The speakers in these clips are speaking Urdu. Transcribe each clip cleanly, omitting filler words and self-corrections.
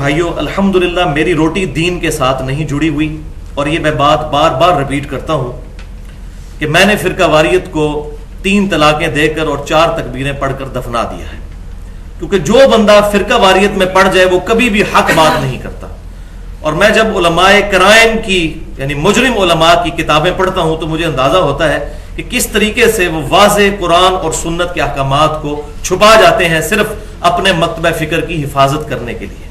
بھائیو الحمدللہ میری روٹی دین کے ساتھ نہیں جڑی ہوئی، اور یہ میں بات بار بار ریپیٹ کرتا ہوں کہ میں نے فرقہ واریت کو 3 طلاقیں دے کر اور 4 تکبیریں پڑھ کر دفنا دیا ہے، کیونکہ جو بندہ فرقہ واریت میں پڑ جائے وہ کبھی بھی حق بات نہیں کرتا۔ اور میں جب علماء کرائم کی یعنی مجرم علماء کی کتابیں پڑھتا ہوں تو مجھے اندازہ ہوتا ہے کہ کس طریقے سے وہ واضح قرآن اور سنت کے احکامات کو چھپا جاتے ہیں صرف اپنے مکتبہ فکر کی حفاظت کرنے کے لیے،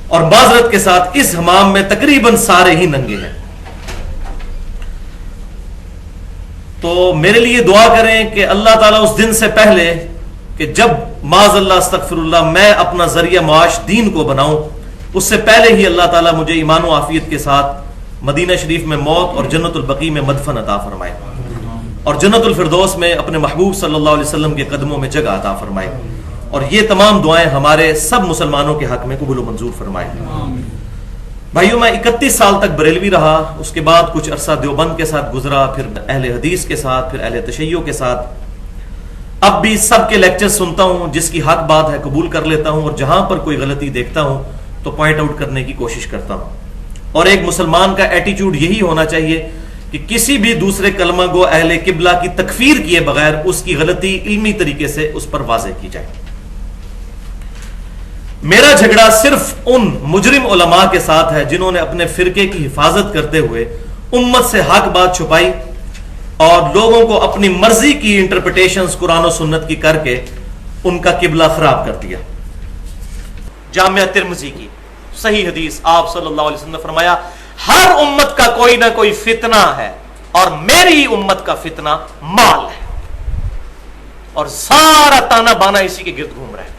اور معذرت کے ساتھ اس حمام میں تقریباً سارے ہی ننگے ہیں۔ تو میرے لیے دعا کریں کہ اللہ تعالیٰ اس دن سے پہلے کہ جب معاذ اللہ استغفر اللہ میں اپنا ذریعہ معاش دین کو بناؤں، اس سے پہلے ہی اللہ تعالیٰ مجھے ایمان و عافیت کے ساتھ مدینہ شریف میں موت اور جنت البقیع میں مدفن عطا فرمائے، اور جنت الفردوس میں اپنے محبوب صلی اللہ علیہ وسلم کے قدموں میں جگہ عطا فرمائے، اور یہ تمام دعائیں ہمارے سب مسلمانوں کے حق میں قبول و منظور فرمائے۔ بھائیو، میں 31 سال تک بریلوی رہا، اس کے بعد کچھ عرصہ دیوبند کے ساتھ گزرا، پھر اہل حدیث کے ساتھ، پھر اہل تشیع کے ساتھ۔ اب بھی سب کے لیکچر سنتا ہوں، جس کی حق بات ہے قبول کر لیتا ہوں، اور جہاں پر کوئی غلطی دیکھتا ہوں تو پوائنٹ آؤٹ کرنے کی کوشش کرتا ہوں۔ اور ایک مسلمان کا ایٹیچیوڈ یہی ہونا چاہیے کہ کسی بھی دوسرے کلمہ گو اہل قبلہ کی تکفیر کیے بغیر اس کی غلطی علمی طریقے سے اس پر واضح کی جائے۔ میرا جھگڑا صرف ان مجرم علماء کے ساتھ ہے جنہوں نے اپنے فرقے کی حفاظت کرتے ہوئے امت سے حق بات چھپائی اور لوگوں کو اپنی مرضی کی انٹرپریٹیشنز قرآن و سنت کی کر کے ان کا قبلہ خراب کر دیا۔ جامعہ ترمذی کی صحیح حدیث، آپ صلی اللہ علیہ وسلم نے فرمایا ہر امت کا کوئی نہ کوئی فتنہ ہے، اور میری امت کا فتنہ مال ہے، اور سارا تانا بانا اسی کے گرد گھوم رہا ہے۔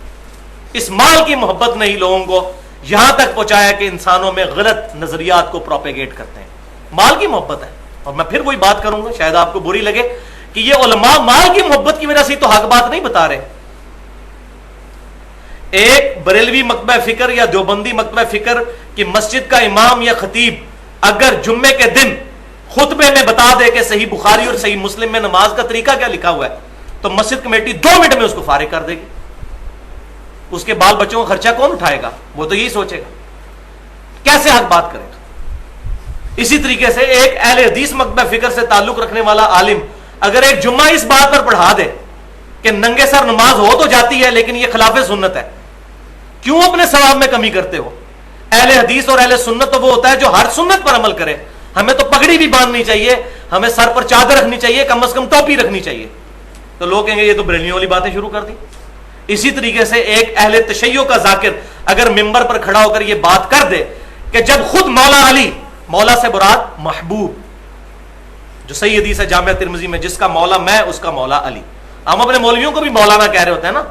اس مال کی محبت نے ہی لوگوں کو یہاں تک پہنچایا کہ انسانوں میں غلط نظریات کو پروپیگیٹ کرتے ہیں۔ مال کی محبت ہے، اور میں پھر وہی بات کروں گا، شاید آپ کو بری لگے کہ یہ علماء مال کی محبت کی وجہ سے تو حق بات نہیں بتا رہے۔ ایک بریلوی مکتبہ فکر یا دیوبندی مکتبہ فکر کی مسجد کا امام یا خطیب اگر جمعے کے دن خطبے میں بتا دے کہ صحیح بخاری اور صحیح مسلم میں نماز کا طریقہ کیا لکھا ہوا ہے، تو مسجد کمیٹی 2 منٹ میں اس کو فارغ کر دے گی۔ اس کے بال بچوں کا خرچہ کون اٹھائے گا؟ وہ تو یہی سوچے گا کیسے حق بات کرے گا۔ اسی طریقے سے ایک اہل حدیث مکتبہ فکر سے تعلق رکھنے والا عالم اگر ایک جمعہ اس بات پر پڑھا دے کہ ننگے سر نماز ہو تو جاتی ہے لیکن یہ خلاف سنت ہے، کیوں اپنے ثواب میں کمی کرتے ہو؟ اہل حدیث اور اہل سنت تو وہ ہوتا ہے جو ہر سنت پر عمل کرے۔ ہمیں تو پگڑی بھی باندھنی چاہیے، ہمیں سر پر چادر رکھنی چاہیے، کم از کم ٹوپی رکھنی چاہیے۔ تو لوگ کہیں گے یہ تو بریلویوں والی باتیں شروع کر دی۔ اسی طریقے سے ایک اہل تشیع کا ذاکر اگر ممبر پر کھڑا ہو کر یہ بات کر دے کہ جب خود مولا علی، مولا سے مراد محبوب، جو صحیح حدیث ہے جامعہ ترمذی میں، جس کا مولا میں اس کا مولا علی۔ ہم اپنے مولویوں کو بھی مولانا کہہ رہے ہوتے ہیں نا،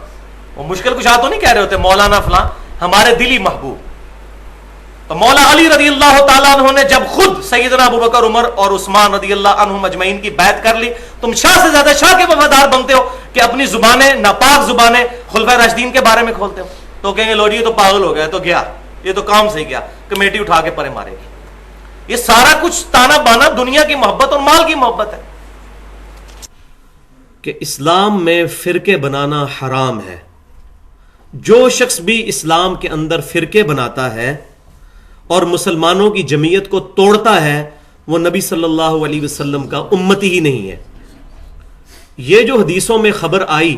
وہ مشکل کشا تو نہیں کہہ رہے ہوتے مولانا فلاں، ہمارے دلی محبوب۔ تو مولا علی رضی اللہ تعالیٰ عنہ نے جب خود سیدنا ابوبکر، عمر اور عثمان رضی اللہ عنہم اجمعین کی بیعت کر لی، تم شاہ سے زیادہ شاہ کے وفادار بنتے ہو کہ اپنی زبانیں، ناپاک زبانیں خلفائے راشدین کے بارے میں کھولتے ہو۔ تو کہیں گے لوڈی یہ تو پاگل ہو گیا، تو گیا، یہ تو کام سے گیا، کمیٹی اٹھا کے پرے مارے گی۔ یہ سارا کچھ تانا بانا دنیا کی محبت اور مال کی محبت ہے۔ کہ اسلام میں فرقے بنانا حرام ہے۔ جو شخص بھی اسلام کے اندر فرقے بناتا ہے اور مسلمانوں کی جمعیت کو توڑتا ہے وہ نبی صلی اللہ علیہ وسلم کا امتی ہی نہیں ہے۔ یہ جو حدیثوں میں خبر آئی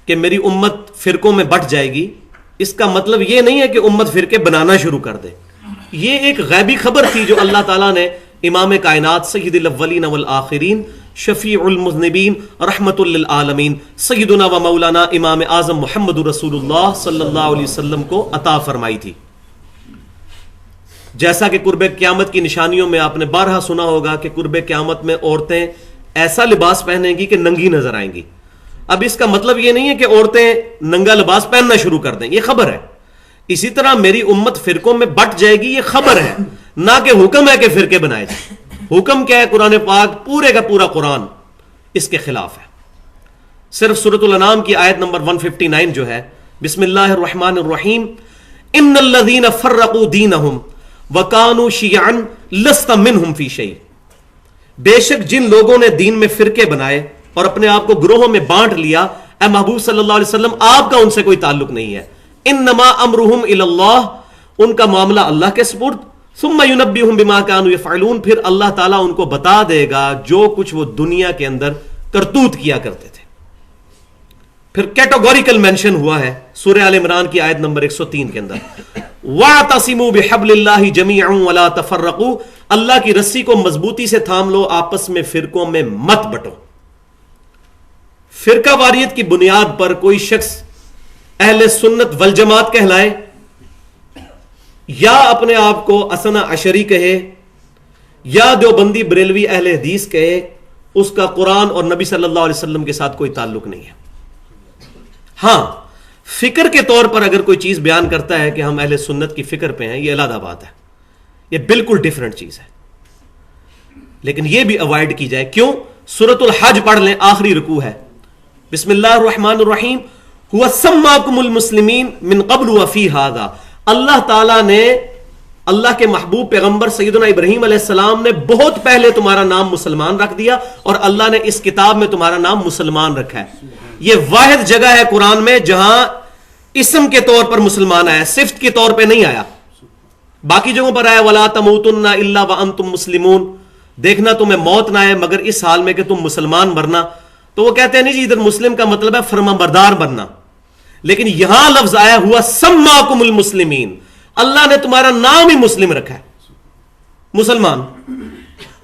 کہ میری امت فرقوں میں بٹ جائے گی، اس کا مطلب یہ نہیں ہے کہ امت فرقے بنانا شروع کر دے۔ یہ ایک غیبی خبر تھی جو اللہ تعالیٰ نے امام کائنات سید الاولین والآخرین شفیع المذنبین رحمت للعالمین سیدنا و مولانا امام اعظم محمد رسول اللہ صلی اللہ علیہ وسلم کو عطا فرمائی تھی۔ جیسا کہ قرب قیامت کی نشانیوں میں آپ نے بارہا سنا ہوگا کہ قرب قیامت میں عورتیں ایسا لباس پہنیں گی کہ ننگی نظر آئیں گی۔ اب اس کا مطلب یہ نہیں ہے کہ عورتیں ننگا لباس پہننا شروع کر دیں، یہ خبر ہے۔ اسی طرح میری امت فرقوں میں بٹ جائے گی، یہ خبر ہے، نہ کہ حکم ہے کہ فرقے بنائے جائیں۔ حکم کیا ہے؟ قرآن پاک پورے کا پورا قرآن اس کے خلاف ہے۔ صرف سورۃ الانعام کی آیت نمبر 159 جو ہے، بسم اللہ الرحمن الرحیم، ان الذین فرقوا دینہم وَكَانُوا شِيَعًا لَسْتَ مِنْهُمْ فِي شَيْءٍ، بے شک جن لوگوں نے دین میں فرقے بنائے اور اپنے آپ کو گروہوں میں بانٹ لیا، اے محبوب صلی اللہ علیہ وسلم آپ کا ان سے کوئی تعلق نہیں ہے۔ انما امرهم الی اللہ ان کا معاملہ اللہ کے سپرد، ثم ينبئهم بما كانوا يفعلون، پھر اللہ تعالیٰ ان کو بتا دے گا جو کچھ وہ دنیا کے اندر کرتوت کیا کرتے تھے۔ پھر کیٹیگوریکل مینشن ہوا ہے سورہ آل عمران کی آیت نمبر 103 کے اندر، وَاعْتَصِمُوا بِحَبْلِ اللَّهِ جَمِيعًا وَلَا تَفَرَّقُوا، اللہ کی رسی کو مضبوطی سے تھام لو، آپس میں فرقوں میں مت بٹو۔ فرقہ واریت کی بنیاد پر کوئی شخص اہل سنت والجماعت کہلائے یا اپنے آپ کو اثنا عشری کہے یا دیوبندی بریلوی اہل حدیث کہے، اس کا قرآن اور نبی صلی اللہ علیہ وسلم کے ساتھ کوئی تعلق نہیں ہے۔ ہاں، فکر کے طور پر اگر کوئی چیز بیان کرتا ہے کہ ہم اہل سنت کی فکر پہ ہیں، یہ علیحدہ بات ہے، یہ بالکل ڈیفرنٹ چیز ہے، لیکن یہ بھی اوائڈ کی جائے۔ کیوں؟ سورۃ الحج پڑھ لیں، آخری رکوع ہے، بسم اللہ الرحمن الرحیم، هو سماکم المسلمین من قبل وفی ھذا، اللہ تعالیٰ نے، اللہ کے محبوب پیغمبر سیدنا ابراہیم علیہ السلام نے بہت پہلے تمہارا نام مسلمان رکھ دیا، اور اللہ نے اس کتاب میں تمہارا نام مسلمان رکھا ہے۔ یہ واحد جگہ ہے قرآن میں جہاں اسم کے طور پر مسلمان آیا، صفت کے طور پہ نہیں آیا۔ باقی جگہوں پر آیا وَلَا تَمُوتُنَّ إِلَّا وَأَنْتُمْ مُسْلِمُونَ، دیکھنا تمہیں موت نہ آئے مگر اس حال میں کہ تم مسلمان مرنا۔ تو وہ کہتے ہیں نہیں جی ادھر مسلم کا مطلب ہے فرمانبردار بننا، لیکن یہاں لفظ آیا ہوا سماکم المسلمین، اللہ نے تمہارا نام ہی مسلم رکھا ہے، مسلمان۔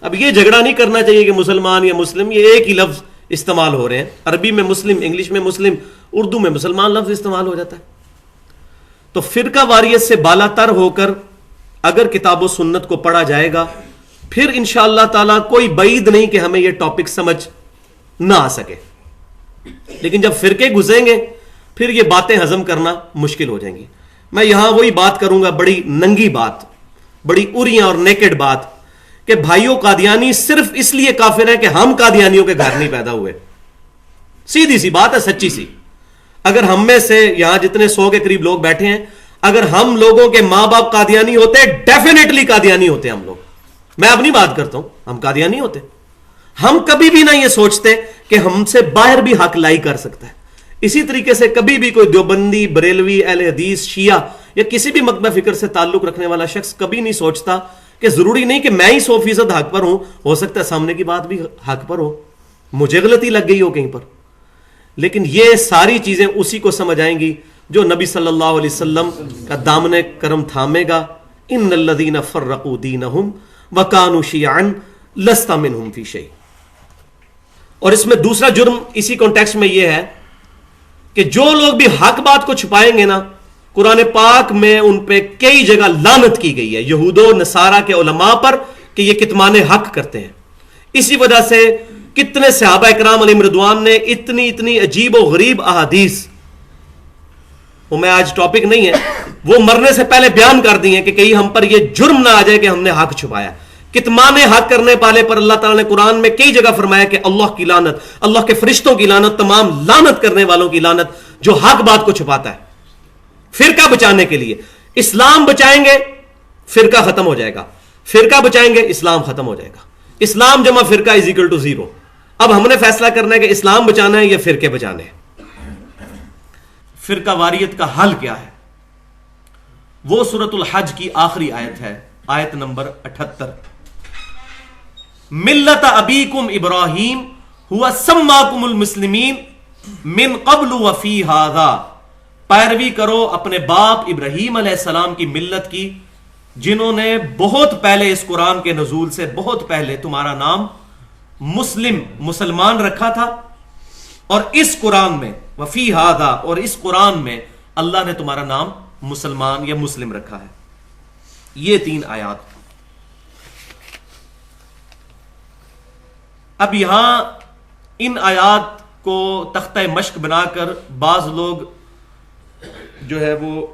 اب یہ جھگڑا نہیں کرنا چاہیے کہ مسلمان یا مسلم یہ ایک ہی لفظ استعمال ہو رہے ہیں، عربی میں مسلم، انگلش میں مسلم، اردو میں مسلمان لفظ استعمال ہو جاتا ہے۔ تو فرقہ واریت سے بالا تر ہو کر اگر کتاب و سنت کو پڑھا جائے گا، پھر انشاءاللہ تعالیٰ کوئی بعید نہیں کہ ہمیں یہ ٹاپک سمجھ نہ آ سکے، لیکن جب فرقے گھسیں گے پھر یہ باتیں ہضم کرنا مشکل ہو جائیں گی۔ میں یہاں وہی بات کروں گا، بڑی ننگی بات، بڑی اریاں اور نیکڈ بات، کہ بھائیوں قادیانی صرف اس لیے کافر ہیں کہ ہم قادیانیوں کے گھر نہیں پیدا ہوئے۔ سیدھی سی بات ہے، سچی سی۔ اگر ہم میں سے یہاں جتنے 100 کے قریب لوگ بیٹھے ہیں، اگر ہم لوگوں کے ماں باپ قادیانی ہوتے، ڈیفینیٹلی قادیانی ہوتے ہم لوگ، میں اپنی بات کرتا ہوں، ہم قادیانی ہوتے۔ ہم کبھی بھی نہ یہ سوچتے کہ ہم سے باہر بھی حق لائی کر سکتا ہے۔ اسی طریقے سے کبھی بھی کوئی دیوبندی، بریلوی، اہل حدیث، شیعہ یا کسی بھی مکتبہ فکر سے تعلق رکھنے والا شخص کبھی نہیں سوچتا کہ ضروری نہیں کہ میں ہی 100% حق پر ہوں، ہو سکتا ہے سامنے کی بات بھی حق پر ہو، مجھے غلطی لگ گئی ہو کہیں پر۔ لیکن یہ ساری چیزیں اسی کو سمجھ آئیں گی جو نبی صلی اللہ علیہ وسلم کا دامن کرم تھامے گا۔ ان الذین فرقوا دینہم وکانوا شیعا لست منہم فی شیء۔ اور اس میں دوسرا جرم اسی کانٹیکسٹ میں یہ ہے کہ جو لوگ بھی حق بات کو چھپائیں گے نا، قرآن پاک میں ان پہ کئی جگہ لعنت کی گئی ہے، یہود و نصارہ کے علماء پر، کہ یہ کتمان حق کرتے ہیں۔ اسی وجہ سے کتنے صحابہ اکرام علیہم رضوان نے اتنی عجیب و غریب احادیث، وہ میں آج ٹاپک نہیں ہے، وہ مرنے سے پہلے بیان کر دی ہیں کہ کہیں ہم پر یہ جرم نہ آ جائے کہ ہم نے حق چھپایا۔ کتمان حق کرنے والے پر اللہ تعالیٰ نے قرآن میں کئی جگہ فرمایا کہ اللہ کی لعنت، اللہ کے فرشتوں کی لعنت، تمام لعنت کرنے والوں کی لعنت جو حق بات کو چھپاتا ہے۔ فرقہ بچانے کے لیے اسلام بچائیں گے فرقہ ختم ہو جائے گا، فرقہ بچائیں گے اسلام ختم ہو جائے گا۔ اسلام جمع فرقہ از اکول ٹو 0۔ اب ہم نے فیصلہ کرنا ہے کہ اسلام بچانا ہے یا فرقے بچانے ہیں۔ فرقہ واریت کا حل کیا ہے؟ وہ سورۃ الحج کی آخری آیت ہے، آیت نمبر 78، ملت ابیکم ابراہیم ہوا سماکم المسلمین من قبل وفی ھذا، پیروی کرو اپنے باپ ابراہیم علیہ السلام کی ملت کی، جنہوں نے بہت پہلے اس قرآن کے نزول سے بہت پہلے تمہارا نام مسلمان رکھا تھا، اور اس قرآن میں وفی ھذا، اور اس قرآن میں اللہ نے تمہارا نام مسلمان یا مسلم رکھا ہے۔ یہ 3 آیات۔ اب یہاں ان آیات کو تختہ مشق بنا کر بعض لوگ جو ہے وہ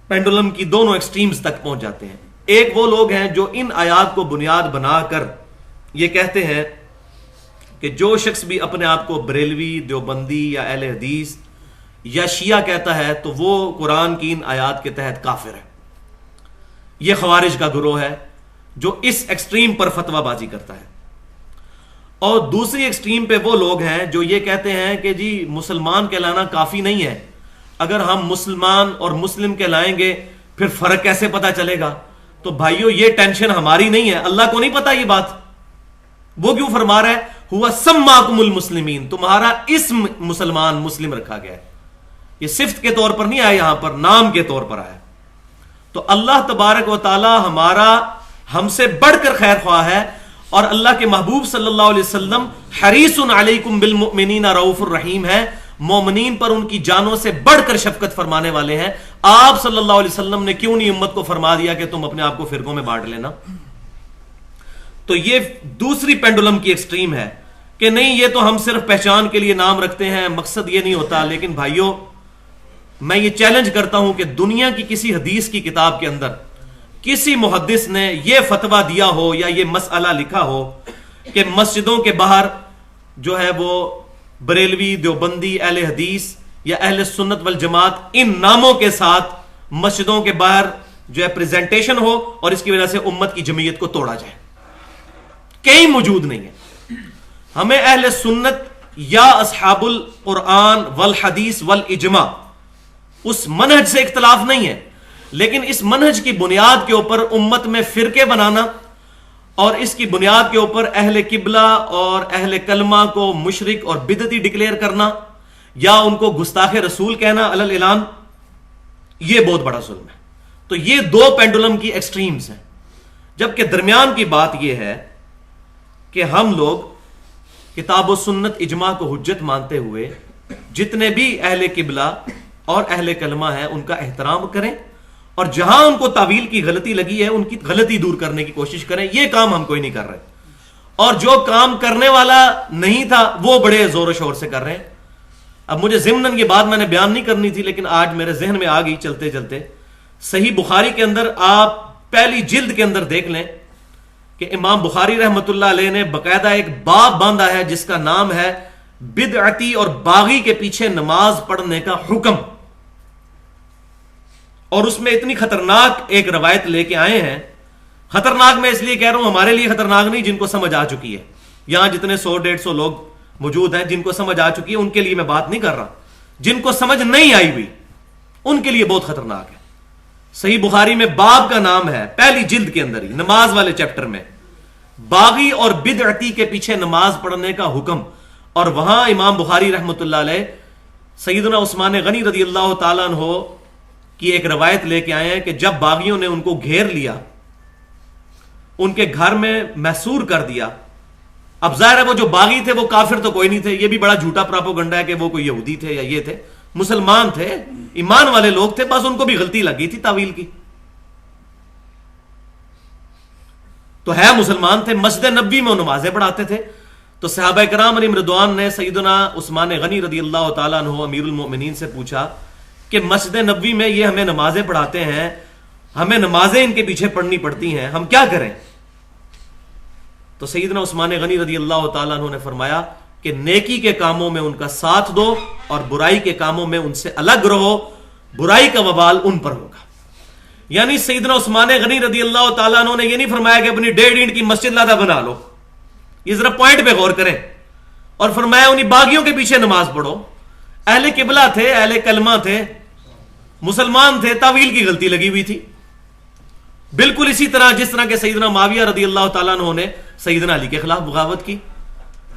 پینڈولم کی دونوں ایکسٹریمز تک پہنچ جاتے ہیں۔ ایک وہ لوگ ہیں جو ان آیات کو بنیاد بنا کر یہ کہتے ہیں کہ جو شخص بھی اپنے آپ کو بریلوی، دیوبندی یا اہل حدیث یا شیعہ کہتا ہے تو وہ قرآن کی ان آیات کے تحت کافر ہے۔ یہ خوارج کا گروہ ہے جو اس ایکسٹریم پر فتویٰ بازی کرتا ہے۔ اور دوسری ایکسٹریم پہ وہ لوگ ہیں جو یہ کہتے ہیں کہ جی مسلمان کہلانا کافی نہیں ہے، اگر ہم مسلمان اور مسلم کہلائیں گے پھر فرق کیسے پتا چلے گا؟ تو بھائیو یہ ٹینشن ہماری نہیں ہے، اللہ کو نہیں پتا یہ بات. وہ کیوں فرما رہا ہے ہوا سماکم المسلمین، تمہارا اسم مسلمان مسلم رکھا گیا ہے. یہ صفت کے طور پر نہیں آیا، یہاں پر نام کے طور پر آیا. تو اللہ تبارک و تعالی ہمارا ہم سے بڑھ کر خیر خواہ ہے، اور اللہ کے محبوب صلی اللہ علیہ وسلم حریص علیکم بالمؤمنین رؤوف الرحیم ہے، مومنین پر ان کی جانوں سے بڑھ کر شفقت فرمانے والے ہیں. آپ صلی اللہ علیہ وسلم نے کیوں نہیں امت کو فرما دیا کہ تم اپنے آپ کو فرقوں میں بانٹ لینا؟ تو یہ دوسری پینڈولم کی ایکسٹریم ہے کہ نہیں یہ تو ہم صرف پہچان کے لیے نام رکھتے ہیں، مقصد یہ نہیں ہوتا. لیکن بھائیو میں یہ چیلنج کرتا ہوں کہ دنیا کی کسی حدیث کی کتاب کے اندر کسی محدث نے یہ فتویٰ دیا ہو یا یہ مسئلہ لکھا ہو کہ مسجدوں کے باہر جو ہے وہ بریلوی، دیوبندی، اہل حدیث یا اہل سنت والجماعت ان ناموں کے ساتھ مسجدوں کے باہر جو ہے پریزنٹیشن ہو اور اس کی وجہ سے امت کی جمعیت کو توڑا جائے؟ کہیں موجود نہیں ہے. ہمیں اہل سنت یا اصحاب القرآن والحدیث والاجماع اس منہج سے اختلاف نہیں ہے، لیکن اس منہج کی بنیاد کے اوپر امت میں فرقے بنانا اور اس کی بنیاد کے اوپر اہل قبلہ اور اہل کلمہ کو مشرک اور بدعتی ڈکلیئر کرنا یا ان کو گستاخ رسول کہنا علی الاعلان، یہ بہت بڑا ظلم ہے. تو یہ دو پینڈولم کی ایکسٹریمز ہیں. جبکہ درمیان کی بات یہ ہے کہ ہم لوگ کتاب و سنت اجماع کو حجت مانتے ہوئے جتنے بھی اہل قبلہ اور اہل کلمہ ہیں ان کا احترام کریں، اور جہاں ان کو تعویل کی غلطی لگی ہے ان کی غلطی دور کرنے کی کوشش کریں. یہ کام ہم کوئی نہیں کر رہے، اور جو کام کرنے والا نہیں تھا وہ بڑے زور و شور سے کر رہے ہیں. اب مجھے ضمناً یہ بات میں نے بیان نہیں کرنی تھی لیکن آج میرے ذہن میں آ گئی چلتے چلتے. صحیح بخاری کے اندر آپ پہلی جلد کے اندر دیکھ لیں کہ امام بخاری رحمۃ اللہ علیہ نے باقاعدہ ایک باب باندھا ہے جس کا نام ہے بدعتی اور باغی کے پیچھے نماز پڑھنے کا حکم. اور اس میں اتنی خطرناک ایک روایت لے کے آئے ہیں. خطرناک میں اس لیے کہہ رہا ہوں، ہمارے لیے خطرناک نہیں، جن کو سمجھ آ چکی ہے. یہاں جتنے 100-150 لوگ موجود ہیں جن کو سمجھ آ چکی ہے ان کے لیے میں بات نہیں کر رہا. جن کو سمجھ نہیں آئی ہوئی ان کے لیے بہت خطرناک ہے. صحیح بخاری میں باب کا نام ہے پہلی جلد کے اندر ہی نماز والے چیپٹر میں باغی اور بدعتی کے پیچھے نماز پڑھنے کا حکم. اور وہاں امام بخاری رحمۃ اللہ علیہ سیدنا عثمان غنی رضی اللہ تعالیٰ عنہ کی ایک روایت لے کے آئے ہیں کہ جب باغیوں نے ان کو گھیر لیا، ان کے گھر میں محصور کر دیا. اب ظاہر ہے وہ جو باغی تھے وہ کافر تو کوئی نہیں تھے، یہ بھی بڑا جھوٹا پراپوگنڈا ہے کہ وہ کوئی یہودی تھے یا یہ تھے، مسلمان تھے، ایمان والے لوگ تھے، بس ان کو بھی غلطی لگ گئی تھی تعویل کی. تو ہے مسلمان تھے، مسجد نبوی میں وہ نمازیں پڑھاتے تھے. تو صحابہ کرام علیہم رضوان نے سیدنا عثمان غنی رضی اللہ تعالیٰ عنہ امیر المؤمنین سے پوچھا کہ مسجد نبوی میں یہ ہمیں نمازیں پڑھاتے ہیں، ہمیں نمازیں ان کے پیچھے پڑھنی پڑتی ہیں، ہم کیا کریں؟ تو سیدنا عثمان غنی رضی اللہ تعالیٰ عنہ نے فرمایا کہ نیکی کے کاموں میں ان کا ساتھ دو اور برائی کے کاموں میں ان سے الگ رہو، برائی کا وبال ان پر ہوگا. یعنی سیدنا عثمان غنی رضی اللہ تعالیٰ عنہ نے یہ نہیں فرمایا کہ اپنی 1.5 اینٹ کی مسجد لادہ بنا لو. یہ ذرا پوائنٹ پہ غور کریں. اور فرمایا انہی باغیوں کے پیچھے نماز پڑھو. اہل قبلہ تھے، اہل کلمہ تھے، مسلمان تھے، تعویل کی غلطی لگی ہوئی تھی. بالکل اسی طرح جس طرح کہ سیدنا معاویہ رضی اللہ تعالیٰ عنہ نے سیدنا علی کے خلاف بغاوت کی.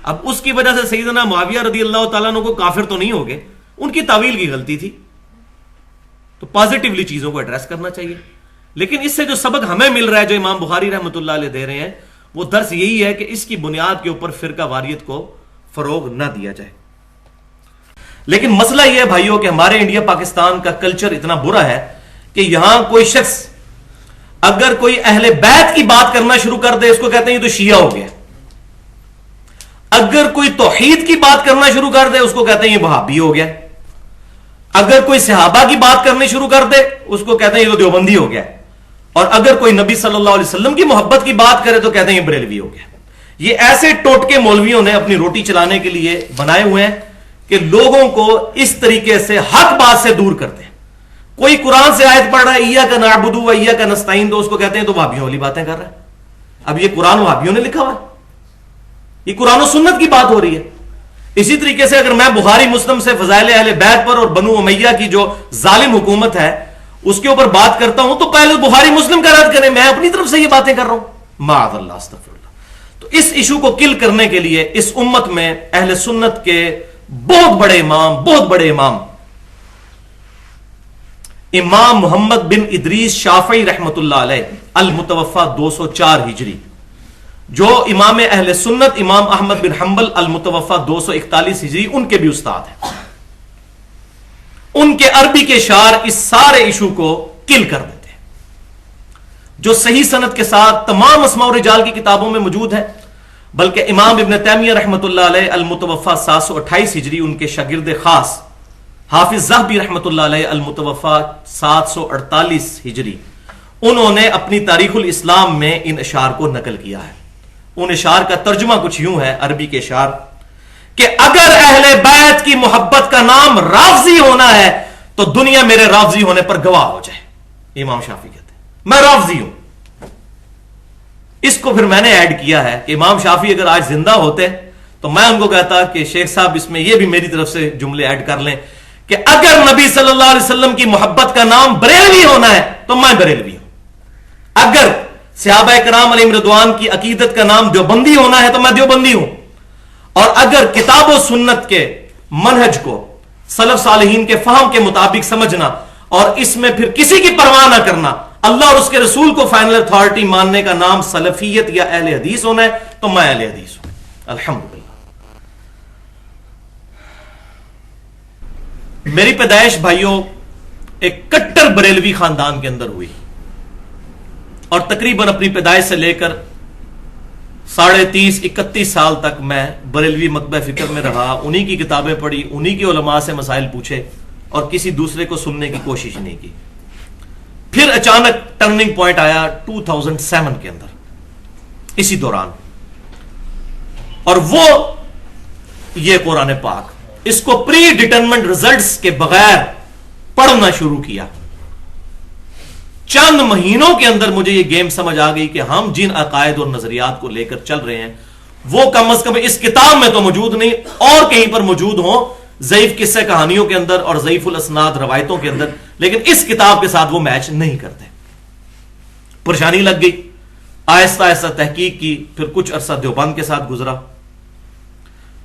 اب اس کی وجہ سے سیدنا معاویہ رضی اللہ تعالیٰ عنہ کو کافر تو نہیں ہو گئے، ان کی تعویل کی غلطی تھی. تو پازیٹیولی چیزوں کو ایڈریس کرنا چاہیے. لیکن اس سے جو سبق ہمیں مل رہا ہے جو امام بخاری رحمۃ اللہ علیہ دے رہے ہیں وہ درس یہی ہے کہ اس کی بنیاد کے اوپر فرقہ واریت کو فروغ نہ دیا جائے. لیکن مسئلہ یہ ہے بھائیوں کہ ہمارے انڈیا پاکستان کا کلچر اتنا برا ہے کہ یہاں کوئی شخص اگر کوئی اہل بیت کی بات کرنا شروع کر دے اس کو کہتے ہیں یہ تو شیعہ ہو گیا. اگر کوئی توحید کی بات کرنا شروع کر دے اس کو کہتے ہیں یہ وہابی ہو گیا. اگر کوئی صحابہ کی بات کرنی شروع کر دے اس کو کہتے ہیں یہ تو دیوبندی ہو گیا. اور اگر کوئی نبی صلی اللہ علیہ وسلم کی محبت کی بات کرے تو کہتے ہیں یہ بریلوی ہو گیا. یہ ایسے ٹوٹکے مولویوں نے اپنی روٹی چلانے کے لیے بنائے ہوئے ہیں کہ لوگوں کو اس طریقے سے حق بات سے دور کرتے ہیں. کوئی قرآن سے آیت پڑھ رہا ہے ایاک نعبد و ایاک نستعین تو اس کو کہتے ہیں تو وہابیوں والی باتیں کر رہا ہے. اب یہ قرآن وہابیوں نے لکھا ہوا ہے، یہ قرآن و سنت کی بات ہو رہی ہے. اسی طریقے سے اگر میں بخاری مسلم سے فضائل اہل بیت پر اور بنو امیہ کی جو ظالم حکومت ہے اس کے اوپر بات کرتا ہوں تو پہلے بخاری مسلم کا رد کریں، میں اپنی طرف سے یہ باتیں کر رہا ہوں، معاذ اللہ استغفر اللہ۔ تو اس ایشو کو کل کرنے کے لیے اس امت میں اہل سنت کے بہت بڑے امام امام محمد بن ادریس شافعی رحمت اللہ علیہ المتوفا 204 ہجری، جو امام اہل سنت امام احمد بن حنبل المتوفا 241 ہجری، ان کے بھی استاد ہیں۔ ان کے عربی کے شعر اس سارے ایشو کو کل کر دیتے ہیں، جو صحیح سند کے ساتھ تمام اسماء و رجال کی کتابوں میں موجود ہے، بلکہ امام ابن تیمیہ رحمت اللہ علیہ المتوفا 728 ہجری، ان کے شاگرد خاص حافظ ذہبی رحمت اللہ علیہ المتوفا 748 ہجری، انہوں نے اپنی تاریخ الاسلام میں ان اشعار کو نقل کیا ہے۔ ان اشعار کا ترجمہ کچھ یوں ہے، عربی کے اشعار، کہ اگر اہل بیت کی محبت کا نام رافضی ہونا ہے تو دنیا میرے رافضی ہونے پر گواہ ہو جائے۔ امام شافعی کہتے ہیں میں رافضی ہوں۔ اس کو پھر میں نے ایڈ کیا ہے کہ امام شافعی اگر آج زندہ ہوتے تو میں ان کو کہتا کہ شیخ صاحب اس میں یہ بھی میری طرف سے جملے ایڈ کر لیں کہ اگر نبی صلی اللہ علیہ وسلم کی محبت کا نام بریلوی ہونا ہے تو میں بریلوی ہوں، اگر صحابہ کرام علیہم رضوان کی عقیدت کا نام دیوبندی ہونا ہے تو میں دیوبندی ہوں، اور اگر کتاب و سنت کے منہج کو سلف صالحین کے فہم کے مطابق سمجھنا اور اس میں پھر کسی کی پرواہ نہ کرنا، اللہ اور اس کے رسول کو فائنل اتھارٹی ماننے کا نام سلفیت یا اہل حدیث ہونا ہے تو میں اہل حدیث ہوں الحمدللہ۔ میری پیدائش بھائیوں ایک کٹر بریلوی خاندان کے اندر ہوئی، اور تقریباً اپنی پیدائش سے لے کر 30-31 سال تک میں بریلوی مکتبہ فکر میں رہا، انہی کی کتابیں پڑھی، انہی کے علماء سے مسائل پوچھے، اور کسی دوسرے کو سننے کی کوشش نہیں کی۔ پھر اچانک ٹرننگ پوائنٹ آیا 2007 کے اندر، اسی دوران، اور وہ یہ قرآن پاک، اس کو پری ڈیٹرمنٹ ریزلٹس کے بغیر پڑھنا شروع کیا۔ چند مہینوں کے اندر مجھے یہ گیم سمجھ آ گئی کہ ہم جن عقائد اور نظریات کو لے کر چل رہے ہیں وہ کم از کم اس کتاب میں تو موجود نہیں، اور کہیں پر موجود ہوں، ضعیف قصہ کہانیوں کے اندر اور ضعیف الاسناد روایتوں کے اندر، لیکن اس کتاب کے ساتھ وہ میچ نہیں کرتے۔ پریشانی لگ گئی، آہستہ آہستہ تحقیق کی، پھر کچھ عرصہ دیوبند کے ساتھ گزرا،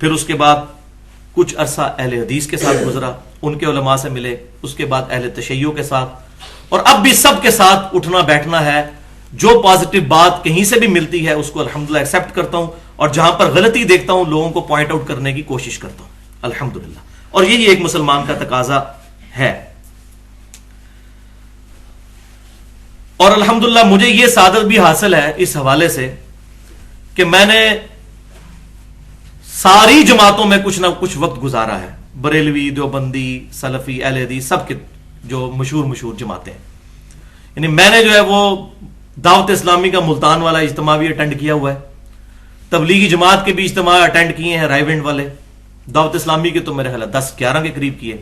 پھر اس کے بعد کچھ عرصہ اہل حدیث کے ساتھ گزرا، ان کے علماء سے ملے، اس کے بعد اہل تشیع کے ساتھ، اور اب بھی سب کے ساتھ اٹھنا بیٹھنا ہے۔ جو پازیٹو بات کہیں سے بھی ملتی ہے اس کو الحمدللہ ایکسپٹ کرتا ہوں، اور جہاں پر غلطی دیکھتا ہوں لوگوں کو پوائنٹ آؤٹ کرنے کی کوشش کرتا ہوں الحمدللہ، اور یہی ایک مسلمان کا تقاضا ہے۔ اور الحمدللہ مجھے یہ سعادت بھی حاصل ہے اس حوالے سے کہ میں نے ساری جماعتوں میں کچھ نہ کچھ وقت گزارا ہے، بریلوی، دیوبندی، سلفی، اہل حدیث، سب کے جو مشہور جماعتیں ہیں۔ یعنی میں نے جو ہے وہ دعوت اسلامی کا ملتان والا اجتماع بھی اٹینڈ کیا ہوا ہے، تبلیغی جماعت کے بھی اجتماع اٹینڈ کیے ہیں، رائے ونڈ والے، دعوت اسلامی کے تو میرے خیال 10-11 کے قریب کیے،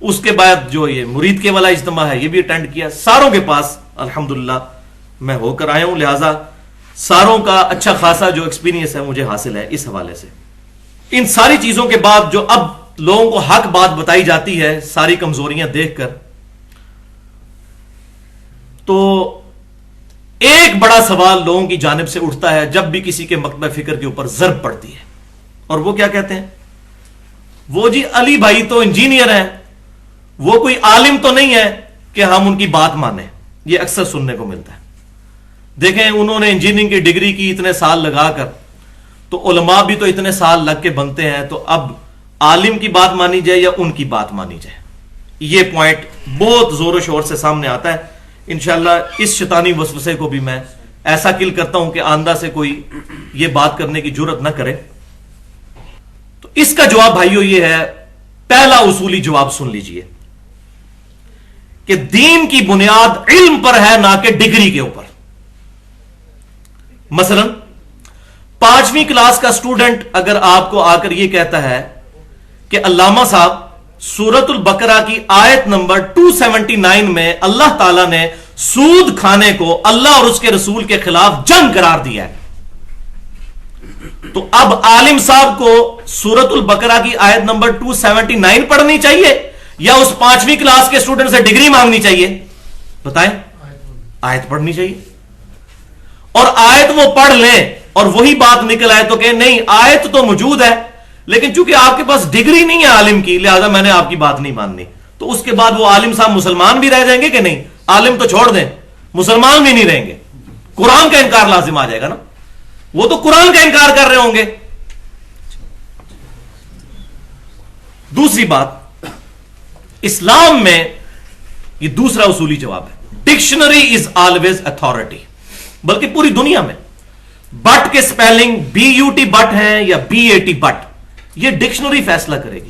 اس کے بعد جو یہ مرید کے والا اجتماع ہے یہ بھی اٹینڈ کیا۔ ساروں کے پاس الحمدللہ میں ہو کر آیا ہوں، لہٰذا ساروں کا اچھا خاصا جو ایکسپیرینس ہے مجھے حاصل ہے اس حوالے سے۔ ان ساری چیزوں کے بعد جو اب لوگوں کو حق بات بتائی جاتی ہے ساری کمزوریاں دیکھ کر، تو ایک بڑا سوال لوگوں کی جانب سے اٹھتا ہے جب بھی کسی کے مکتبہ فکر کے اوپر ضرب پڑتی ہے، اور وہ کیا کہتے ہیں؟ وہ جی علی بھائی تو انجینئر ہیں، وہ کوئی عالم تو نہیں ہے کہ ہم ان کی بات مانیں۔ یہ اکثر سننے کو ملتا ہے۔ دیکھیں انہوں نے انجینئرنگ کی ڈگری کی اتنے سال لگا کر، تو علماء بھی تو اتنے سال لگ کے بنتے ہیں، تو اب عالم کی بات مانی جائے یا ان کی بات مانی جائے؟ یہ پوائنٹ بہت زور و شور سے سامنے آتا ہے۔ انشاءاللہ اس شیطانی وسوسے کو بھی میں ایسا کل کرتا ہوں کہ آندہ سے کوئی یہ بات کرنے کی جرت نہ کرے۔ تو اس کا جواب بھائیو یہ ہے، پہلا اصولی جواب سن لیجئے کہ دین کی بنیاد علم پر ہے، نہ کہ ڈگری کے اوپر۔ مثلا 5ویں کلاس کا سٹوڈنٹ اگر آپ کو آ کر یہ کہتا ہے کہ علامہ صاحب سورۃ البقرہ کی آیت نمبر 279 میں اللہ تعالیٰ نے سود کھانے کو اللہ اور اس کے رسول کے خلاف جنگ قرار دیا ہے، تو اب عالم صاحب کو سورۃ البقرہ کی آیت نمبر 279 پڑھنی چاہیے یا اس 5ویں کلاس کے سٹوڈنٹ سے ڈگری مانگنی چاہیے؟ بتائیں, آیت پڑھنی چاہیے. اور آیت وہ پڑھ لیں اور وہی بات نکل آئے تو کہ نہیں آیت تو موجود ہے لیکن چونکہ آپ کے پاس ڈگری نہیں ہے عالم کی لہذا میں نے آپ کی بات نہیں ماننی, تو اس کے بعد وہ عالم صاحب مسلمان بھی رہ جائیں گے کہ نہیں؟ عالم تو چھوڑ دیں, مسلمان بھی نہیں رہیں گے, قرآن کا انکار لازم آ جائے گا نا, وہ تو قرآن کا انکار کر رہے ہوں گے. دوسری بات, اسلام میں یہ دوسرا اصولی جواب ہے, ڈکشنری از آلویز اتھارٹی, بلکہ پوری دنیا میں بٹ کے سپیلنگ BUT بٹ ہیں یا BAT بٹ, یہ ڈکشنری فیصلہ کرے گی.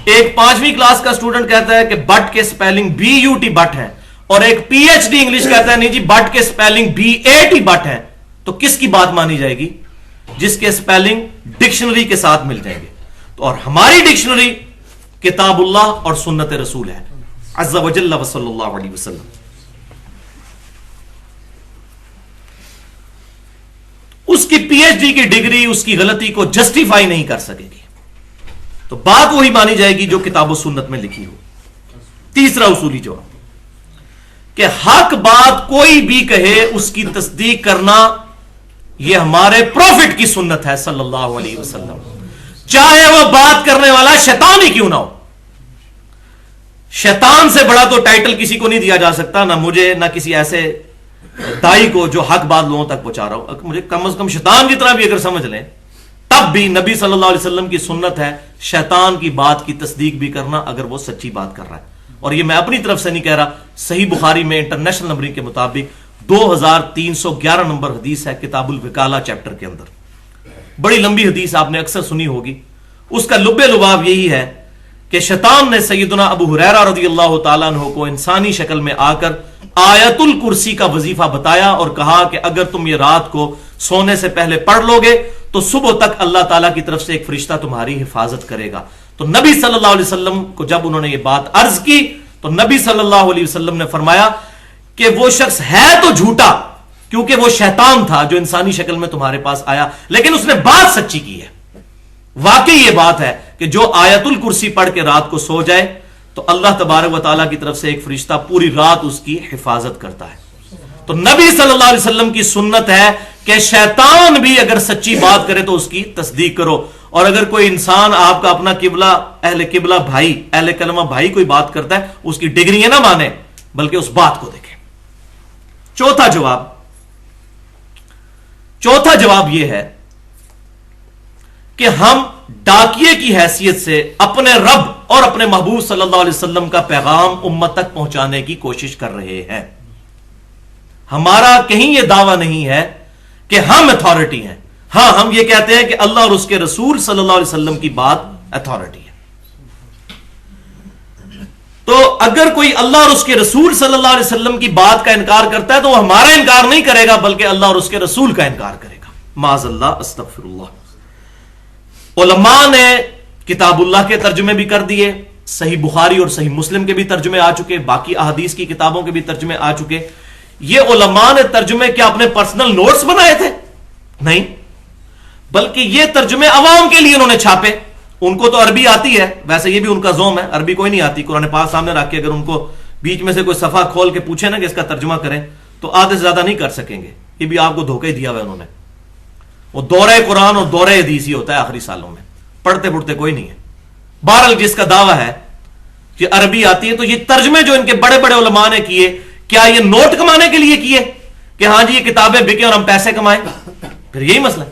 ایک 5ویں کلاس کا اسٹوڈنٹ کہتا ہے کہ بٹ کے سپیلنگ BUT بٹ ہیں اور ایک PhD انگلش کہتا ہے نہیں جی بٹ کے سپیلنگ BAT بٹ ہیں, تو کس کی بات مانی جائے گی؟ جس کے سپیلنگ ڈکشنری کے ساتھ مل جائیں گے. تو اور ہماری ڈکشنری کتاب اللہ اور سنت رسول ہے عز و جل و صلی اللہ علیہ وسلم. اس کی PhD کی ڈگری اس کی غلطی کو جسٹیفائی نہیں کر سکے گی, تو بات وہی مانی جائے گی جو کتاب و سنت میں لکھی ہو. تیسرا اصولی جواب کہ حق بات کوئی بھی کہے اس کی تصدیق کرنا یہ ہمارے پروفٹ کی سنت ہے صلی اللہ علیہ وسلم, چاہے وہ بات کرنے والا شیطان ہی کیوں نہ ہو. شیطان سے بڑا تو ٹائٹل کسی کو نہیں دیا جا سکتا, نہ مجھے نہ کسی ایسے دائی کو جو حق بات لوگوں تک پہنچا رہا ہو. مجھے کم از کم شیطان جتنا بھی اگر سمجھ لیں تب بھی نبی صلی اللہ علیہ وسلم کی سنت ہے شیطان کی بات کی تصدیق بھی کرنا اگر وہ سچی بات کر رہا ہے. اور یہ میں اپنی طرف سے نہیں کہہ رہا, صحیح بخاری میں انٹرنیشنل نمبرنگ کے مطابق 2311 نمبر حدیث ہے کتاب الوکالہ چیپٹر کے اندر. بڑی لمبی حدیث آپ نے اکثر سنی ہوگی. اس کا لب لباب یہی ہے کہ شیطان نے سیدنا ابو ہریرہ رضی اللہ تعالیٰ عنہ کو انسانی شکل میں آ کر آیت الکرسی کا وظیفہ بتایا اور کہا کہ اگر تم یہ رات کو سونے سے پہلے پڑھ لو گے تو صبح تک اللہ تعالیٰ کی طرف سے ایک فرشتہ تمہاری حفاظت کرے گا. تو نبی صلی اللہ علیہ وسلم کو جب انہوں نے یہ بات عرض کی تو نبی صلی اللہ علیہ وسلم نے فرمایا کہ وہ شخص ہے تو جھوٹا کیونکہ وہ شیطان تھا جو انسانی شکل میں تمہارے پاس آیا, لیکن اس نے بات سچی کی ہے. واقعی یہ بات ہے کہ جو آیت الکرسی پڑھ کے رات کو سو جائے تو اللہ تبارک و تعالیٰ کی طرف سے ایک فرشتہ پوری رات اس کی حفاظت کرتا ہے. تو نبی صلی اللہ علیہ وسلم کی سنت ہے کہ شیطان بھی اگر سچی بات کرے تو اس کی تصدیق کرو, اور اگر کوئی انسان آپ کا اپنا قبلہ بھائی اہل کلمہ بھائی کوئی بات کرتا ہے اس کی ڈگری نہ مانے بلکہ اس بات کو دیکھیں. چوتھا جواب یہ ہے کہ ہم ڈاکیے کی حیثیت سے اپنے رب اور اپنے محبوب صلی اللہ علیہ وسلم کا پیغام امت تک پہنچانے کی کوشش کر رہے ہیں. ہمارا کہیں یہ دعویٰ نہیں ہے کہ ہم اتھارٹی ہیں. ہاں ہم یہ کہتے ہیں کہ اللہ اور اس کے رسول صلی اللہ علیہ وسلم کی بات اتھارٹی ہے. تو اگر کوئی اللہ اور اس کے رسول صلی اللہ علیہ وسلم کی بات کا انکار کرتا ہے تو وہ ہمارا انکار نہیں کرے گا بلکہ اللہ اور اس کے رسول کا انکار کرے گا. معاذ اللہ, استغفر اللہ. علماء نے کتاب اللہ کے ترجمے بھی کر دیے, صحیح بخاری اور صحیح مسلم کے بھی ترجمے آ چکے, باقی احادیث کی کتابوں کے بھی ترجمے آ چکے. یہ علماء نے ترجمے کیا اپنے پرسنل نوٹس بنائے تھے؟ نہیں, بلکہ یہ ترجمے عوام کے لیے انہوں نے چھاپے. ان کو تو عربی آتی ہے, ویسے یہ بھی ان کا زوم ہے, عربی کوئی نہیں آتی. قرآن پاک سامنے رکھ کے اگر ان کو بیچ میں سے کوئی صفحہ کھول کے پوچھے نا کہ اس کا ترجمہ کریں تو آدھے سے زیادہ نہیں کر سکیں گے. یہ بھی آپ کو دھوکہ ہی دیا ہوا انہوں نے. وہ دورہ قرآن اور دورہ حدیث ہی ہوتا ہے آخری سالوں میں, پڑھتے پڑھتے کوئی نہیں ہے. بہرحال جس کا دعویٰ ہے کہ عربی آتی ہے, تو یہ ترجمے جو ان کے بڑے بڑے علماء نے کیے, کیا یہ نوٹ کمانے کے لیے کیے کہ ہاں جی یہ کتابیں بکیں اور ہم پیسے کمائیں؟ پھر یہی مسئلہ ہے.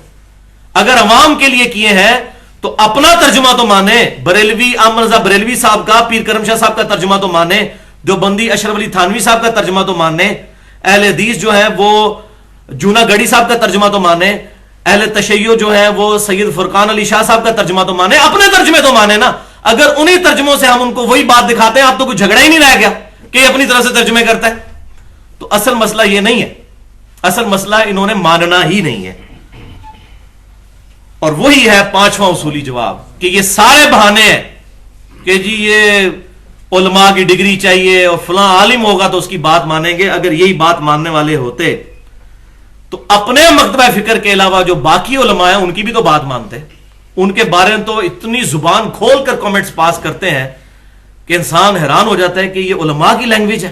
اگر عوام کے لیے کیے ہیں تو اپنا ترجمہ تو مانے, بریلوی احمد رضا بریلوی صاحب کا, پیر کرم شاہ صاحب کا ترجمہ تو مانے, دیوبندی اشرف علی تھانوی صاحب کا ترجمہ تو مانے, اہل حدیث جو ہے وہ جونا گڑی صاحب کا ترجمہ تو مانے, اہل تشیع جو ہے وہ سید فرقان علی شاہ صاحب کا ترجمہ تو مانے, اپنے ترجمے تو مانے نا. اگر انہی ترجموں سے ہم ان کو وہی بات دکھاتے ہیں, آپ تو کوئی جھگڑا ہی نہیں رہ گیا کہ یہ اپنی طرف سے ترجمے کرتا ہے. تو اصل مسئلہ یہ نہیں ہے, اصل مسئلہ انہوں نے ماننا ہی نہیں ہے. اور وہی ہے پانچواں اصولی جواب کہ یہ سارے بہانے ہیں کہ جی یہ علماء کی ڈگری چاہیے اور فلاں عالم ہوگا تو اس کی بات مانیں گے. اگر یہی بات ماننے والے ہوتے تو اپنے مکتبہ فکر کے علاوہ جو باقی علماء ہیں ان کی بھی تو بات مانتے. ان کے بارے میں تو اتنی زبان کھول کر کامنٹس پاس کرتے ہیں کہ انسان حیران ہو جاتا ہے کہ یہ علماء کی لینگویج ہے.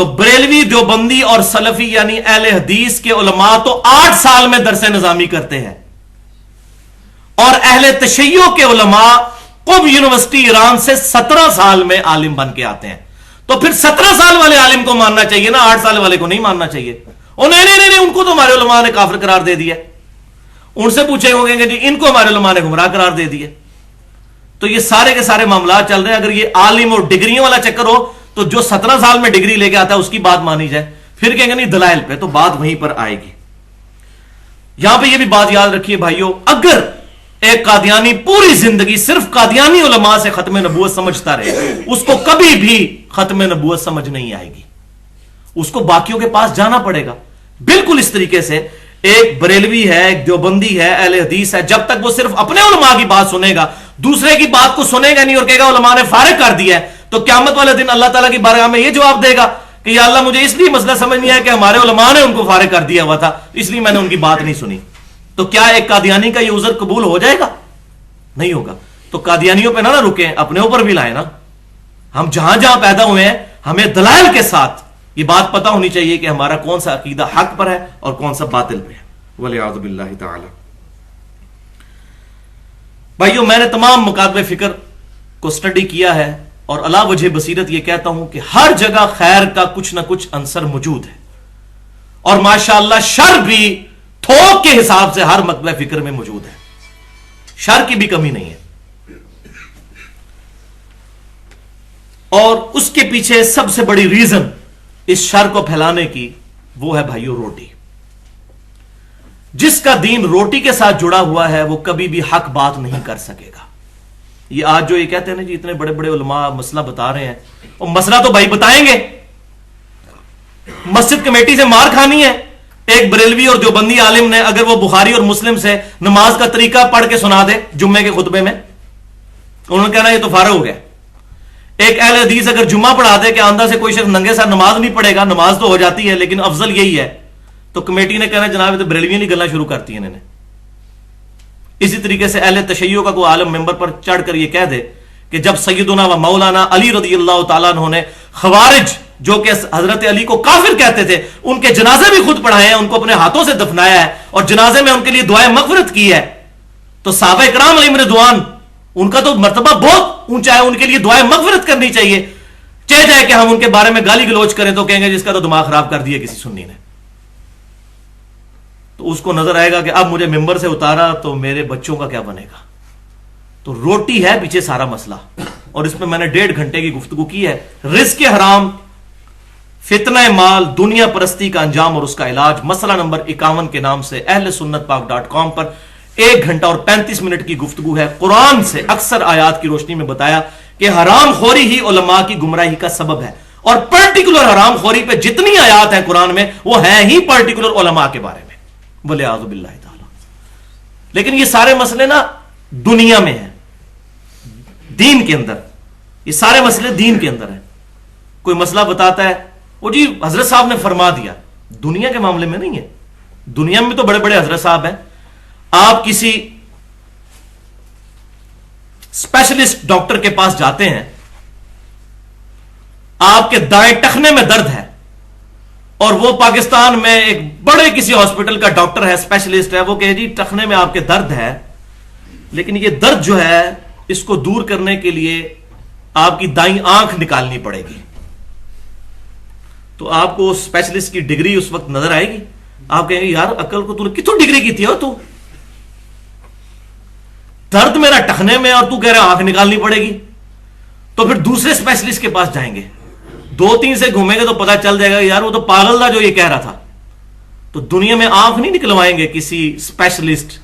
تو بریلوی دیوبندی اور سلفی یعنی اہل حدیث کے علماء تو 8 سال میں درس نظامی کرتے ہیں، اور اہل تشیع کے علماء قم یونیورسٹی ایران سے 17 سال میں عالم بن کے آتے ہیں. تو پھر 17 سال والے عالم کو ماننا چاہیے نا، 8 سال والے کو نہیں ماننا چاہیے. نہیں ان کو تو ہمارے علماء نے کافر قرار دے دیا. ان سے پوچھیں گے کہ جی ان کو ہمارے علماء نے گمراہ قرار دے دیا. تو یہ سارے کے سارے معاملات چل رہے ہیں. اگر یہ عالم اور ڈگریوں والا چکر ہو تو جو 17 سال میں ڈگری لے کے آتا ہے اس کی بات مانی جائے، پھر کہیں گے نہیں دلائل پہ، تو بات وہیں پر آئے گی. یہاں پہ یہ بھی بات یاد رکھیے بھائیو، اگر ایک قادیانی پوری زندگی صرف قادیانی علماء سے ختم نبوت سمجھتا رہے، اس کو کبھی بھی ختم نبوت سمجھ نہیں آئے گی. اس کو باقیوں کے پاس جانا پڑے گا. بالکل اس طریقے سے ایک بریلوی ہے، ایک دیوبندی ہے، اہل حدیث ہے، جب تک وہ صرف اپنے علماء کی بات سنے گا، دوسرے کی بات کو سنے گا نہیں اور کہے گا علماء نے فارغ کر دیا ہے، تو قیامت والے دن اللہ تعالیٰ کی بارگاہ میں یہ جواب دے گا کہ یا اللہ مجھے اس لیے مسئلہ سمجھ نہیں آیا کہ ہمارے علماء نے ان کو فارغ کر دیا ہوا تھا، اس لیے میں نے ان کی بات نہیں سنی. تو کیا ایک قادیانی کا یہ عذر قبول ہو جائے گا؟ نہیں ہوگا. تو قادیانیوں پہ نہ رکیں، اپنے اوپر بھی لائیں نا. ہم جہاں جہاں پیدا ہوئے ہیں ہمیں دلائل کے ساتھ یہ بات پتہ ہونی چاہیے کہ ہمارا کون سا عقیدہ حق پر ہے اور کون سا باطل پہ ہے. وَلِعَاذُ بِاللَّهِ تَعَالَى. بھائیو، میں نے تمام مکاتب فکر کو سٹڈی کیا ہے اور علا وجہ بصیرت یہ کہتا ہوں کہ ہر جگہ خیر کا کچھ نہ کچھ عنصر موجود ہے، اور ماشاءاللہ شر بھی تھوک کے حساب سے ہر مکتب فکر میں موجود ہے. شر کی بھی کمی نہیں ہے. اور اس کے پیچھے سب سے بڑی ریزن اس شر کو پھیلانے کی وہ ہے بھائیو روٹی. جس کا دین روٹی کے ساتھ جڑا ہوا ہے وہ کبھی بھی حق بات نہیں کر سکے گا. یہ آج جو یہ کہتے ہیں نا جی اتنے بڑے بڑے علماء مسئلہ بتا رہے ہیں، وہ مسئلہ تو بھائی بتائیں گے، مسجد کمیٹی سے مار کھانی ہے. ایک بریلوی اور دیوبندی عالم نے اگر وہ بخاری اور مسلم سے نماز کا طریقہ پڑھ کے سنا دے جمعے کے خطبے میں، انہوں نے کہنا یہ تو فارغ ہو گیا. ایک اہل حدیث اگر جمعہ پڑھا دے کہ آندہ سے کوئی شخص ننگے ساتھ نماز نہیں پڑھے گا، نماز تو ہو جاتی ہے لیکن افضل یہی ہے، تو کمیٹی نے کہنا جناب یہ تو بریلویوں کی گلاں شروع کرتی ہیں انہوں نے. اسی طریقے سے اہل تشیع کا کوئی عالم ممبر پر چڑھ کر یہ کہہ دے کہ جب سیدنا و مولانا علی رضی اللہ تعالیٰ عنہ نے خوارج جو کہ حضرت علی کو کافر کہتے تھے ان کے جنازے بھی خود پڑھائے ہیں، ان کو اپنے ہاتھوں سے دفنایا ہے اور جنازے میں ان کے لیے دعائیں مغفرت کی ہے، تو صحابہ اکرام علیہم رضوان ان کا تو مرتبہ بہت اونچا ہے، ان کے لیے دعائیں مغفرت کرنی چاہیے. چاہے جائے کہ ہم ان کے بارے میں گالی گلوچ کریں تو کہیں گے جس کا تو دماغ خراب کر دیا کسی سنی نے. تو اس کو نظر آئے گا کہ اب مجھے ممبر سے اتارا تو میرے بچوں کا کیا بنے گا. تو روٹی ہے پیچھے سارا مسئلہ، اور اس میں میں نے 1.5 گھنٹے کی گفتگو کی ہے. رزق حرام، فتنہ مال، دنیا پرستی کا انجام اور اس کا علاج، مسئلہ نمبر 51 کے نام سے اہل سنت پاک.com پر 1 گھنٹہ اور 35 منٹ کی گفتگو ہے. قرآن سے اکثر آیات کی روشنی میں بتایا کہ حرام خوری ہی علماء کی گمراہی کا سبب ہے، اور پرٹیکولر حرام خوری پہ جتنی آیات ہیں قرآن میں وہ ہیں ہی پرٹیکولر علماء کے بارے میں. وَلِعَاذُ بِاللَّهِ تعالی. لیکن یہ سارے مسئلے نا دنیا میں ہیں، دین کے اندر یہ سارے مسئلے دین کے اندر ہیں. کوئی مسئلہ بتاتا ہے وہ جی حضرت صاحب نے فرما دیا، دنیا کے معاملے میں نہیں ہے. دنیا میں تو بڑے بڑے حضرت صاحب ہیں. آپ کسی اسپیشلسٹ ڈاکٹر کے پاس جاتے ہیں، آپ کے دائیں ٹخنے میں درد ہے، اور وہ پاکستان میں ایک بڑے کسی ہاسپٹل کا ڈاکٹر ہے، اسپیشلسٹ ہے، وہ کہے جی ٹخنے میں آپ کے درد ہے، لیکن یہ درد جو ہے اس کو دور کرنے کے لیے آپ کی دائیں آنکھ نکالنی پڑے گی. تو آپ کو اسپیشلسٹ کی ڈگری اس وقت نظر آئے گی. آپ کہیں گے یار عقل کو تو نے کتوں ڈگری کی تھی ہو، تو درد میرا ٹخنے میں اور تو کہہ رہا آنکھ نکالنی پڑے گی. تو پھر دوسرے اسپیشلسٹ کے پاس جائیں گے، 2-3 سے گھومیں گے تو پتا چل جائے گا یار وہ تو پاگل تھا جو یہ کہہ رہا تھا. تو دنیا میں آنکھ نہیں نکلوائیں گے کسی اسپیشلسٹ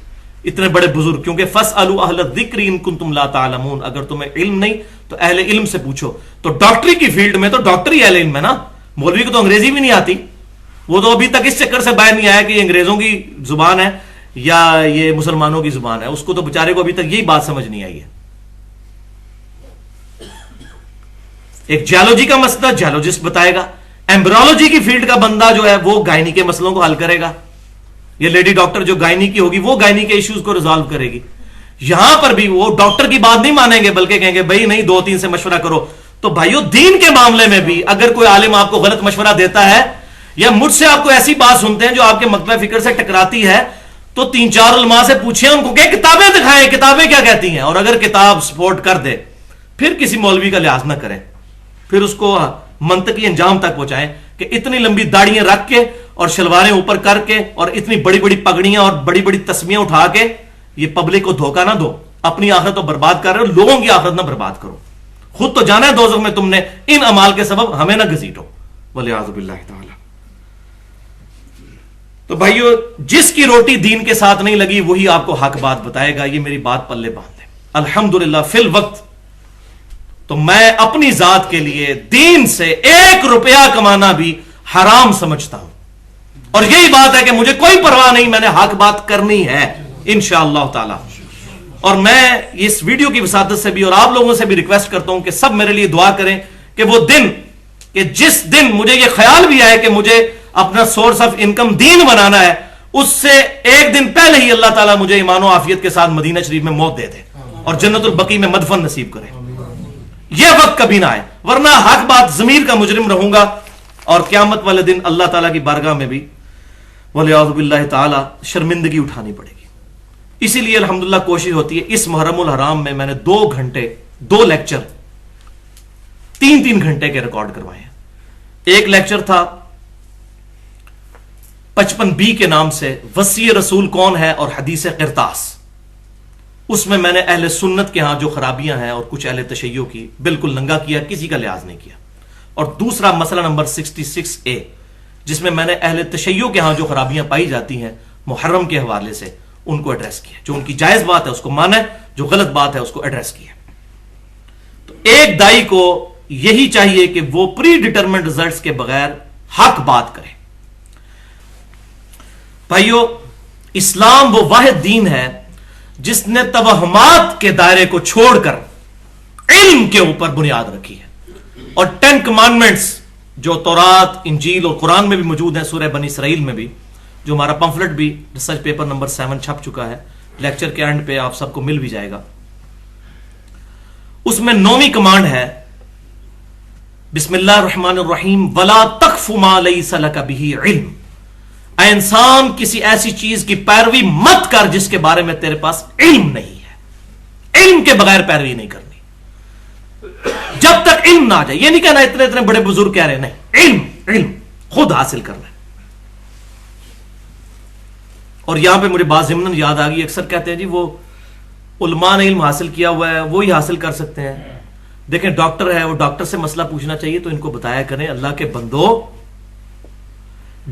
اتنے بڑے بزرگ، کیونکہ فَاسْأَلُوا أَهْلَ الذِّكْرِ إِن كُنتُمْ لَا تَعْلَمُونَ. اگر تمہیں علم نہیں تو اہل علم سے پوچھو. تو ڈاکٹری کی فیلڈ میں تو ڈاکٹر ہی اہل علم ہے نا. مولوی کو تو انگریزی بھی نہیں آتی، وہ تو ابھی تک اس چکر سے باہر نہیں آیا کہ یہ انگریزوں کی زبان ہے یا یہ مسلمانوں کی زبان ہے. اس کو تو بیچارے کو ابھی تک یہی بات سمجھ نہیں آئی ہے. ایک جیولوجی کا مسئلہ جیولوجسٹ بتائے گا، ایمبرولوجی کی فیلڈ کا بندہ جو ہے وہ گائنی کے مسئلوں کو حل کرے گا. یہ لیڈی ڈاکٹر جو گائنی کی ہوگی وہ گائنی کے ایشوز کو ریزالو کرے گی. یہاں پر بھی وہ ڈاکٹر کی بات نہیں مانیں گے بلکہ کہیں گے بھائی نہیں 2-3 سے مشورہ کرو. تو تو بھائیو دین کے معاملے میں بھی اگر کوئی عالم آپ کو غلط مشورہ دیتا ہے یا مجھ سے آپ کو ایسی بات سنتے ہیں جو آپ کے مکتب فکر سے ٹکراتی ہے تو 3-4 علماء سے پوچھیں, ان کو کہ کتابیں دکھائیں, کتابیں کیا کہتی ہیں, اور اگر کتاب سپورٹ کر دے پھر کسی مولوی کا لحاظ نہ کریں, پھر اس کو منطقی انجام تک پہنچائیں کہ اتنی لمبی داڑیاں رکھ کے اور شلواریں اوپر کر کے اور اتنی بڑی بڑی پگڑیاں اور بڑی بڑی تسمیاں اٹھا کے یہ پبلک کو دھوکہ نہ دو, اپنی آخرت تو برباد کر رہے ہو, لوگوں کی آخرت نہ برباد کرو, خود تو جانا ہے دوزخ میں تم نے, ان اعمال کے سبب ہمیں نہ گھسیٹو, والعیاذ باللہ تعالی. تو بھائیو جس کی روٹی دین کے ساتھ نہیں لگی وہی آپ کو حق بات بتائے گا, یہ میری بات پلے باندھ لیں. الحمدللہ فی الوقت تو میں اپنی ذات کے لیے دین سے 1 روپیہ کمانا بھی حرام سمجھتا ہوں, اور یہی بات ہے کہ مجھے کوئی پرواہ نہیں, میں نے حق بات کرنی ہے انشاءاللہ تعالی. اور میں اس ویڈیو کی وساطت سے بھی اور آپ لوگوں سے بھی ریکویسٹ کرتا ہوں کہ سب میرے لیے دعا کریں کہ وہ دن, کہ جس دن مجھے یہ خیال بھی آئے کہ مجھے اپنا سورس آف انکم دین بنانا ہے, اس سے 1 دن پہلے ہی اللہ تعالیٰ مجھے ایمان و عافیت کے ساتھ مدینہ شریف میں موت دے دے اور جنت البقیع میں مدفن نصیب کرے. یہ وقت کبھی نہ آئے, ورنہ حق بات ضمیر کا مجرم رہوں گا اور قیامت والے دن اللہ تعالیٰ کی بارگاہ میں بھی والعیاذ باللہ تعالی شرمندگی اٹھانی پڑے گی. اسی لیے الحمدللہ کوشش ہوتی ہے اس محرم الحرام میں میں نے 2 گھنٹے 2 لیکچر 3 گھنٹے کے ریکارڈ کروائے ہیں. ایک لیکچر تھا 55B کے نام سے, وصی رسول کون ہے اور حدیث قرطاس. اس میں نے اہل سنت کے ہاں جو خرابیاں ہیں اور کچھ اہل تشیع کی بالکل ننگا کیا, کسی کا لحاظ نہیں کیا. اور دوسرا مسئلہ نمبر 66A جس میں نے اہل تشیع کے ہاں جو خرابیاں پائی جاتی ہیں محرم کے حوالے سے ان کو ایڈریس کیا, جو ان کی جائز بات ہے اس کو مانا ہے, جو غلط بات ہے اس کو ایڈریس کیا. تو ایک دائی کو یہی چاہیے کہ وہ پری ڈیٹرمنٹ ریزلٹس کے بغیر حق بات کرے. بھائیو اسلام وہ واحد دین ہے جس نے توہمات کے دائرے کو چھوڑ کر علم کے اوپر بنیاد رکھی ہے, اور 10 کمانڈمنٹس جو تورات, انجیل اور قرآن میں بھی موجود ہیں, سورہ بنی اسرائیل میں بھی, جو ہمارا پمفلٹ بھی ریسرچ پیپر نمبر 7 چھپ چکا ہے, لیکچر کے اینڈ پہ آپ سب کو مل بھی جائے گا. اس میں 9ویں کمانڈ ہے بسم اللہ الرحمن الرحیم ولا تقف ما لیس لک بہ علم. اے انسان کسی ایسی چیز کی پیروی مت کر جس کے بارے میں تیرے پاس علم نہیں ہے. علم کے بغیر پیروی نہیں کرنی جب تک علم نہ آ جائے. یہ نہیں کہنا اتنے بڑے بزرگ کہہ رہے, نہیں, علم خود حاصل کرنا ہے. اور یہاں پہ مجھے بات ضمن یاد آ گئی, اکثر کہتے ہیں جی وہ علماء نے علم حاصل کیا ہوا ہے وہی حاصل کر سکتے ہیں. دیکھیں ڈاکٹر ہے, وہ ڈاکٹر سے مسئلہ پوچھنا چاہیے تو ان کو بتایا کریں اللہ کے بندو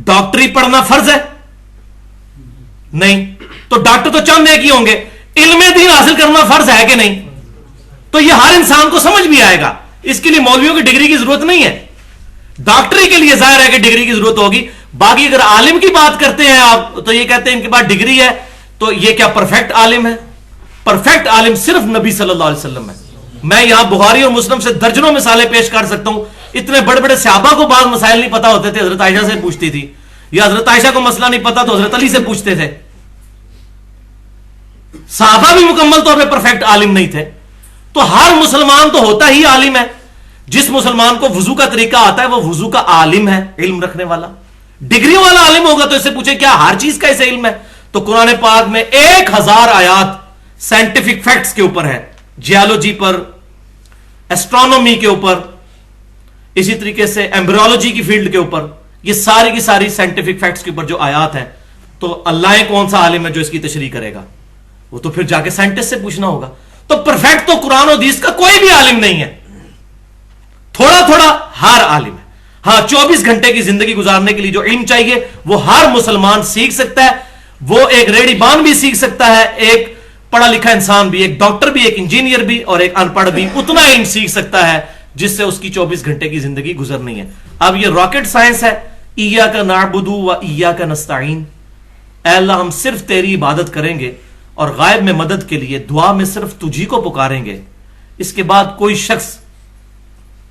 ڈاکٹری پڑھنا فرض ہے نہیں, تو ڈاکٹر تو چند ایک ہی ہوں گے, علم دین حاصل کرنا فرض ہے کہ نہیں؟ تو یہ ہر انسان کو سمجھ بھی آئے گا. اس کے لیے مولویوں کی ڈگری کی ضرورت نہیں ہے, ڈاکٹری کے لیے ظاہر ہے کہ ڈگری کی ضرورت ہوگی. باقی اگر عالم کی بات کرتے ہیں آپ تو یہ کہتے ہیں ان کے پاس ڈگری ہے, تو یہ کیا پرفیکٹ عالم ہے؟ پرفیکٹ عالم صرف نبی صلی اللہ علیہ وسلم ہے. میں یہاں بخاری اور مسلم سے درجنوں مثالیں پیش کر سکتا ہوں. اتنے بڑے بڑے صحابہ کو بعض مسائل نہیں پتا ہوتے تھے, حضرت عائشہ سے پوچھتی تھی, یا حضرت عائشہ کو مسئلہ نہیں پتا تو حضرت علی سے پوچھتے تھے. صحابہ بھی مکمل طور پہ پرفیکٹ عالم نہیں تھے. تو ہر مسلمان تو ہوتا ہی عالم ہے. جس مسلمان کو وضو کا طریقہ آتا ہے وہ وضو کا عالم ہے, علم رکھنے والا. ڈگریوں والا عالم ہوگا تو اس سے پوچھے کیا ہر چیز کا اسے علم ہے؟ تو قرآن پاک میں 1000 آیات سائنٹیفک فیکٹس کے اوپر ہے, جیالوجی پر, ایسٹرونومی کے اوپر, اسی طریقے سے ایمبریولوجی کی فیلڈ کے اوپر. یہ ساری کی ساری سائنٹیفک فیکٹس کے اوپر جو آیات ہیں, تو اللہ کون سا عالم ہے جو اس کی تشریح کرے گا؟ وہ تو پھر جا کے سائنٹسٹ سے پوچھنا ہوگا. تو پرفیکٹ تو قرآن و حدیث کا کوئی بھی عالم نہیں ہے, تھوڑا تھوڑا ہر عالم ہے. ہاں 24 گھنٹے کی زندگی گزارنے کے لیے جو علم چاہیے وہ ہر مسلمان سیکھ سکتا ہے. وہ ایک ریڑی بان بھی سیکھ سکتا ہے, ایک پڑھا لکھا انسان بھی, ایک ڈاکٹر بھی, ایک انجینئر بھی اور ایک ان پڑھ بھی اتنا علم سیکھ سکتا ہے جس سے اس کی 24 گھنٹے کی زندگی گزرنی ہے. اب یہ راکٹ سائنس ہے, ایاک نعبد و ایاک نستعین, اے اللہ ہم صرف تیری عبادت کریں گے اور غائب میں مدد کے لیے دعا میں صرف تجھی کو پکاریں گے. اس کے بعد کوئی شخص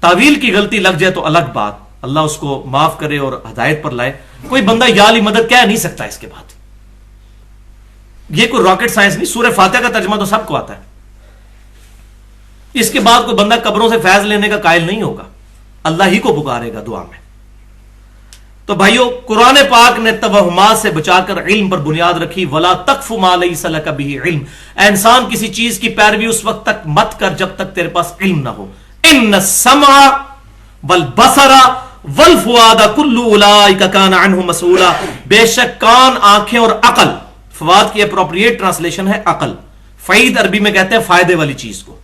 تعویل کی غلطی لگ جائے تو الگ بات, اللہ اس کو معاف کرے اور ہدایت پر لائے. کوئی بندہ یا علی مدد کہہ نہیں سکتا اس کے بعد. یہ کوئی راکٹ سائنس نہیں. سورہ فاتحہ کا ترجمہ تو سب کو آتا ہے. اس کے بعد کوئی بندہ قبروں سے فیض لینے کا قائل نہیں ہوگا، اللہ ہی کو پکارے گا دعا میں۔ تو بھائیو، قرآن پاک نے توہمات سے بچا کر علم پر بنیاد رکھی، وَلَا تَقْفُ مَا لَيْسَ لَكَ بِهِ علم، اے انسان کسی چیز کی پیروی اس وقت تک مت کر جب تک تیرے پاس علم نہ ہو۔ إِنَّ السَّمْعَ وَالْبَصَرَ وَالْفُؤَادَ كُلُّ أُولَٰئِكَ كَانَ عَنْهُ مَسْئُولًا، بے شک کان، آنکھیں اور عقل، فواد کی اپروپریٹ ٹرانسلیشن ہے عقل، فعید عربی میں کہتے ہیں فائدے والی چیز کو،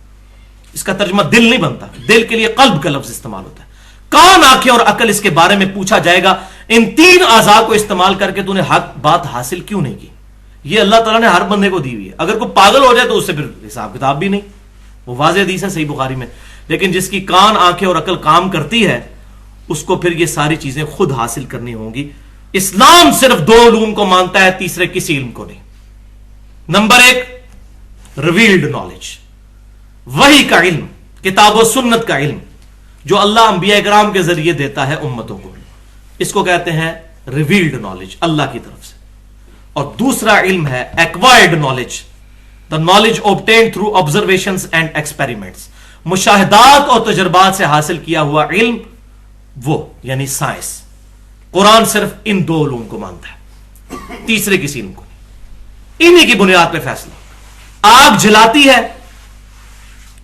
اس کا ترجمہ دل نہیں بنتا، دل کے لیے قلب کا لفظ استعمال ہوتا ہے۔ کان، آنکھیں اور عقل، اس کے بارے میں پوچھا جائے گا ان تین اعضاء کو استعمال کر کے تو نے حق بات حاصل کیوں نہیں کی؟ یہ اللہ تعالیٰ نے ہر بندے کو دی ہوئی ہے، اگر کوئی پاگل ہو جائے تو اس سے پھر حساب کتاب بھی نہیں، وہ واضح حدیث ہے صحیح بخاری میں، لیکن جس کی کان، آنکھیں اور عقل کام کرتی ہے اس کو پھر یہ ساری چیزیں خود حاصل کرنی ہوں گی۔ اسلام صرف دو علوم کو مانتا ہے، تیسرے کسی علم کو نہیں۔ نمبر ایک، ریویلڈ نالج، وحی کا علم، کتاب و سنت کا علم جو اللہ انبیاء کرام کے ذریعے دیتا ہے امتوں کو، اس کو کہتے ہیں ریویلڈ نالج، اللہ کی طرف سے۔ اور دوسرا علم ہے acquired knowledge, the knowledge obtained through observations and experiments، مشاہدات اور تجربات سے حاصل کیا ہوا علم، وہ یعنی سائنس۔ قرآن صرف ان دو علوم کو مانتا ہے، تیسرے کسی علم کو نہیں۔ انہی کی بنیاد پہ فیصلہ۔ آگ جلاتی ہے،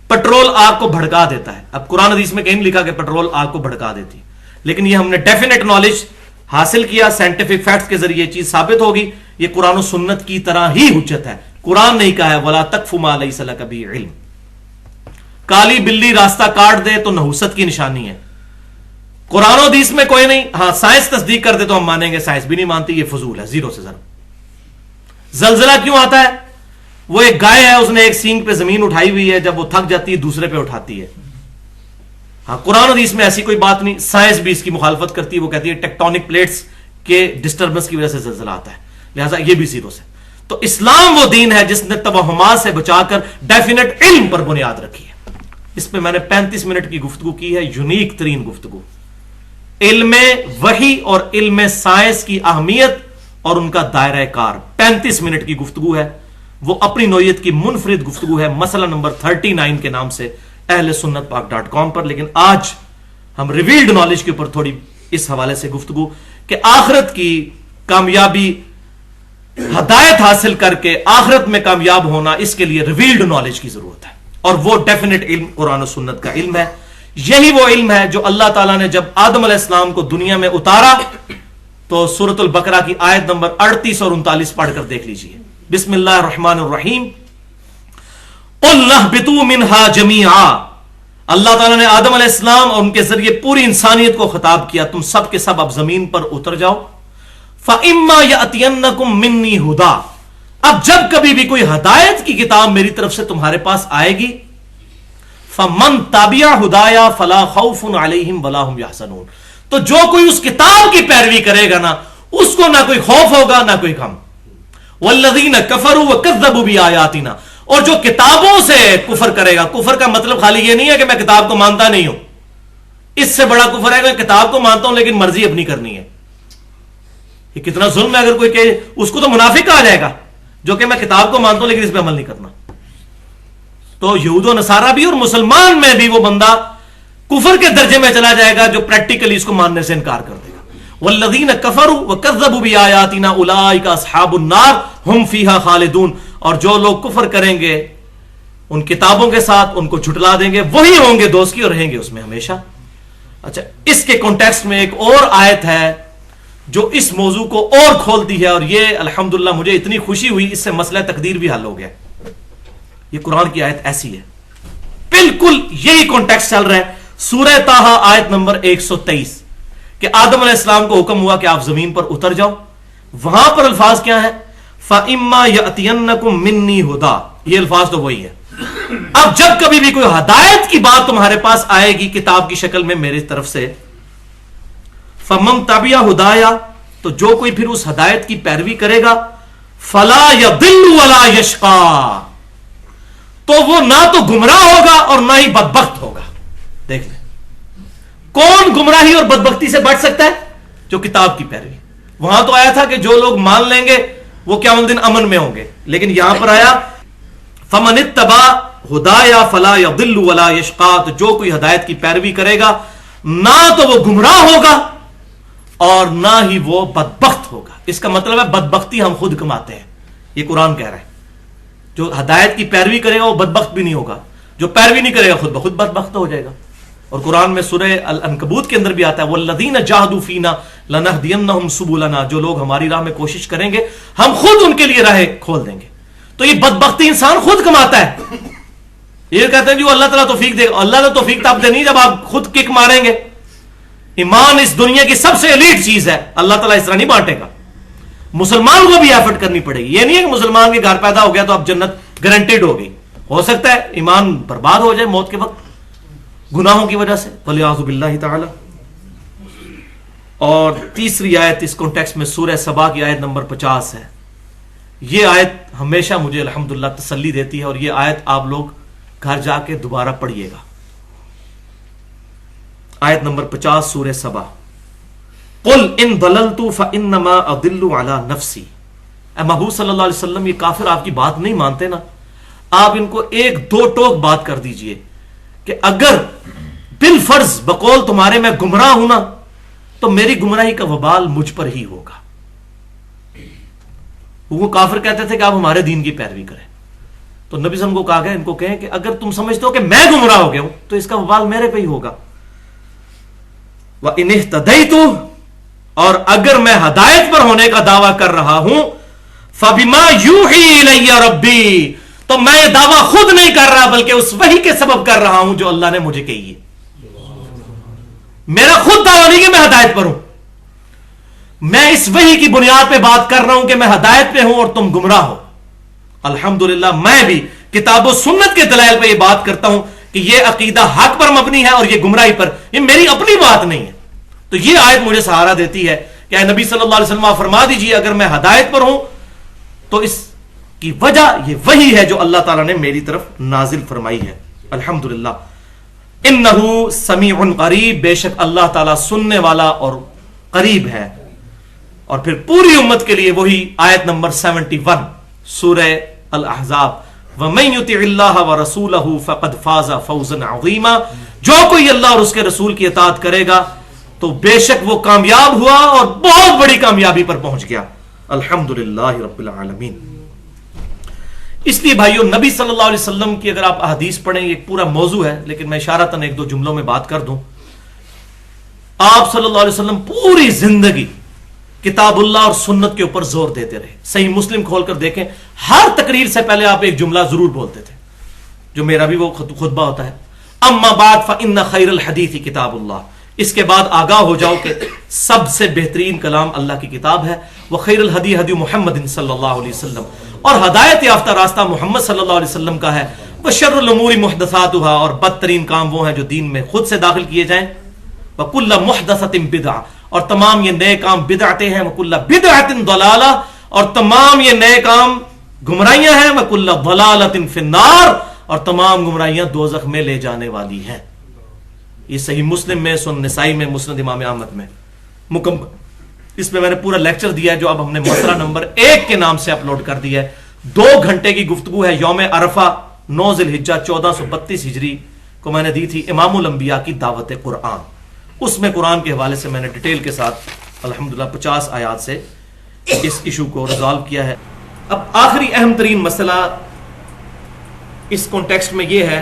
پٹرول آگ کو بھڑکا دیتا ہے۔ اب قرآن حدیث میں کہیں نہیں لکھا کہ پٹرول آگ کو بھڑکا دیتی، لیکن یہ ہم نے ڈیفینیٹ نالج حاصل کیا، سائنٹیفک فیکٹس کے ذریعے چیز ثابت ہوگی، یہ قرآن و سنت کی طرح ہی حجت ہے۔ قرآن نہیں کہا ہے وَلَا تَقْفُ مَا لَيْسَ لَكَ بِهِ علم۔ کالی بلی راستہ کاٹ دے تو نحوست کی نشانی ہے، قرآن و حدیث میں کوئی نہیں۔ ہاں سائنس تصدیق کر دے تو ہم مانیں گے، سائنس بھی نہیں مانتی، یہ فضول ہے، زیرو سے ضرب۔ زلزلہ کیوں آتا ہے؟ وہ ایک گائے ہے، اس نے ایک سینگ پہ زمین اٹھائی ہوئی ہے، جب وہ تھک جاتی ہے دوسرے پہ اٹھاتی ہے۔ ہاں قرآن حدیث میں ایسی کوئی بات نہیں، سائنس بھی اس کی مخالفت کرتی ہے، وہ کہتی ہے ٹیکٹونک پلیٹس کے ڈسٹربنس کی وجہ سے زلزلہ آتا ہے، لہٰذا یہ بھی زیرو سے۔ تو اسلام وہ دین ہے جس نے توہمات سے بچا کر ڈیفینیٹ علم پر بنیاد رکھی ہے۔ اس پہ میں نے 35 منٹ کی گفتگو کی ہے، یونیک ترین گفتگو، علم وحی اور علم سائنس کی اہمیت اور ان کا دائرہ کار۔ 35 منٹ کی گفتگو ہے، وہ اپنی نوعیت کی منفرد گفتگو ہے، مسئلہ نمبر 39 کے نام سے اہل سنت پاک .com پر۔ لیکن آج ہم ریویلڈ نالج کے اوپر تھوڑی اس حوالے سے گفتگو کہ آخرت کی کامیابی، ہدایت حاصل کر کے آخرت میں کامیاب ہونا، اس کے لیے ریویلڈ نالج کی ضرورت ہے، اور وہ ڈیفینیٹ علم قرآن و سنت کا علم ہے۔ یہی وہ علم ہے جو اللہ تعالیٰ نے جب آدم علیہ السلام کو دنیا میں اتارا تو سورۃ البقرہ کی آیت نمبر 38 اور 39 پڑھ کر دیکھ لیجئے۔ بسم اللہ الرحمن الرحیم، قُلْ نَهْبِطُوا مِنْهَا جَمِيعًا، اللہ تعالیٰ نے آدم علیہ السلام اور ان کے ذریعے پوری انسانیت کو خطاب کیا، تم سب کے سب اب زمین پر اتر جاؤ۔ فَإِمَّا يَأْتِيَنَّكُم مِّنِّي هُدًى، اب جب کبھی بھی کوئی ہدایت کی کتاب میری طرف سے تمہارے پاس آئے گی، فَمَن تَبِعَ هُدَايَا فَلَا خَوْفٌ عَلَيْهِمْ وَلَا هُمْ يَحْزَنُونَ، تو جو کوئی اس کتاب کی پیروی کرے گا نا، اس کو نہ کوئی خوف ہوگا نہ کوئی غم۔ وَالَّذِينَ كَفَرُوا وَكَذَّبُوا بِآيَاتِنَا، اور جو کتابوں سے کفر کرے گا، کفر کا مطلب خالی یہ نہیں ہے کہ میں کتاب کو مانتا نہیں ہوں، اس سے بڑا کفر ہے کہ میں کتاب کو مانتا ہوں لیکن مرضی اپنی کرنی ہے۔ یہ کتنا ظلم ہے، اگر کوئی کہے اس کو تو منافق کہا جائے گا، جو کہ میں کتاب کو مانتا ہوں لیکن اس پہ عمل نہیں کرنا۔ تو یہود و نصارہ بھی اور مسلمان میں بھی وہ بندہ کفر کے درجے میں چلا جائے گا جو پریکٹیکلی اس کو ماننے سے انکار کر دے گا۔ والذین کفروا وکذبوا بآیاتنا اولئک اصحاب النار ہم فیہا خالدون، اور جو لوگ کفر کریں گے ان کتابوں کے ساتھ، ان کو جھٹلا دیں گے، وہی ہوں گے دوست کی اور رہیں گے اس میں ہمیشہ۔ اچھا، اس کے کانٹیکسٹ میں ایک اور آیت ہے جو اس موضوع کو اور کھولتی ہے، اور یہ الحمدللہ مجھے اتنی خوشی ہوئی، اس سے مسئلہ تقدیر بھی حل ہو گیا۔ یہ قرآن کی آیت ایسی ہے، بالکل یہی کانٹیکسٹ چل رہا ہے۔ سورہ طٰہٰ آیت نمبر 123 کہ آدم علیہ السلام کو حکم ہوا کہ آپ زمین پر اتر جاؤ، وہاں پر الفاظ کیا ہیں؟ فَإِمَّا يَأْتِيَنَّكُم مِّنِّي هُدًى، یہ الفاظ تو وہی ہے۔ اب جب کبھی بھی کوئی ہدایت کی بات تمہارے پاس آئے گی کتاب کی شکل میں میری طرف سے، فَمَن تَبِعَ هُدَايَا، تو جو کوئی پھر اس ہدایت کی پیروی کرے گا، فَلَا يَضِلُّ وَلَا يَشْقَىٰ، تو وہ نہ تو گمراہ ہوگا اور نہ ہی بدبخت ہوگا۔ دیکھ لیں کون گمراہی اور بدبختی سے بچ سکتا ہے؟ جو کتاب کی پیروی۔ وہاں تو آیا تھا کہ جو لوگ مان لیں گے وہ قیامت دن امن میں ہوں گے، لیکن یہاں پر آیا فَمَنِ اتَّبَعَ ہدایا فلا یضل ولا یشقا، تو جو کوئی ہدایت کی پیروی کرے گا نہ تو وہ گمراہ ہوگا اور نہ ہی وہ بدبخت ہوگا. اس کا مطلب ہے بدبختی ہم خود کماتے ہیں، یہ قرآن کہہ رہا ہے. جو ہدایت کی پیروی کرے گا وہ بدبخت بھی نہیں ہوگا، جو پیروی نہیں کرے گا خود بخود بدبخت ہو جائے گا. اور قرآن میں سورہ العنکبوت کے اندر بھی آتا ہے والذین جاہدوا فینا لنہدینہم سبلنا، جو لوگ ہماری راہ میں کوشش کریں گے ہم خود ان کے لیے راہیں کھول دیں گے. تو یہ بدبختی انسان خود کماتا ہے. یہ کہتے ہیں جو اللہ تعالیٰ توفیق دے گا، اللہ نے توفیق تب دے نہیں جب آپ خود کک ماریں گے. ایمان اس دنیا کی سب سے ایلیٹ چیز ہے، اللہ تعالیٰ اس طرح نہیں بانٹے گا. مسلمان کو بھی ایفرٹ کرنی پڑے گی. یہ نہیں ہے کہ مسلمان کے گھر پیدا ہو گیا تو اب جنت گارنٹیڈ ہو گئی. ہو سکتا ہے ایمان برباد ہو جائے موت کے وقت گناہوں کی وجہ سے، وَلِعَاذُ بِاللَّهِ تَعَالَى. اور تیسری آیت اس کانٹیکسٹ میں سورہ سبا کی آیت نمبر 50 ہے. یہ آیت ہمیشہ مجھے الحمدللہ تسلی دیتی ہے، اور یہ آیت آپ لوگ گھر جا کے دوبارہ پڑھیے گا. آیت نمبر 50 سورہ سبا. قُلْ إِن ضَلَلْتُ فَإِنَّمَا أَضِلُّ عَلَى نَفْسِي. اے محبوب صلی اللہ علیہ وسلم، یہ کافر آپ کی بات نہیں مانتے نا، آپ ان کو ایک دو ٹوک بات کر دیجئے کہ اگر بالفرض بقول تمہارے میں گمراہ ہوں نا تو میری گمراہی کا وبال مجھ پر ہی ہوگا. وہ کافر کہتے تھے کہ آپ ہمارے دین کی پیروی کریں. تو نبی صلی اللہ علیہ وسلم کو کہا گیا ان کو کہیں کہ اگر تم سمجھتے ہو کہ میں گمراہ ہو گیا ہوں تو اس کا وبال میرے پہ ہی ہوگا. وَإِنِ اهْتَدَيْتُ، اور اگر میں ہدایت پر ہونے کا دعویٰ کر رہا ہوں فَبِمَا يُوحِي إِلَيَّ رَبِّي، تو میں یہ دعویٰ خود نہیں کر رہا بلکہ اس وحی کے سبب کر رہا ہوں جو اللہ نے مجھے کہی ہے. میرا خود دعویٰ نہیں کہ میں ہدایت پر ہوں، میں اس وحی کی بنیاد پہ بات کر رہا ہوں کہ میں ہدایت پہ ہوں اور تم گمراہ ہو. الحمدللہ میں بھی کتاب و سنت کے دلائل پہ یہ بات کرتا ہوں کہ یہ عقیدہ حق پر مبنی ہے اور یہ گمراہی پر. یہ میری اپنی بات نہیں ہے. تو یہ آیت مجھے سہارا دیتی ہے کہ اے نبی صلی اللہ علیہ وسلم آپ فرما دیجئے اگر میں ہدایت پر ہوں تو اس کی وجہ یہ وہی ہے جو اللہ تعالیٰ نے میری طرف نازل فرمائی ہے. الحمدللہ. انہو سمیع قریب، بے شک اللہ تعالیٰ سننے والا اور قریب ہے. اور پھر پوری امت کے لیے وہی آیت نمبر 71 سورہ الاحزاب، وَمَن يُطِعِ اللَّهَ وَرَسُولَهُ فَقَدْ فَازَ فَوْزًا عَظِيمًا. جو کوئی اللہ اور اس کے رسول کی اطاعت کرے گا تو بے شک وہ کامیاب ہوا اور بہت بڑی کامیابی پر پہنچ گیا. الحمدللہ رب العالمین. اس لیے بھائیو نبی صلی اللہ علیہ وسلم کی اگر آپ احادیث پڑھیں، یہ ایک پورا موضوع ہے لیکن میں اشارتاً ایک دو جملوں میں بات کر دوں. آپ صلی اللہ علیہ وسلم پوری زندگی کتاب اللہ اور سنت کے اوپر زور دیتے رہے. صحیح مسلم کھول کر دیکھیں، ہر تقریر سے پہلے آپ ایک جملہ ضرور بولتے تھے جو میرا بھی وہ خطبہ ہوتا ہے، اما بعد فإن خیر الحدیث کتاب اللہ. اس کے بعد آگاہ ہو جاؤ کہ سب سے بہترین کلام اللہ کی کتاب ہے. وخیر الہدی ہدی محمد صلی اللہ علیہ وسلم، اور ہدایت یافتہ راستہ محمد صلی اللہ علیہ وسلم کا ہے. وشر الامور محدثاتها، اور بدترین کام وہ ہیں جو دین میں خود سے داخل کیے جائیں. وکل محدثۃ بدعہ، اور تمام یہ نئے کام بدعتیں ہیں. وکل بدعۃ ضلالہ، اور تمام یہ نئے کام گمراہیاں ہیں. وکل ضلالۃ فی النار، اور تمام گمراہیاں دوزخ میں لے جانے والی ہیں. یہ صحیح مسلم میں، سنن نسائی میں، مسند امام احمد میں مکمل. اس میں نے پورا لیکچر دیا ہے جو اب ہم نے مسئلہ نمبر 1 کے نام سے اپلوڈ کر دیا ہے. 2 گھنٹے کی گفتگو ہے. یوم عرفہ 9 ذی الحجہ 1432 ہجری کو میں نے دی تھی امام الانبیاء کی دعوت قرآن. اس میں قرآن کے حوالے سے میں نے ڈیٹیل کے ساتھ الحمدللہ 50 آیات سے اس ایشو کو ریزالو کیا ہے. اب آخری اہم ترین مسئلہ اس کانٹیکسٹ میں یہ ہے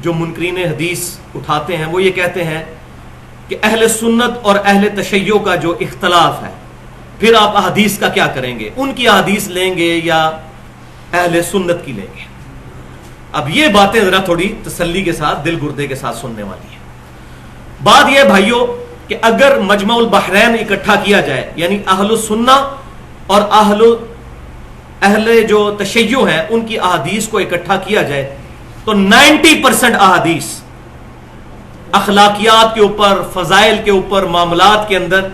جو منکرین حدیث اٹھاتے ہیں. وہ یہ کہتے ہیں کہ اہل سنت اور اہل تشیع کا جو اختلاف ہے، پھر آپ احادیث کا کیا کریں گے؟ ان کی احادیث لیں گے یا اہل سنت کی لیں گے؟ اب یہ باتیں ذرا تھوڑی تسلی کے ساتھ، دل گردے کے ساتھ سننے والی ہیں. بات یہ بھائیوں کہ اگر مجمع البحرین اکٹھا کیا جائے، یعنی اہل سنہ اور اہل جو تشیع ہیں ان کی احادیث کو اکٹھا کیا جائے تو 90% احادیث اخلاقیات کے اوپر، فضائل کے اوپر، معاملات کے اندر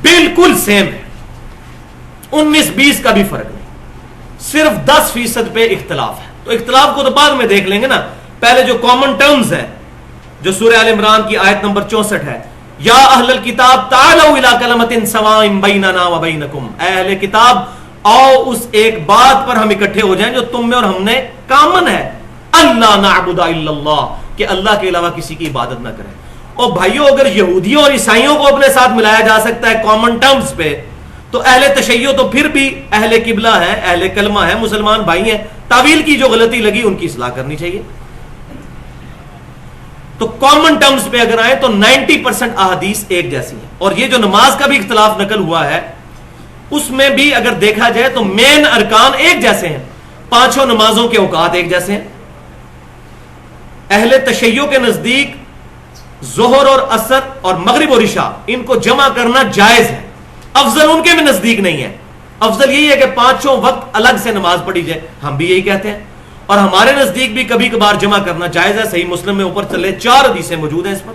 بالکل سیم ہے. 19-20 کا بھی فرق نہیں، صرف 10% پہ اختلاف ہے. تو اختلاف کو تو بعد میں دیکھ لیں گے نا. پہلے جو کامن ٹرمز ہے جو سورہ آل عمران کی آیت نمبر 64 ہے، یا اہل الکتاب تعالوا الی کلمۃ سواء بیننا وبینکم، اے اہل کتاب آؤ اس ایک بات پر ہم اکٹھے ہو جائیں جو تم میں اور ہم نے کامن ہے. اللہ نعبد الا اللہ، کہ اللہ کے علاوہ کسی کی عبادت نہ کریں. اور بھائیوں اگر یہودیوں اور عیسائیوں کو اپنے ساتھ ملایا جا سکتا ہے کامن ٹرمز پہ، تو اہل تشیع تو پھر بھی اہل قبلہ ہیں، اہل کلمہ ہیں، مسلمان بھائی ہیں. تعویل کی جو غلطی لگی ان کی اصلاح کرنی چاہیے. تو کامن ٹرمز پہ اگر آئے تو 90% احادیث ایک جیسی ہیں. اور یہ جو نماز کا بھی اختلاف نقل ہوا ہے اس میں بھی اگر دیکھا جائے تو مین ارکان ایک جیسے ہیں، پانچوں نمازوں کے اوقات ایک جیسے ہیں. اہل تشیع کے نزدیک ظہر اور عصر اور مغرب اور عشاء ان کو جمع کرنا جائز ہے، افضل ان کے بھی نزدیک نہیں ہے. افضل یہی ہے کہ پانچوں وقت الگ سے نماز پڑھی جائے، ہم بھی یہی کہتے ہیں. اور ہمارے نزدیک بھی کبھی کبھار جمع کرنا جائز ہے. صحیح مسلم میں اوپر چلے 4 حدیثیں موجود ہیں اس پر،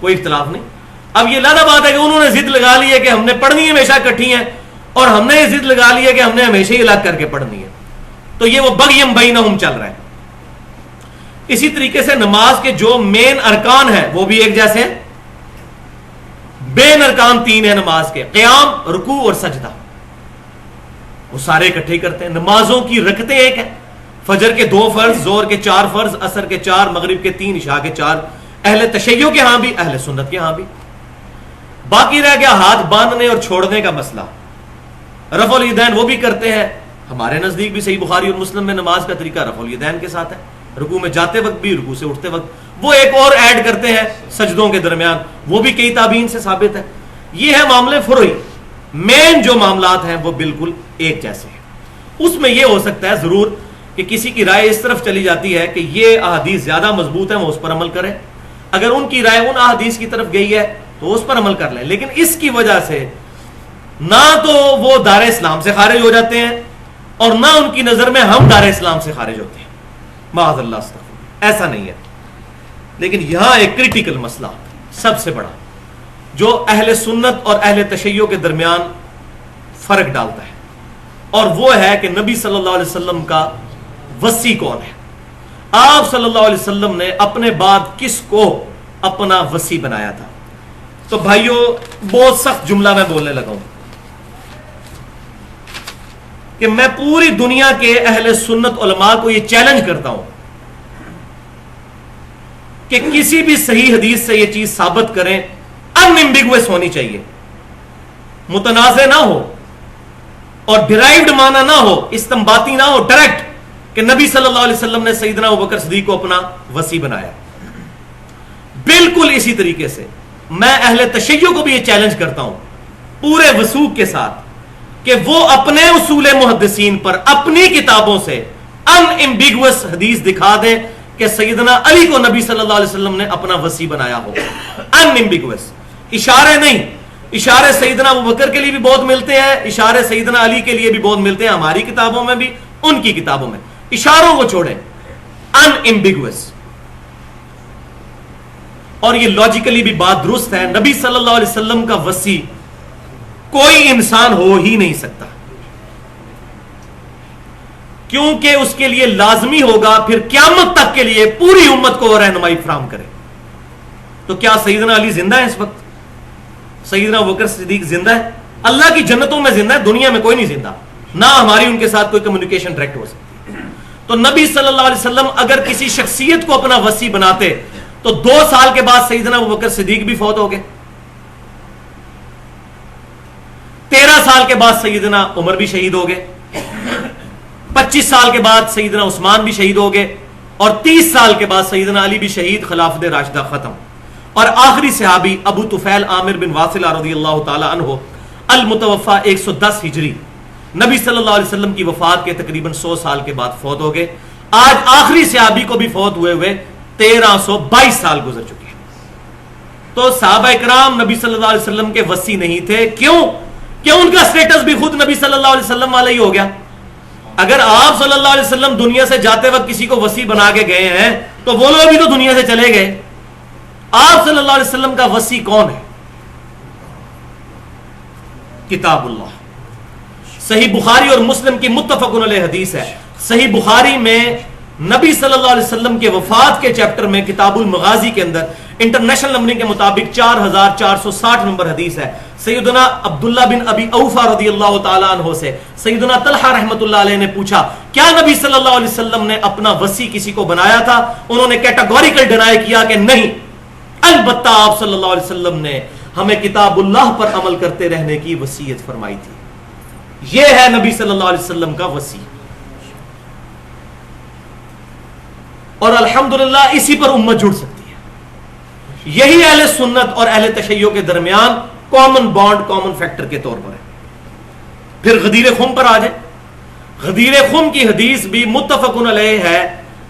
کوئی اختلاف نہیں. اب یہ لانا بات ہے کہ انہوں نے ضد لگا لی ہے کہ ہم نے پڑھنی ہمیشہ اکٹھی ہیں، اور ہم نے یہ ضد لگا لی ہے کہ ہم نے ہمیشہ ہی الگ کر کے پڑھنی ہے. تو یہ وہ بغیم بینہم چل رہا ہے. اسی طریقے سے نماز کے جو مین ارکان ہیں وہ بھی ایک جیسے ہیں. بین ارکان 3 ہیں نماز کے، قیام، رکوع اور سجدہ، وہ سارے اکٹھے ہی کرتے ہیں. نمازوں کی رکعتیں ایک ہیں، فجر کے 2 فرض، ظہر کے 4 فرض، عصر کے 4، مغرب کے 3، عشاء کے 4. اہل تشیع کے ہاں بھی، اہل سنت کے ہاں بھی. باقی رہ گیا ہاتھ باندھنے اور چھوڑنے کا مسئلہ. رفع الیدین وہ بھی کرتے ہیں، ہمارے نزدیک بھی صحیح بخاری اور مسلم میں نماز کا طریقہ رفع الیدین کے ساتھ ہے، رکوع میں جاتے وقت بھی، رکوع سے اٹھتے وقت. وہ ایک اور ایڈ کرتے ہیں سجدوں کے درمیان، وہ بھی کئی تابعین سے ثابت ہے. یہ ہے معاملے فروعی. مین جو معاملات ہیں وہ بالکل ایک جیسے ہیں. اس میں یہ ہو سکتا ہے ضرور کہ کسی کی رائے اس طرف چلی جاتی ہے کہ یہ احادیث زیادہ مضبوط ہیں، وہ اس پر عمل کریں. اگر ان کی رائے ان احادیث کی طرف گئی ہے تو اس پر عمل کر لیں. لیکن اس کی وجہ سے نہ تو وہ دار اسلام سے خارج ہو جاتے ہیں اور نہ ان کی نظر میں ہم دار اسلام سے خارج ہوتے ہیں. معاذ اللہ، استغفر، ایسا نہیں ہے. لیکن یہاں ایک کریٹیکل مسئلہ سب سے بڑا جو اہل سنت اور اہل تشیع کے درمیان فرق ڈالتا ہے، اور وہ ہے کہ نبی صلی اللہ علیہ وسلم کا وصی کون ہے. آپ صلی اللہ علیہ وسلم نے اپنے بعد کس کو اپنا وصی بنایا تھا؟ تو بھائیوں بہت سخت جملہ میں بولنے لگا ہوں کہ میں پوری دنیا کے اہل سنت علماء کو یہ چیلنج کرتا ہوں کہ کسی بھی صحیح حدیث سے یہ چیز ثابت کریں، انیمبیگوس ہونی چاہیے، متنازع نہ ہو اور ڈرائیوڈ معنی نہ ہو، استنباطی نہ ہو، ڈائریکٹ کہ نبی صلی اللہ علیہ وسلم نے سیدنا ابوبکر صدیق کو اپنا وصی بنایا. بالکل اسی طریقے سے میں اہل تشیع کو بھی یہ چیلنج کرتا ہوں پورے وثوق کے ساتھ کہ وہ اپنے اصول محدثین پر اپنی کتابوں سے انیمبیگوس حدیث دکھا دیں کہ سیدنا علی کو نبی صلی اللہ علیہ وسلم نے اپنا وصی بنایا ہو. انیمبیگوس، اشارے نہیں. اشارے سیدنا ابوبکر کے لیے بھی بہت ملتے ہیں، اشارے سیدنا علی کے لیے بھی بہت ملتے ہیں، ہماری کتابوں میں بھی، ان کی کتابوں میں. اشاروں کو چھوڑیں، انیمبیگوس. اور یہ لاجیکلی بھی بات درست ہے. نبی صلی اللہ علیہ وسلم کا وصی کوئی انسان ہو ہی نہیں سکتا، کیونکہ اس کے لیے لازمی ہوگا پھر قیامت تک کے لیے پوری امت کو وہ رہنمائی فراہم کرے. تو کیا سیدنا علی زندہ ہے اس وقت؟ سیدنا ابوبکر صدیق زندہ ہے؟ اللہ کی جنتوں میں زندہ ہے، دنیا میں کوئی نہیں زندہ، نہ ہماری ان کے ساتھ کوئی کمیونیکیشن ڈائریکٹ ہو سکتی. تو نبی صلی اللہ علیہ وسلم اگر کسی شخصیت کو اپنا وصی بناتے تو 2 سال کے بعد سیدنا ابوبکر صدیق بھی فوت ہو گئے، 13 سال کے بعد سیدنا عمر بھی شہید ہو گئے، 25 سال کے بعد سیدنا عثمان بھی شہید ہو گئے، اور 30 سال کے بعد سیدنا علی بھی شہید، خلافت راشدہ ختم. اور آخری صحابی ابو طفیل عامر بن واصلہ رضی اللہ تعالی عنہ المتوفى 110 ہجری، نبی صلی اللہ علیہ وسلم کی وفات کے تقریباً 100 سال کے بعد فوت ہو گئے. آج آخری صحابی کو بھی فوت ہوئے 1322 سال گزر چکے ہیں. تو صحابہ اکرام نبی صلی اللہ علیہ وسلم کے وصی نہیں تھے. کیوں؟ کہ ان کا سٹیٹس بھی خود نبی صلی اللہ علیہ وسلم والا ہی ہو گیا. اگر آپ صلی اللہ علیہ وسلم دنیا سے جاتے وقت کسی کو وصی بنا کے گئے ہیں تو وہ لوگ بھی تو دنیا سے چلے گئے. آپ صلی اللہ علیہ وسلم کا وصی کون ہے؟ کتاب اللہ. صحیح بخاری اور مسلم کی متفق علیہ حدیث ہے. صحیح بخاری میں نبی صلی اللہ علیہ وسلم کے وفات کے چیپٹر میں کتاب المغازی کے اندر انٹرنیشنل نمبرنگ کے مطابق 4460 نمبر حدیث ہے. سیدنا عبداللہ بن ابی اوفا رضی اللہ تعالیٰ عنہ سے سیدنا طلحہ رحمت اللہ علیہ نے پوچھا کیا نبی صلی اللہ علیہ وسلم نے اپنا وصی کسی کو بنایا تھا؟ انہوں نے کیٹاگوریکل ڈینائی کیا کہ نہیں، البتہ آپ صلی اللہ علیہ وسلم نے ہمیں کتاب اللہ پر عمل کرتے رہنے کی وصیت فرمائی تھی۔ یہ ہے نبی صلی اللہ علیہ وسلم کا وصی، اور الحمدللہ اسی پر امت جڑ سکتی ہے۔ یہی اہل سنت اور اہل تشیع کے درمیان کامن بانڈ، کامن فیکٹر کے طور پر ہے۔ پھر غدیر خم پر آ جائیں۔ غدیر خم کی حدیث بھی متفق علیہ ہے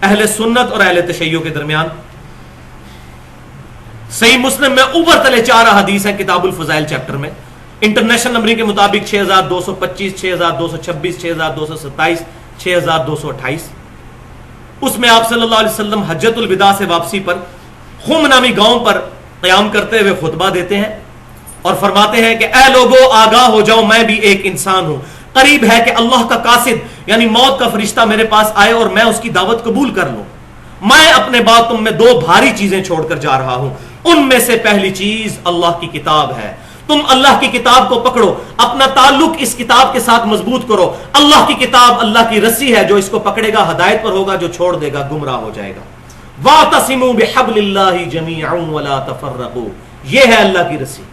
اہل سنت اور اہل تشیع کے درمیان۔ صحیح مسلم میں اوپر تلے 4 حدیث ہیں کتاب الفضائل چیپٹر میں، انٹرنیشنل نمبرنگ کے مطابق 6225، 6226، 6227، 6228۔ اس میں آپ صلی اللہ علیہ وسلم حجۃ الوداع سے واپسی پر خم نامی گاؤں پر قیام کرتے ہوئے خطبہ دیتے ہیں اور فرماتے ہیں کہ اے لوگو آگاہ ہو جاؤ، میں بھی ایک انسان ہوں، قریب ہے کہ اللہ کا قاصد یعنی موت کا فرشتہ میرے پاس آئے اور میں اس کی دعوت قبول کر لوں۔ میں اپنے بعد تم میں 2 بھاری چیزیں چھوڑ کر جا رہا ہوں، ان میں سے پہلی چیز اللہ کی کتاب ہے۔ تم اللہ کی کتاب کو پکڑو، اپنا تعلق اس کتاب کے ساتھ مضبوط کرو۔ اللہ کی کتاب اللہ کی رسی ہے، جو اس کو پکڑے گا ہدایت پر ہوگا، جو چھوڑ دے گا گمراہ ہو جائے گا۔ وَاعْتَصِمُوا بِحَبْلِ اللَّهِ جَمِيعًا وَلَا تَفَرَّقُوا، یہ ہے اللہ کی رسی۔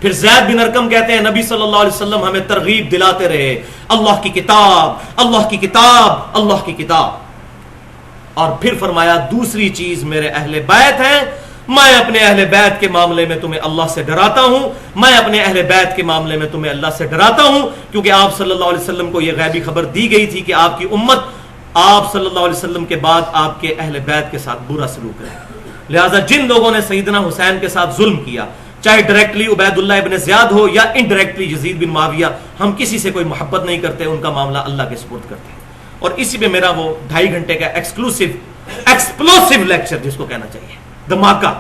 پھر زید بن ارقم کہتے ہیں نبی صلی اللہ علیہ وسلم ہمیں ترغیب دلاتے رہے، اللہ کی کتاب، اللہ کی کتاب، اللہ کی کتاب۔ اور پھر فرمایا دوسری چیز میرے اہل بیت ہیں، میں اپنے اہل بیت کے معاملے میں تمہیں اللہ سے ڈراتا ہوں، میں اپنے اہل بیت کے معاملے میں تمہیں اللہ سے ڈراتا ہوں، کیونکہ آپ صلی اللہ علیہ وسلم کو یہ غیبی خبر دی گئی تھی کہ آپ کی امت آپ صلی اللہ علیہ وسلم کے بعد آپ کے اہل بیت کے ساتھ برا سلوک کرے۔ لہٰذا جن لوگوں نے سیدنا حسین کے ساتھ ظلم کیا، چاہے ڈائریکٹلی عبید اللہ ابن زیاد ہو یا انڈائریکٹلی یزید بن معاویہ، ہم کسی سے کوئی محبت نہیں کرتے، ان کا معاملہ اللہ کے سپرد کرتے ہیں۔ اور اسی پہ میرا وہ 2.5 گھنٹے کا ایکسپلوسیو لیکچر جس کو کہنا چاہیے، دھماکہ،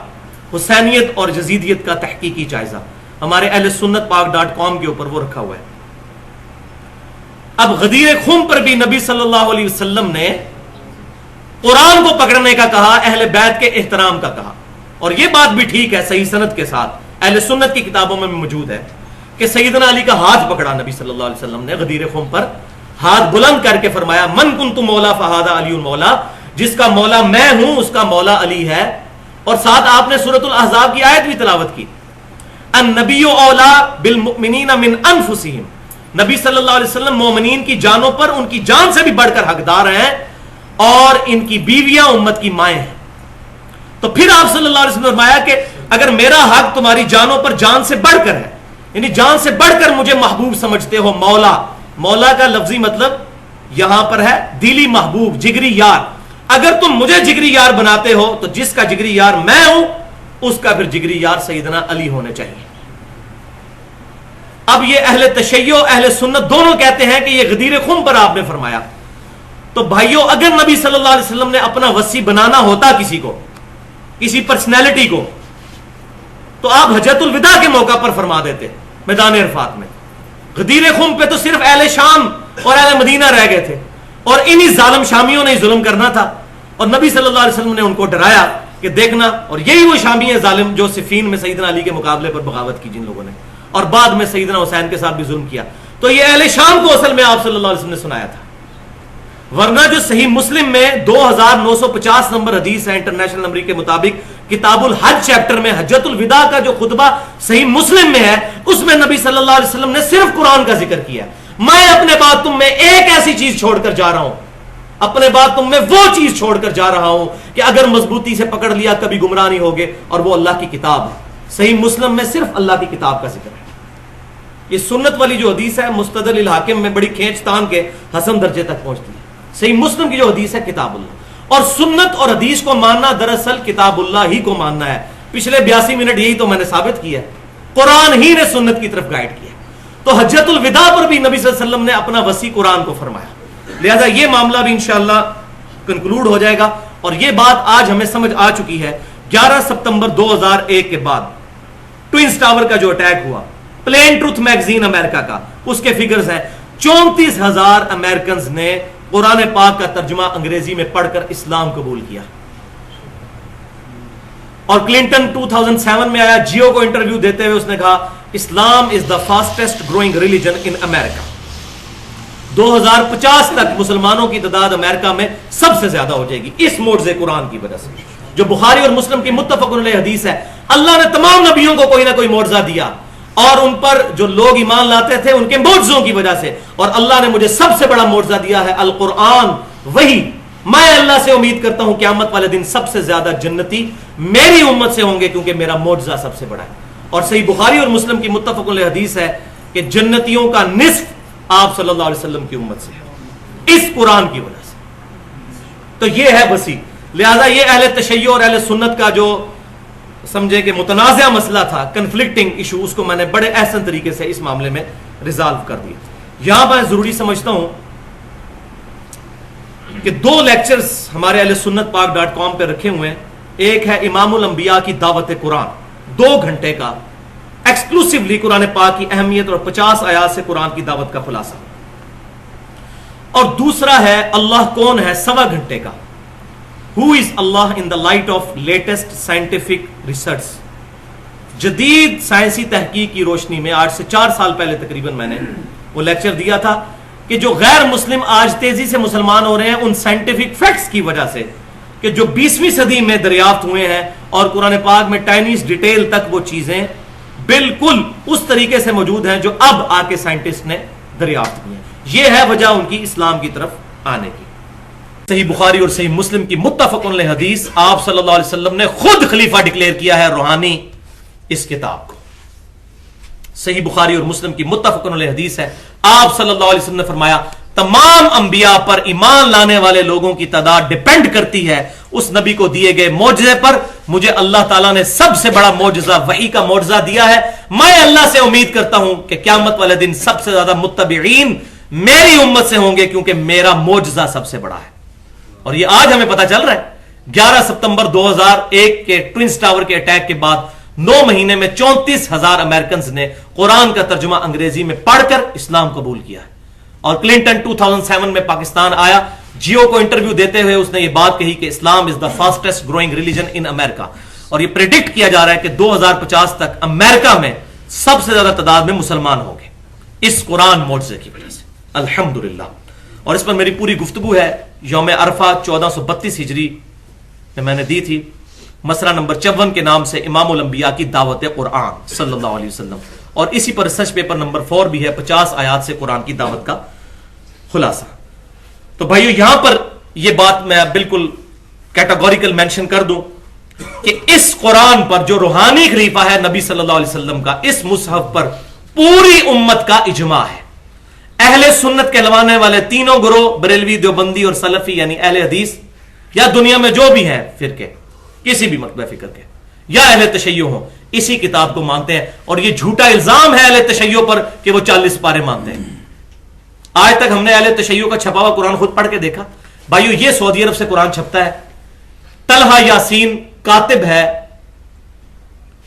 حسینیت اور یزیدیت کا تحقیقی جائزہ، ہمارے اہل سنت پاک.com کے اوپر وہ رکھا ہوا ہے۔ اب غدیر خم پر بھی نبی صلی اللہ علیہ وسلم نے قرآن کو پکڑنے کا کہا، اہل بیت کے احترام کا کہا، اور یہ بات بھی ٹھیک ہے صحیح سند کے ساتھ، اہل سنت کی کتابوں میں موجود ہے کہ سیدنا علی کا ہاتھ پکڑا نبی صلی اللہ علیہ وسلم نے غدیر خم پر، ہاتھ بلند کر کے فرمایا من کنت مولا فہذا علی مولا، جس کا مولا میں ہوں اس کا مولا علی ہے۔ اور ساتھ آپ نے سورۃ الاحزاب کی آیت بھی تلاوت کی، النبی اولا بالمؤمنین من انفسہم، نبی صلی اللہ علیہ وسلم مومنین کی جانوں پر ان کی جان سے بھی بڑھ کر حقدار ہیں، اور ان کی بیویاں امت کی مائیں ہیں۔ تو پھر آپ صلی اللہ علیہ وسلم نے فرمایا کہ اگر میرا حق تمہاری جانوں پر جان سے بڑھ کر ہے، یعنی جان سے بڑھ کر مجھے محبوب سمجھتے ہو، مولا، مولا کا لفظی مطلب یہاں پر ہے دلی محبوب، جگری یار، اگر تم مجھے جگری یار بناتے ہو تو جس کا جگری یار میں ہوں اس کا پھر جگری یار سیدنا علی ہونے چاہیے۔ اب یہ اہل تشیع اہل سنت دونوں کہتے ہیں کہ یہ غدیر خم پر آپ نے فرمایا۔ تو بھائیوں اگر نبی صلی اللہ علیہ وسلم نے اپنا وصی بنانا ہوتا کسی کو، کسی پرسنالٹی کو، تو آپ حجۃ الوداع کے موقع پر فرما دیتے میدان عرفات میں۔ غدیر خم پہ تو صرف اہل شام اور اہل مدینہ رہ گئے تھے، اور انہی ظالم شامیوں نے ظلم کرنا تھا، اور نبی صلی اللہ علیہ وسلم نے ان کو ڈرایا کہ دیکھنا، اور یہی وہ شامی ہیں ظالم جو صفین میں سیدنا علی کے مقابلے پر بغاوت کی جن لوگوں نے، اور بعد میں سیدنا حسین کے ساتھ بھی ظلم کیا۔ تو یہ اہل شام کو اصل میں آپ صلی اللہ علیہ وسلم نے سنایا تھا، ورنہ جو صحیح مسلم میں 2950 نمبر حدیث ہے انٹرنیشنل نمبر کے مطابق، کتاب الحج چیپٹر میں حجۃ الوداع کا جو خطبہ صحیح مسلم میں ہے، اس میں نبی صلی اللہ علیہ وسلم نے صرف قرآن کا ذکر کیا۔ میں اپنے بعد تم میں ایک ایسی چیز چھوڑ کر جا رہا ہوں، اپنے بعد تم میں وہ چیز چھوڑ کر جا رہا ہوں کہ اگر مضبوطی سے پکڑ لیا کبھی گمراہ نہیں ہوگے، اور وہ اللہ کی کتاب ہے۔ صحیح مسلم میں صرف اللہ کی کتاب کا ذکر ہے۔ یہ سنت والی جو حدیث ہے مستدل الحاکم میں بڑی کھینچ تان کے حسن درجے تک پہنچتی ہے۔ صحیح مسلم کی جو حدیث ہے کتاب اللہ، اور سنت اور حدیث کو ماننا دراصل کتاب اللہ ہی کو ماننا ہے۔ پچھلے 82 منٹ یہی تو میں نے ثابت کیا ہے، قرآن ہی نے سنت کی طرف گائیڈ کیا۔ تو حجۃ الوداع پر بھی نبی صلی اللہ علیہ وسلم نے اپنا وصی قرآن کو فرمایا۔ لہذا یہ معاملہ بھی انشاءاللہ کنکلوڈ ہو جائے گا، اور یہ بات آج ہمیں سمجھ آ چکی ہے۔ 11 ستمبر 2001 کے بعد ٹوئنز ٹاور کا جو اٹیک ہوا، پلین ٹروتھ میگزین امریکہ کا، اس کے فگرز ہیں 34,000 امریکنز نے قرآن پاک کا ترجمہ انگریزی میں پڑھ کر اسلام قبول کیا، اور کلنٹن 2007 میں آیا, جیو کو انٹرویو دیتے ہوئے اس نے کہا اسلام از دا فاسٹسٹ گروئنگ ریلیجن ان امریکہ. 2050 تک مسلمانوں کی تعداد امریکہ میں سب سے زیادہ ہو جائے گی اس معجزے قرآن کی وجہ سے, جو بخاری اور مسلم کی متفق علیہ حدیث ہے. اللہ نے تمام نبیوں کو کوئی نہ کوئی معجزہ دیا, اور ان پر جو لوگ ایمان لاتے تھے ان کے معجزوں کی وجہ سے, اور اللہ نے مجھے سب سے بڑا معجزہ دیا ہے القرآن, وہی. میں اللہ سے امید کرتا ہوں قیامت والے دن سب سے زیادہ جنتی میری امت سے ہوں گے, کیونکہ میرا معجزہ سب سے بڑا ہے. اور صحیح بخاری اور مسلم کی متفق علیہ حدیث ہے کہ جنتیوں کا نصف آپ صلی اللہ علیہ وسلم کی امت سے ہے اس قرآن کی وجہ سے. تو یہ ہے وسیع. لہذا یہ اہل تشیع اور اہل سنت کا جو سمجھے کہ متنازع مسئلہ تھا, کنفلکٹنگ ایشو, اس کو میں نے بڑے احسن طریقے سے اس معاملے میں ریزالو کر دیا. یہاں میں ضروری سمجھتا ہوں کہ 2 لیکچرز ہمارے اہل سنت پاک.com پہ رکھے ہوئے ہیں. ایک ہے امام الانبیاء کی دعوت قرآن, 2 گھنٹے کا ایکسکلوسیولی قرآن پاک کی اہمیت اور 50 آیات سے قرآن کی دعوت کا خلاصہ. اور دوسرا ہے اللہ کون ہے, 1.25 گھنٹے کا, Who is Allah in the light of latest scientific research. جدید سائنسی تحقیق کی روشنی میں آج سے 4 سال پہلے تقریباً میں نے وہ لیکچر دیا تھا کہ جو غیر مسلم آج تیزی سے مسلمان ہو رہے ہیں ان سائنٹیفک فیکٹس کی وجہ سے, کہ جو 20ویں صدی میں دریافت ہوئے ہیں, اور قرآن پاک میں ٹائنیز ڈیٹیل تک وہ چیزیں بالکل اس طریقے سے موجود ہیں جو اب آ کے سائنٹسٹ نے دریافت کی ہیں. یہ ہے وجہ ان کی اسلام کی طرف آنے کی. صحیح بخاری اور صحیح مسلم کی متفق علیہ حدیث, آپ صلی اللہ علیہ وسلم نے خود خلیفہ ڈکلیئر کیا ہے روحانی اس کتاب کو. صحیح بخاری اور مسلم کی متفق علیہ حدیث ہے, آپ صلی اللہ علیہ وسلم نے فرمایا تمام انبیاء پر ایمان لانے والے لوگوں کی تعداد ڈیپینڈ کرتی ہے اس نبی کو دیے گئے معجزے پر. مجھے اللہ تعالیٰ نے سب سے بڑا معجزہ وحی کا معجزہ دیا ہے. میں اللہ سے امید کرتا ہوں کہ قیامت والے دن سب سے زیادہ متبعین میری امت سے ہوں گے, کیونکہ میرا معجزہ سب سے بڑا ہے. اور یہ آج ہمیں پتا چل رہا ہے. 11 ستمبر 2001 کے ٹوئنز ٹاور کے اٹیک کے بعد 9 مہینے میں 34,000 امریکنز نے قرآن کا ترجمہ انگریزی میں پڑھ کر اسلام قبول کیا ہے. اور کلنٹن 2007 میں پاکستان آیا, جیو کو انٹرویو دیتے ہوئے اس نے یہ بات کہی کہ اسلام از دا فاسٹسٹ گروئنگ ریلیجن ان امریکہ. اور یہ پریڈکٹ کیا جا رہا ہے کہ 2050 تک امریکہ میں سب سے زیادہ تعداد میں مسلمان ہوں گے اس قرآن معجزے کی وجہ سے, الحمدللہ. اور اس پر میری پوری گفتگو ہے یوم عرفہ 1432 ہجری میں نے دی تھی, مسئلہ نمبر 54 کے نام سے امام الانبیاء کی دعوت قرآن صلی اللہ علیہ وسلم. اور اسی پر ریسرچ پیپر نمبر 4 بھی ہے, 50 آیات سے قرآن کی دعوت کا خلاصہ. تو بھائیو یہاں پر یہ بات میں بالکل کیٹاگوریکل مینشن کر دوں کہ اس قرآن پر جو روحانی خلیفہ ہے نبی صلی اللہ علیہ وسلم کا, اس مصحف پر پوری امت کا اجماع ہے. اہل سنت کہلوانے والے تینوں گروہ, بریلوی, دیوبندی اور سلفی یعنی اہل حدیث, یا دنیا میں جو بھی ہیں فرقے کسی بھی مکتبہ فکر کے, یا اہل تشیع ہوں, اسی کتاب کو مانتے ہیں. اور یہ جھوٹا الزام ہے اہل تشیع پر کہ وہ 40 پارے مانتے ہیں. آج تک ہم نے اہل تشیع کا چھپا ہوا قرآن خود پڑھ کے دیکھا. بھائیو یہ سعودی عرب سے قرآن چھپتا ہے, طلحہ یاسین کاتب ہے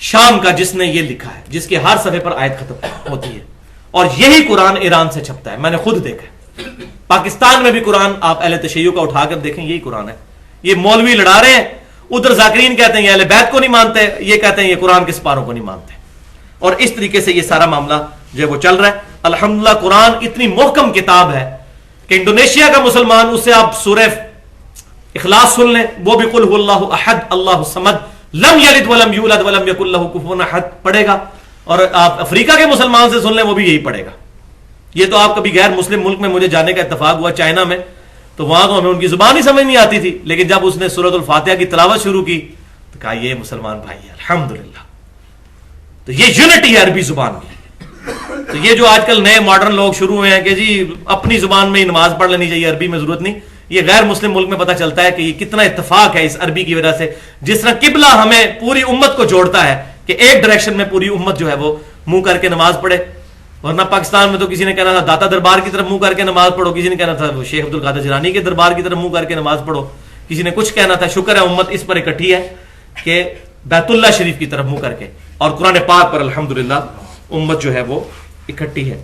شام کا جس نے یہ لکھا ہے, جس کے ہر صفحے پر آیت ختم ہوتی ہے. اور یہی قرآن ایران سے چھپتا ہے, میں نے خود دیکھا. پاکستان میں بھی قرآن آپ اہل تشیع کا اٹھا کر دیکھیں, یہی قرآن ہے. یہ مولوی لڑا رہے ہیں, ادھر ذاکرین کہتے ہیں یہ اہل بیت کو نہیں مانتے, یہ کہتے ہیں یہ قرآن کے سپاروں کو نہیں مانتے. اور اس طریقے سے یہ سارا معاملہ جو ہے وہ چل رہا ہے. الحمدللہ قرآن اتنی محکم کتاب ہے کہ انڈونیشیا کا مسلمان, اس سے آپ سورہ اخلاص سن لیں, وہ بھی قل هو اللہ احد اللہ الصمد لم یلد ولم یولد ولم یکن لہ کفوا احد پڑھے گا. اور آپ افریقہ کے مسلمان سے سن لیں, وہ بھی یہی پڑھے گا. یہ تو آپ کبھی غیر مسلم ملک میں مجھے جانے کا اتفاق ہوا چائنا میں, تو وہاں تو ہمیں ان کی زبان ہی سمجھ نہیں آتی تھی, لیکن جب اس نے سورۃ الفاتحہ کی تلاوت شروع کی تو کہا یہ مسلمان بھائی ہے الحمدللہ. تو یہ یونٹی ہے عربی زبان کی. تو یہ جو آج کل نئے ماڈرن لوگ شروع ہوئے ہیں کہ جی اپنی زبان میں ہی نماز پڑھ لینی چاہیے, عربی میں ضرورت نہیں, یہ غیر مسلم ملک میں پتہ چلتا ہے کہ یہ کتنا اتفاق ہے اس عربی کی وجہ سے. جس طرح قبلہ ہمیں پوری امت کو جوڑتا ہے کہ ایک ڈائریکشن میں پوری امت جو ہے وہ منہ کر کے نماز پڑھے, ورنہ پاکستان میں تو کسی نے کہنا تھا داتا دربار کی طرف منہ کر کے نماز پڑھو, کسی نے کہنا تھا شیخ عبد القادر جیلانی کے دربار کی طرف منہ کر کے نماز پڑھو, کسی نے کچھ کہنا تھا. شکر ہے امت اس پر اکٹھی ہے کہ بیت اللہ شریف کی طرف منہ کر کے, اور قرآن پاک پر الحمدللہ امت جو ہے وہ اکٹھی ہے.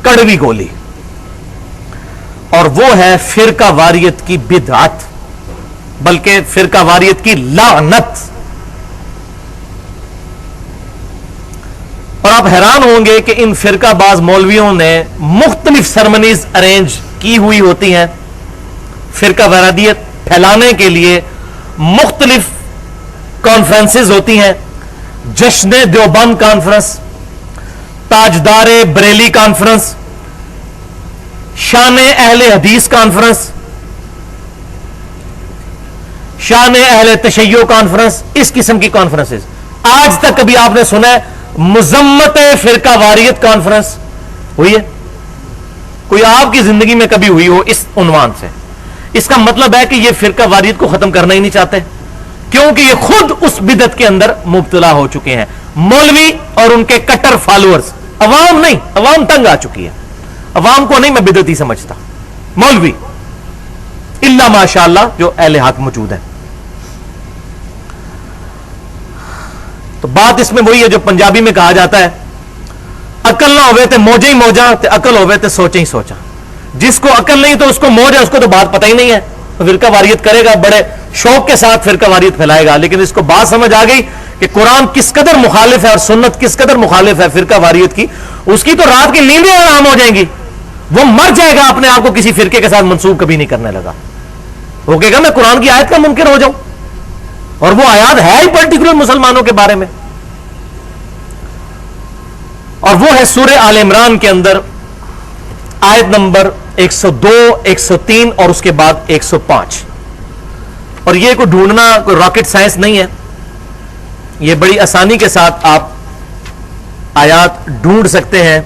کڑوی گولی, اور وہ ہے فرقہ واریت کی بدعت. بلکہ فرقہ واریت کی لعنت. اور آپ حیران ہوں گے کہ ان فرقہ باز مولویوں نے مختلف سرمنیز ارینج کی ہوئی ہوتی ہیں فرقہ واریت پھیلانے کے لیے. مختلف کانفرنسز ہوتی ہیں، جشن دیوبند کانفرنس، تاجدار بریلی کانفرنس، شان اہل حدیث کانفرنس، شان اہل تشیع کانفرنس، اس قسم کی کانفرنسز. آج تک کبھی آپ نے سنا ہے مذمت فرقہ واریت کانفرنس ہوئی ہے؟ کوئی آپ کی زندگی میں کبھی ہوئی ہو اس عنوان سے؟ اس کا مطلب ہے کہ یہ فرقہ واریت کو ختم کرنا ہی نہیں چاہتے، کیونکہ یہ خود اس بدعت کے اندر مبتلا ہو چکے ہیں. مولوی اور ان کے کٹر فالوورز، عوام نہیں، عوام تنگ آ چکی ہے. عوام کو نہیں میں بدعتی سمجھتا، مولوی الا ماشاء اللہ جو اہل حق موجود ہیں. تو بات اس میں وہی ہے جو پنجابی میں کہا جاتا ہے، عقل نہ ہوئے تے موجے ہی موجا تے عقل ہوئے تے سوچے ہی سوچا. جس کو عقل نہیں تو اس کو موج ہے، اس کو تو بات پتہ ہی نہیں ہے، فرقہ واریت کرے گا، بڑے شوق کے ساتھ فرقہ واریت پھیلائے گا. لیکن اس کو بات سمجھ آ گئی کہ قرآن کس قدر مخالف ہے اور سنت کس قدر مخالف ہے فرقہ واریت کی، اس کی تو رات کی نیندیں حرام ہو جائیں گی. وہ مر جائے گا اپنے آپ کو کسی فرقے کے ساتھ منسوب کبھی نہیں کرنے لگا. وہ کہے گا میں قرآن کی آیت کا منکر ہو جاؤں، اور وہ آیات ہے ہی پرٹیکولر مسلمانوں کے بارے میں. اور وہ ہے سورہ آل عمران کے اندر آیت نمبر 102، 103 اور اس کے بعد 105. اور یہ کوئی ڈھونڈنا کوئی راکٹ سائنس نہیں ہے، یہ بڑی آسانی کے ساتھ آپ آیات ڈھونڈ سکتے ہیں.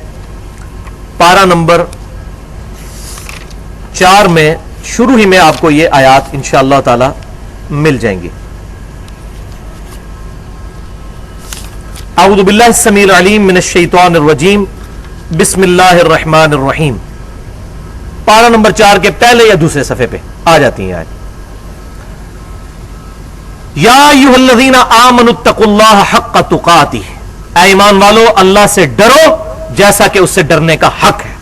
پارہ نمبر 4 میں شروع ہی میں آپ کو یہ آیات انشاءاللہ تعالی مل جائیں گی. اعوذ باللہ السمیع العلیم من الشیطان الرجیم، بسم اللہ الرحمن الرحیم. پارہ نمبر 4 کے پہلے یا دوسرے صفحے پہ آ جاتی ہیں آیت. یا ایھا الذین آمنوا اتقوا اللہ حق تقاتہ، اے ایمان والو اللہ سے ڈرو جیسا کہ اس سے ڈرنے کا حق ہے.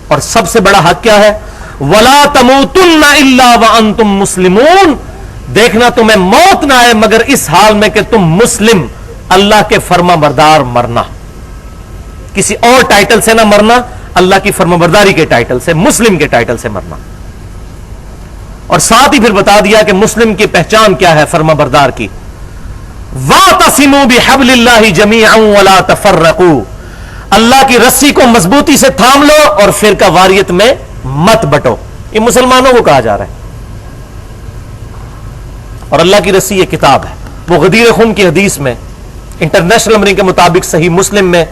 اور سب سے بڑا حق کیا ہے؟ ولا تموتن الا وانتم مسلمون، دیکھنا تمہیں موت نہ آئے مگر اس حال میں کہ تم مسلم، اللہ کے فرما بردار مرنا. کسی اور ٹائٹل سے نہ مرنا، اللہ کی فرما برداری کے ٹائٹل سے، مسلم کے ٹائٹل سے مرنا. اور ساتھ ہی پھر بتا دیا کہ مسلم کی پہچان کیا ہے فرما بردار کی. وَاعْتَصِمُوا بِحَبْلِ اللَّهِ جَمِيعًا وَلَا تَفَرَّقُوا، اللہ کی رسی کو مضبوطی سے تھام لو اور فرقہ واریت میں مت بٹو. یہ مسلمانوں کو کہا جا رہا ہے. اور اللہ کی رسی یہ کتاب ہے. وہ غدیر خم کی حدیث میں انٹرنیشنل نمبرنگ کے مطابق صحیح مسلم میں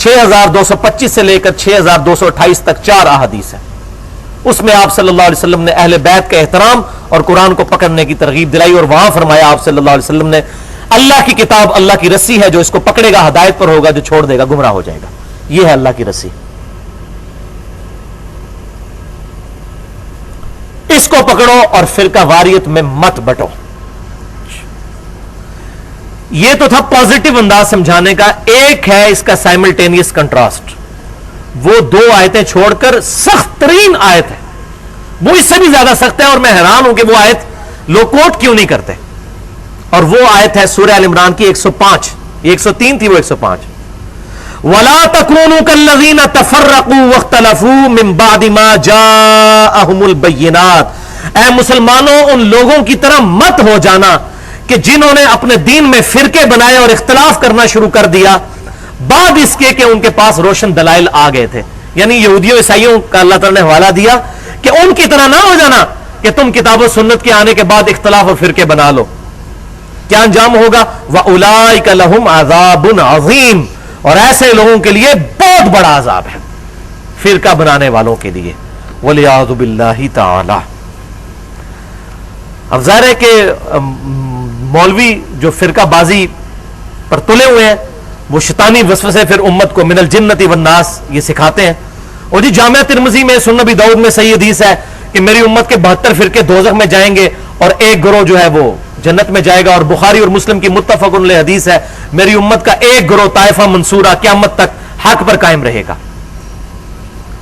6225 سے لے کر 6228 تک 4 احادیث ہیں. اس میں آپ صلی اللہ علیہ وسلم نے اہل بیت کا احترام اور قرآن کو پکڑنے کی ترغیب دلائی. اور وہاں فرمایا آپ صلی اللہ علیہ وسلم نے اللہ کی کتاب اللہ کی رسی ہے، جو اس کو پکڑے گا ہدایت پر ہوگا، جو چھوڑ دے گا گمراہ ہو جائے گا. یہ ہے اللہ کی رسی. اس کو پکڑو اور فرقہ واریت میں مت بٹو. یہ تو تھا پازیٹو انداز سمجھانے کا. ایک ہے اس کا سائملٹینیس کنٹراسٹ. وہ 2 آیتیں چھوڑ کر سخت ترین آیت ہے، وہ اس سے بھی زیادہ سخت ہے. اور میں حیران ہوں کہ وہ آیت لوگ کوٹ کیوں نہیں کرتے. اور وہ آیت ہے سورہ آل عمران کی 105. یہ 103 تھی، وہ 105. وَلَا تَكُونُوا كَالَّذِينَ تَفَرَّقُوا وَاخْتَلَفُوا مِن بَعْدِ مَا جَاءَهُمُ الْبَيِّنَاتُ، اے مسلمانوں ان لوگوں کی طرح مت ہو جانا کہ جنہوں نے اپنے دین میں فرقے بنائے اور اختلاف کرنا شروع کر دیا بعد اس کے کہ ان کے پاس روشن دلائل آ گئے تھے. یعنی یہودیوں عیسائیوں کا اللہ تعالیٰ نے حوالہ دیا کہ ان کی طرح نہ ہو جانا کہ تم کتاب و سنت کے آنے کے بعد اختلاف اور فرقے بنا لو. کیا انجام ہوگا؟ وَأُولَئِكَ لَهُمْ عَذَابٌ عَظِيمٌ، اور ایسے لوگوں کے لیے بہت بڑا عذاب ہے فرقہ بنانے والوں کے لیے. وَلِعَاذُ بِاللَّهِ تَعَالَى. اب ظاہر ہے کہ مولوی جو فرقہ بازی پر تلے ہوئے ہیں وہ شیطانی وسوسے پھر امت کو من الجنت والناس یہ سکھاتے ہیں. اور جی جامعہ ترمذی میں سنن نبی داؤد میں صحیح حدیث ہے کہ میری امت کے 72 فرقے دوزخ میں جائیں گے اور ایک گروہ جو ہے وہ جنت میں جائے گا. اور بخاری اور مسلم کی متفق علیہ حدیث ہے میری امت کا ایک گروہ طائفہ منصورہ قیامت تک حق پر قائم رہے گا.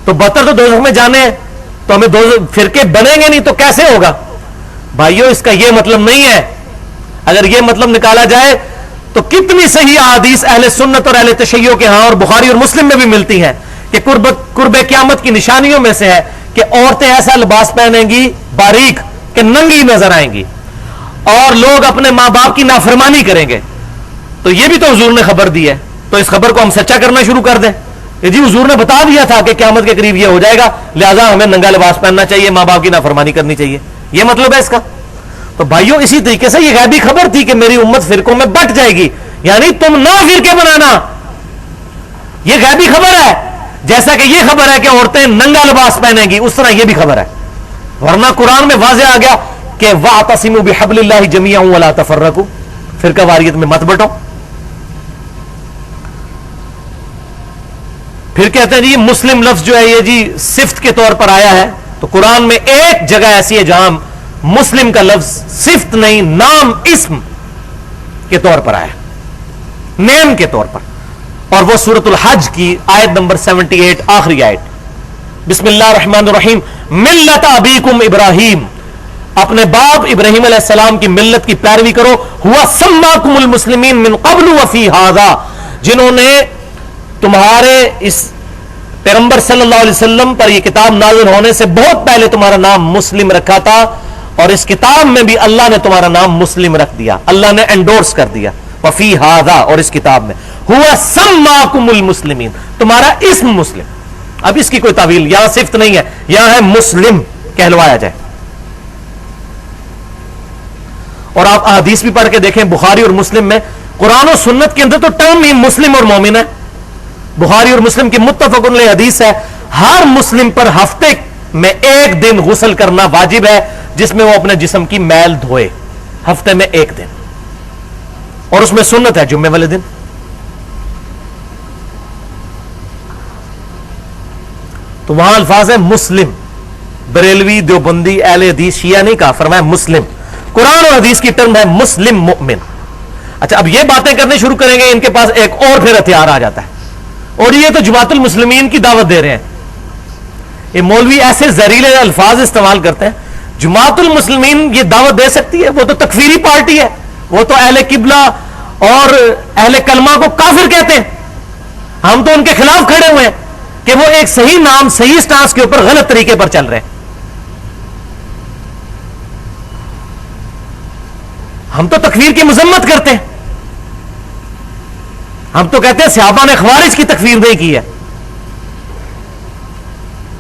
تو 72 تو دوزخ میں جانے ہیں، تو ہمیں دو فرقے بنیں گے نہیں تو کیسے ہوگا؟ بھائیو اس کا یہ مطلب نہیں ہے. اگر یہ مطلب نکالا جائے تو کتنی صحیح احادیث اہل سنت اور اہل تشیع کے ہاں اور بخاری اور مسلم میں بھی ملتی ہیں کہ قرب قیامت کی نشانیوں میں سے ہے کہ عورتیں ایسا لباس پہنیں گی باریک کہ ننگی نظر آئیں گی, اور لوگ اپنے ماں باپ کی نافرمانی کریں گے. تو یہ بھی تو حضور نے خبر دی ہے, تو اس خبر کو ہم سچا کرنا شروع کر دیں کہ جی حضور نے بتا دیا تھا کہ قیامت کے قریب یہ ہو جائے گا, لہذا ہمیں ننگا لباس پہننا چاہیے, ماں باپ کی نافرمانی کرنی چاہیے, یہ مطلب ہے اس کا. تو بھائیوں اسی طریقے سے یہ غیبی خبر تھی کہ میری امت فرقوں میں بٹ جائے گی, یعنی تم نہ فرقے بنانا, یہ غیبی خبر ہے. جیسا کہ یہ خبر ہے کہ عورتیں ننگا لباس پہنیں گی, اس طرح یہ بھی خبر ہے. ورنہ قرآن میں واضح آ گیا کہ وَاعْتَصِمُوا بِحَبْلِ اللَّهِ جَمِيعًا وَلَا تَفَرَّقُوا, فرقہ واریت میں مت بٹو. پھر کہتے ہیں جی مسلم لفظ جو ہے یہ جی صفت کے طور پر آیا ہے, تو قرآن میں ایک جگہ ایسی ہے جہاں مسلم کا لفظ صفت نہیں نام اسم کے طور پر آیا, نیم کے طور پر, اور وہ سورۃ الحج کی آیت نمبر 78 آخری آیت. بسم اللہ الرحمن الرحیم ملت ابیکم ابراہیم, اپنے باپ ابراہیم علیہ السلام کی ملت کی پیروی کرو. ہوا سماکم المسلمین من قبل وفی ھذا, جنہوں نے تمہارے اس پیغمبر صلی اللہ علیہ وسلم پر یہ کتاب نازل ہونے سے بہت پہلے تمہارا نام مسلم رکھا تھا, اور اس کتاب میں بھی اللہ نے تمہارا نام مسلم رکھ دیا, اللہ نے انڈورس کر دیا. وفی ھذا, اور اس کتاب میں ہوا سماکم المسلمین, تمہارا اسم مسلم. اب اس کی کوئی تعویل یہاں صفت نہیں ہے, یہاں ہے مسلم کہلوایا جائے. اور آپ احادیث بھی پڑھ کے دیکھیں بخاری اور مسلم میں, قرآن و سنت کے اندر تو ٹرم ہی مسلم اور مومن ہے. بخاری اور مسلم کی متفق علیہ حدیث ہے, ہر مسلم پر ہفتے میں ایک دن غسل کرنا واجب ہے جس میں وہ اپنے جسم کی میل دھوئے, ہفتے میں ایک دن, اور اس میں سنت ہے جمعے والے دن. تو وہاں الفاظ ہے مسلم, بریلوی دیوبندی اہل حدیث شیعہ نہیں کہا, فرمایا مسلم. قرآن اور حدیث کی ٹرم ہے مسلم مؤمن. اچھا اب یہ باتیں کرنے شروع کریں گے, ان کے پاس ایک اور پھر ہتھیار آ جاتا ہے, اور یہ تو جماعت المسلمین کی دعوت دے رہے ہیں. یہ مولوی ایسے زہریلے الفاظ استعمال کرتے ہیں. جماعت المسلمین یہ دعوت دے سکتی ہے؟ وہ تو تکفیری پارٹی ہے, وہ تو اہل قبلہ اور اہل کلمہ کو کافر کہتے ہیں. ہم تو ان کے خلاف کھڑے ہوئے ہیں کہ وہ ایک صحیح نام صحیح سٹانس کے اوپر غلط طریقے پر چل رہے ہیں. ہم تو تکفیر کی مذمت کرتے ہیں, ہم تو کہتے ہیں صحابہ نے خوارج کی تکفیر نہیں کی ہے.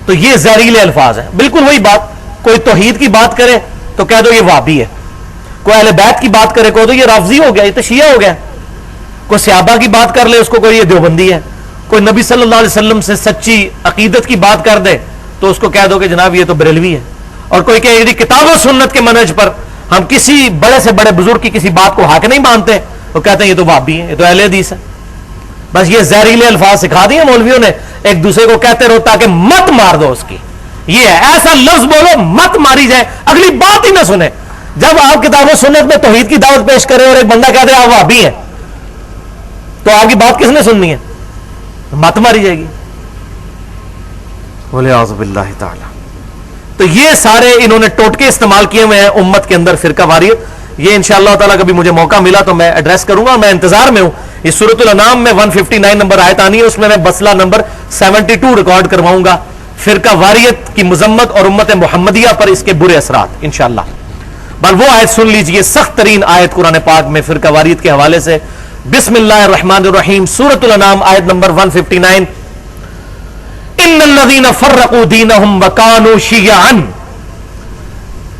تو یہ زہریلے الفاظ ہیں. بالکل وہی بات, کوئی توحید کی بات کرے تو کہہ دو یہ وہابی ہے, کوئی اہل بیت کی بات کرے کہو تو یہ رافضی ہو گیا, یہ تو شیعہ ہو گیا. کوئی صحابہ کی بات کر لے اس کو کوئی یہ دیوبندی ہے. کوئی نبی صلی اللہ علیہ وسلم سے سچی عقیدت کی بات کر دے تو اس کو کہہ دو کہ جناب یہ تو بریلوی ہے. اور کوئی کہ یعنی کتاب و سنت کے منہج پر ہم کسی بڑے سے بڑے بزرگ کی کسی بات کو حق نہیں مانتے, تو کہتے ہیں یہ تو وہابی ہے, یہ تو اہل حدیث ہے. بس یہ زہریلے الفاظ سکھا دیے مولویوں نے, ایک دوسرے کو کہتے رہو تاکہ مت مار دو اس کی. یہ ہے ایسا لفظ بولو مت ماری جائے, اگلی بات ہی نہ سنے. جب آپ کتاب و سنت میں توحید کی دعوت پیش کریں اور ایک بندہ کہتے ہیں آپ وہابی ہیں, تو آپ کی بات کس نے سننی ہے؟ مت ماری جائے گی. وَلِعَوْذُ بِاللَّهِ تَعَالَى. تو یہ سارے انہوں نے ٹوٹکے استعمال کیے ہوئے ہیں امت کے اندر فرقہ واریت. یہ انشاءاللہ تعالیٰ کبھی مجھے موقع ملا تو میں ایڈریس کروں گا, میں انتظار میں ہوں. یہ سورۃ الانعام میں 159 نمبر آیت آنی ہے, اس میں بسلہ نمبر 72 ریکارڈ کرواؤں گا, فرقہ واریت کی مذمت اور امت محمدیہ پر اس کے برے اثرات انشاءاللہ. بل وہ آیت سن لیجئے, سخت ترین آیت قرآن پاک میں فرقہ واریت کے حوالے سے. بسم اللہ الرحمن الرحیم, سورۃ الانعام آیت نمبر 159. ان الذین فرقوا دینہم وکانوا شیعا,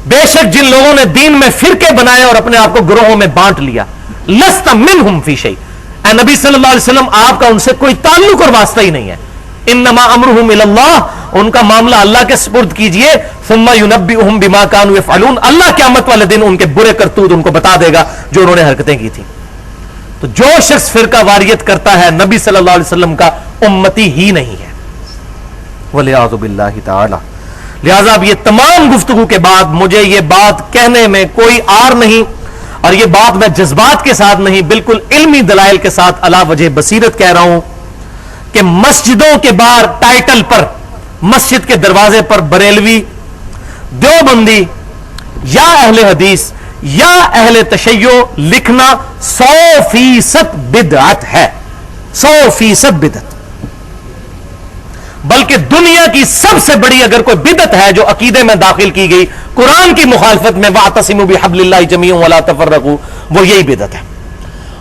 بے شک جن لوگوں نے دین میں فرقے بنائے اور اپنے آپ کو گروہوں میں بانٹ لیا. لست منہم فی شیء, اے نبی صلی اللہ علیہ وسلم آپ کا ان سے کوئی تعلق اور واسطہ ہی نہیں ہے. انما امرہم الی اللہ, ان کا معاملہ اللہ کے سپرد کیجئے. ثم ینبئہم بما کانوا یفعلون, اللہ قیامت والے دن ان کے برے کرتوت ان کو بتا دے گا جو انہوں نے حرکتیں کی تھیں. تو جو شخص فرقہ واریت کرتا ہے نبی صلی اللہ علیہ وسلم کا امتی ہی نہیں ہے. وَلِعَوْذُ بِاللَّهِ تَعَالَى. لہذا اب یہ تمام گفتگو کے بعد مجھے یہ بات کہنے میں کوئی آر نہیں, اور یہ بات میں جذبات کے ساتھ نہیں, بالکل علمی دلائل کے ساتھ علی وجہ بصیرت کہہ رہا ہوں کہ مسجدوں کے باہر ٹائٹل پر, مسجد کے دروازے پر بریلوی, دیوبندی یا اہل حدیث یا اہل تشیع لکھنا 100% بدعت ہے، 100% بدعت۔ بلکہ دنیا کی سب سے بڑی اگر کوئی بدعت ہے جو عقیدے میں داخل کی گئی قرآن کی مخالفت میں، وَاعْتَصِمُوا بِحَبْلِ اللَّهِ جَمِيعًا وَلَا تَفَرَّقُوا، وہ یہی بدعت ہے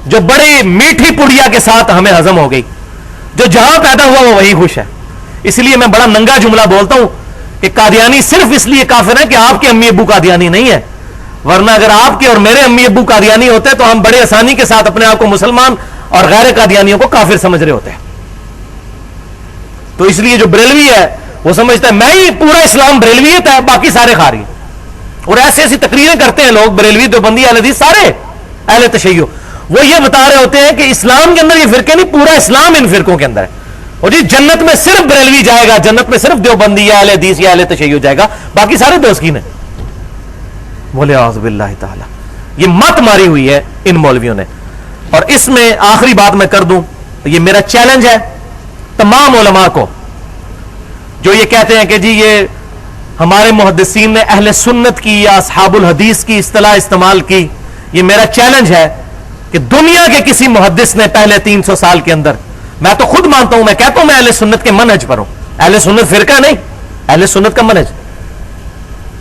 جو بڑی میٹھی پڑیا کے ساتھ ہمیں ہضم ہو گئی، جو جہاں پیدا ہوا وہ وہی خوش ہے۔ اس لیے میں بڑا ننگا جملہ بولتا ہوں کہ قادیانی صرف اس لیے کافر ہے کہ آپ کے امی ابو قادیانی نہیں ہے، ورنہ اگر آپ کے اور میرے امی ابو قادیانی ہوتے تو ہم بڑے آسانی کے ساتھ اپنے آپ کو مسلمان اور غیر قادیانیوں کو کافر سمجھ رہے ہوتے ہیں۔ تو اس لیے جو بریلوی ہے وہ سمجھتا ہے میں ہی پورا اسلام بریلویت ہے، باقی سارے خاری ہیں، اور ایسی ایسی تقریریں کرتے ہیں لوگ، بریلوی دیوبندی اہل حدیث سارے اہل تشیع، وہ یہ بتا رہے ہوتے ہیں کہ اسلام کے اندر یہ فرقے نہیں، پورا اسلام ان فرقوں کے اندر ہے، اور جی جنت میں صرف بریلوی جائے گا، جنت میں صرف دیوبندی یا اہل حدیث یا اہل تشیع جائے گا، باقی سارے دوزخین ہیں۔ بولے اعوذ باللہ تعالی، یہ مت ماری ہوئی ہے ان مولویوں نے۔ اور اس میں آخری بات میں کر دوں، یہ میرا چیلنج ہے تمام علماء کو جو یہ کہتے ہیں کہ جی یہ ہمارے محدثین نے اہل سنت کی یا اصحاب الحدیث کی اصطلاح استعمال کی، یہ میرا چیلنج ہے کہ دنیا کے کسی محدث نے پہلے 300 سال کے اندر، میں تو خود مانتا ہوں، میں کہتا ہوں میں اہل سنت کے منہج پر ہوں، اہل سنت فرقہ نہیں، اہل سنت کا منہج،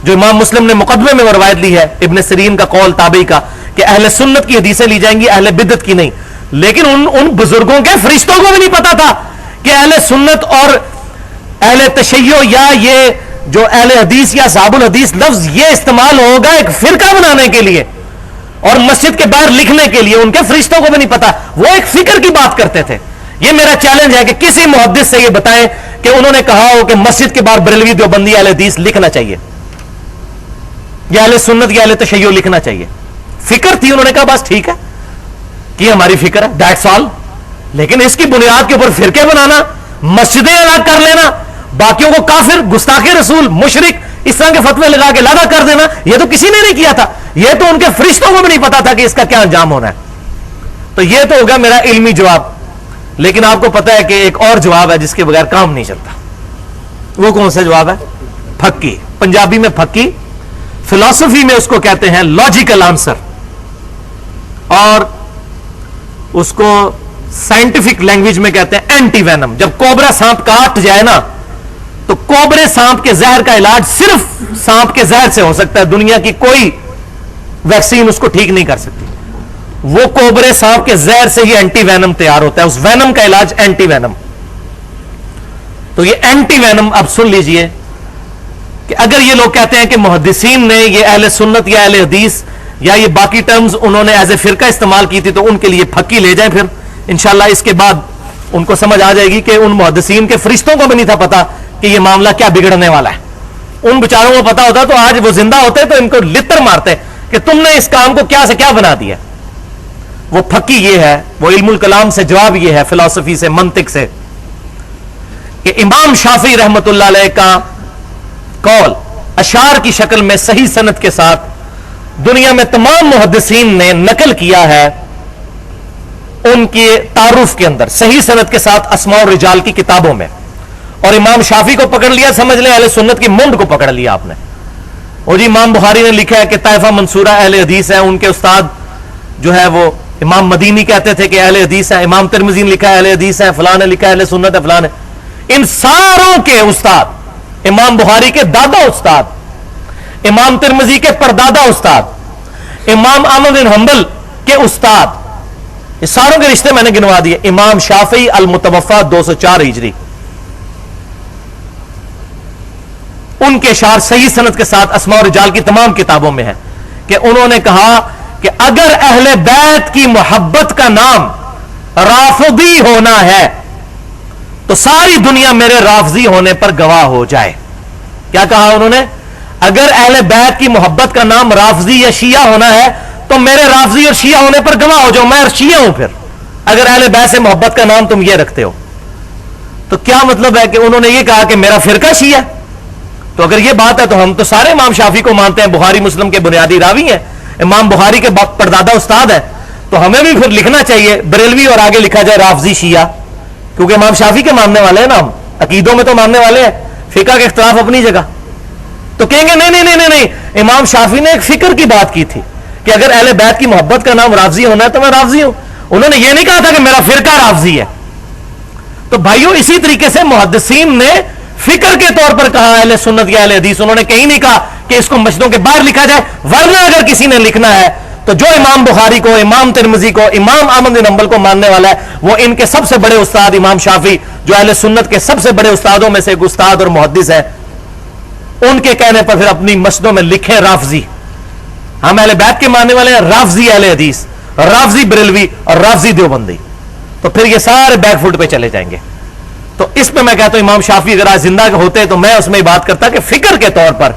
جو امام مسلم نے مقدمے میں روایت لی ہے ابن سیرین کا قول تابعی کا کہ اہل سنت کی حدیثیں لی جائیں گی، اہل بدعت کی نہیں۔ لیکن ان بزرگوں کے فرشتوں کو بھی نہیں پتا تھا کہ اہل سنت اور اہل تشیع یا یہ جو اہل حدیث یا صحاب الحدیث لفظ یہ استعمال ہوگا ایک فرقہ بنانے کے لیے اور مسجد کے باہر لکھنے کے لیے، ان کے فرشتوں کو بھی نہیں پتا، وہ ایک فکر کی بات کرتے تھے۔ یہ میرا چیلنج ہے کہ کسی محدث سے یہ بتائیں کہ انہوں نے کہا ہو کہ مسجد کے باہر بریلوی دیوبندی اہل حدیث لکھنا چاہیے یا اہل سنت یا اہل تشیع لکھنا چاہیے۔ فکر تھی، انہوں نے کہا بس ٹھیک ہے کہ ہماری فکر ہے، دیٹس آل۔ لیکن اس کی بنیاد کے اوپر فرقے بنانا، مسجدیں الگ کر لینا، باقیوں کو کافر، گستاخ رسول، مشرک، اس طرح کے فتوے لگا کے لاگا کر دینا، یہ تو کسی نے نہیں کیا تھا، یہ تو ان کے فرشتوں کو بھی نہیں پتا تھا کہ اس کا کیا انجام ہونا ہے۔ تو یہ تو ہوگا میرا علمی جواب، لیکن آپ کو پتا ہے کہ ایک اور جواب ہے جس کے بغیر کام نہیں چلتا۔ وہ کون سا جواب ہے؟ پھکی، پنجابی میں پھکی، فلسفی میں اس کو کہتے ہیں لاجیکل آنسر، اور اس کو سائنٹیفک لینگویج میں کہتے ہیں اینٹی وینم۔ جب کوبرا سانپ کاٹ جائے نا تو کوبرے سانپ کے زہر کا علاج صرف سانپ کے زہر سے ہو سکتا ہے، دنیا کی کوئی ویکسین اس کو ٹھیک نہیں کر سکتی۔ وہ کوبرے سانپ کے زہر سے ہی اینٹی وینم تیار ہوتا ہے، اس وینم کا علاج اینٹی وینم۔ تو یہ اینٹی وینم اب سن لیجئے کہ اگر یہ لوگ کہتے ہیں کہ محدثین نے یہ اہل سنت یا اہل حدیث یا یہ باقی ٹرمز انہوں نے ایز اے فرقہ استعمال کی تھی تو ان کے لیے پھکی لے جائیں، پھر انشاءاللہ اس کے بعد ان کو سمجھ آ جائے گی کہ ان محدثین کے فرشتوں کو بھی نہیں تھا پتا کہ یہ معاملہ کیا بگڑنے والا ہے۔ ان بیچاروں کو پتا ہوتا تو آج وہ زندہ ہوتے تو ان کو لتر مارتے کہ تم نے اس کام کو کیا سے کیا بنا دیا۔ وہ پھکی یہ ہے، وہ علم الکلام سے جواب یہ ہے، فلسفی سے، منطق سے، کہ امام شافعی رحمت اللہ علیہ کا قول اشعار کی شکل میں صحیح سند کے ساتھ دنیا میں تمام محدثین نے نقل کیا ہے ان کے تعارف کے اندر، صحیح سند کے ساتھ اسماء الرجال کی کتابوں میں۔ اور امام شافعی کو پکڑ لیا، سمجھ لیں اہل سنت کی منڈ کو پکڑ لیا آپ نے۔ اور جی امام بخاری نے لکھا ہے کہ طائفہ منصورہ اہل حدیث ہے، ان کے استاد جو ہے وہ امام مدینی کہتے تھے کہ اہل حدیث ہے، امام ترمذی نے لکھا ہے اہل حدیث ہے، فلاں نے لکھا ہے اہل سنت ہے، فلاں ہے۔ ان ساروں کے استاد، امام بخاری کے دادا استاد، امام ترمذی کے پردادا استاد، امام احمد بن حنبل کے استاد، یہ ساروں کے رشتے میں نے گنوا دیے۔ امام شافعی المتوفا 204 ہجری، ان کے اشعار صحیح سند کے ساتھ اسماء الرجال کی تمام کتابوں میں ہے کہ انہوں نے کہا کہ اگر اہل بیت کی محبت کا نام رافضی ہونا ہے تو ساری دنیا میرے رافضی ہونے پر گواہ ہو جائے۔ کیا کہا انہوں نے؟ اگر اہل بیت کی محبت کا نام رافضی یا شیعہ ہونا ہے تو میرے رافضی اور شیعہ ہونے پر گواہ ہو جاؤ، میں شیعہ ہوں پھر، اگر اہل بیت سے محبت کا نام تم یہ رکھتے ہو۔ تو کیا مطلب ہے کہ انہوں نے یہ کہا کہ میرا فرقہ شیعہ؟ تو اگر یہ بات ہے تو ہم تو سارے امام شافعی کو مانتے ہیں، بخاری مسلم کے بنیادی راوی ہیں، امام بخاری کے پردادا استاد ہیں، تو ہمیں بھی پھر لکھنا چاہیے بریلوی اور آگے لکھا جائے رافضی شیعہ، کیونکہ امام شافعی کے ماننے والے ہیں نا، ہم عقیدوں میں تو ماننے والے ہیں، فقہ کے اختلاف اپنی جگہ۔ تو کہیں گے نہیں, امام شافعی نے ایک فکر کی بات کی تھی کہ اگر اہل بیت کی محبت کا نام رافضی ہونا ہے تو میں رافضی ہوں. انہوں نے یہ نہیں کہا تھا کہ میرا فرقہ رافضی ہے. تو بھائیو اسی طریقے سے محدثین نے فکر کے طور پر کہا اہل سنت یا اہل حدیث. انہوں نے کہیں نہیں کہا کہ اس کو مسجدوں کے باہر لکھا جائے. ورنہ اگر کسی نے لکھنا ہے تو جو امام بخاری کو, امام ترمذی کو, امام احمد بن حنبل کو ماننے والا ہے, وہ ان کے سب سے بڑے استاد امام شافعی, جو اہل سنت کے سب سے بڑے استادوں میں سے ایک استاد اور محدث ہے, ان کے کہنے پر پھر اپنی مسجدوں میں لکھیں رافضی. ہم اہل بیت کے ماننے والے ہیں رافضی اہل حدیث, رافضی بریلوی اور رافضی دیوبندی. تو پھر یہ سارے بیک فوٹ پہ چلے جائیں گے. تو اس پہ میں کہتا ہوں امام شافعی اگر آج زندہ ہوتے تو میں اس میں بات کرتا کہ فکر کے طور پر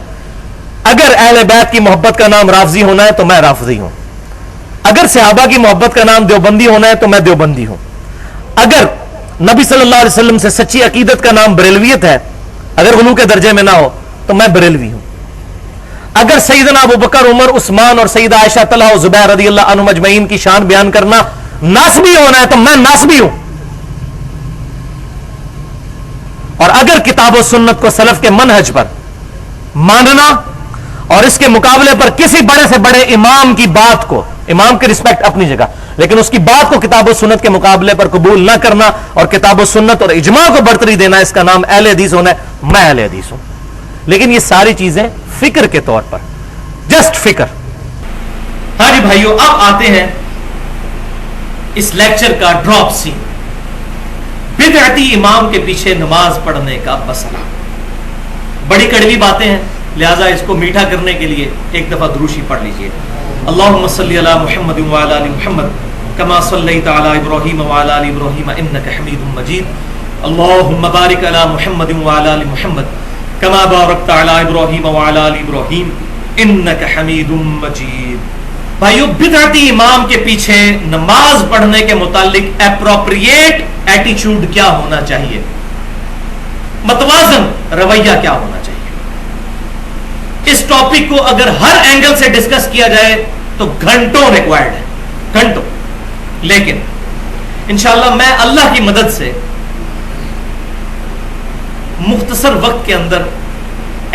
اگر اہل بیت کی محبت کا نام رافضی ہونا ہے تو میں رافضی ہوں. اگر صحابہ کی محبت کا نام دیوبندی ہونا ہے تو میں دیوبندی ہوں. اگر نبی صلی اللہ علیہ وسلم سے سچی عقیدت کا نام بریلویت ہے, اگر غلو کے درجے میں نہ ہو تو میں بریلوی ہوں. اگر سیدنا ابو بکر, عمر, عثمان اور سیدہ عائشہ, طلحہ و زبیر رضی اللہ عنہم اجمعین کی شان بیان کرنا ناسبی ہونا ہے تو میں ناسبی ہوں. اور اگر کتاب و سنت کو سلف کے منہج پر ماننا اور اس کے مقابلے پر کسی بڑے سے بڑے امام کی بات کو, امام کی رسپیکٹ اپنی جگہ, لیکن اس کی بات کو کتاب و سنت کے مقابلے پر قبول نہ کرنا اور کتاب و سنت اور اجماع کو برتری دینا, اس کا نام اہل حدیث ہونا ہے. میں اہل حدیث ہوں. لیکن یہ ساری چیزیں فکر کے طور پر, جسٹ فکر. ہاں جی بھائیو, اب آتے ہیں اس لیکچر کا ڈراپ سین, بدعتی امام کے پیچھے نماز پڑھنے کا مسئلہ. بڑی کڑوی باتیں ہیں, لہذا اس کو میٹھا کرنے کے لیے ایک دفعہ دروشی پڑھ لیجئے. اللہم صلی علی محمد وعلی آل محمد کما صلیت علی ابراہیم وعلی آل ابراہیم انک حمید مجید. اللہم بارک علی محمد وعلی آل محمد کما بارکت علی ابراہیم وعلی آل ابراہیم انک حمید مجید. بھائیو, بدعتی امام کے پیچھے نماز پڑھنے کے متعلق اپروپریٹ ایٹیچیوڈ کیا ہونا چاہیے, متوازن رویہ کیا ہونا چاہیے. اس ٹاپک کو اگر ہر اینگل سے ڈسکس کیا جائے تو گھنٹوں ریکوائرڈ ہے, گھنٹوں. لیکن انشاءاللہ میں اللہ کی مدد سے مختصر وقت کے اندر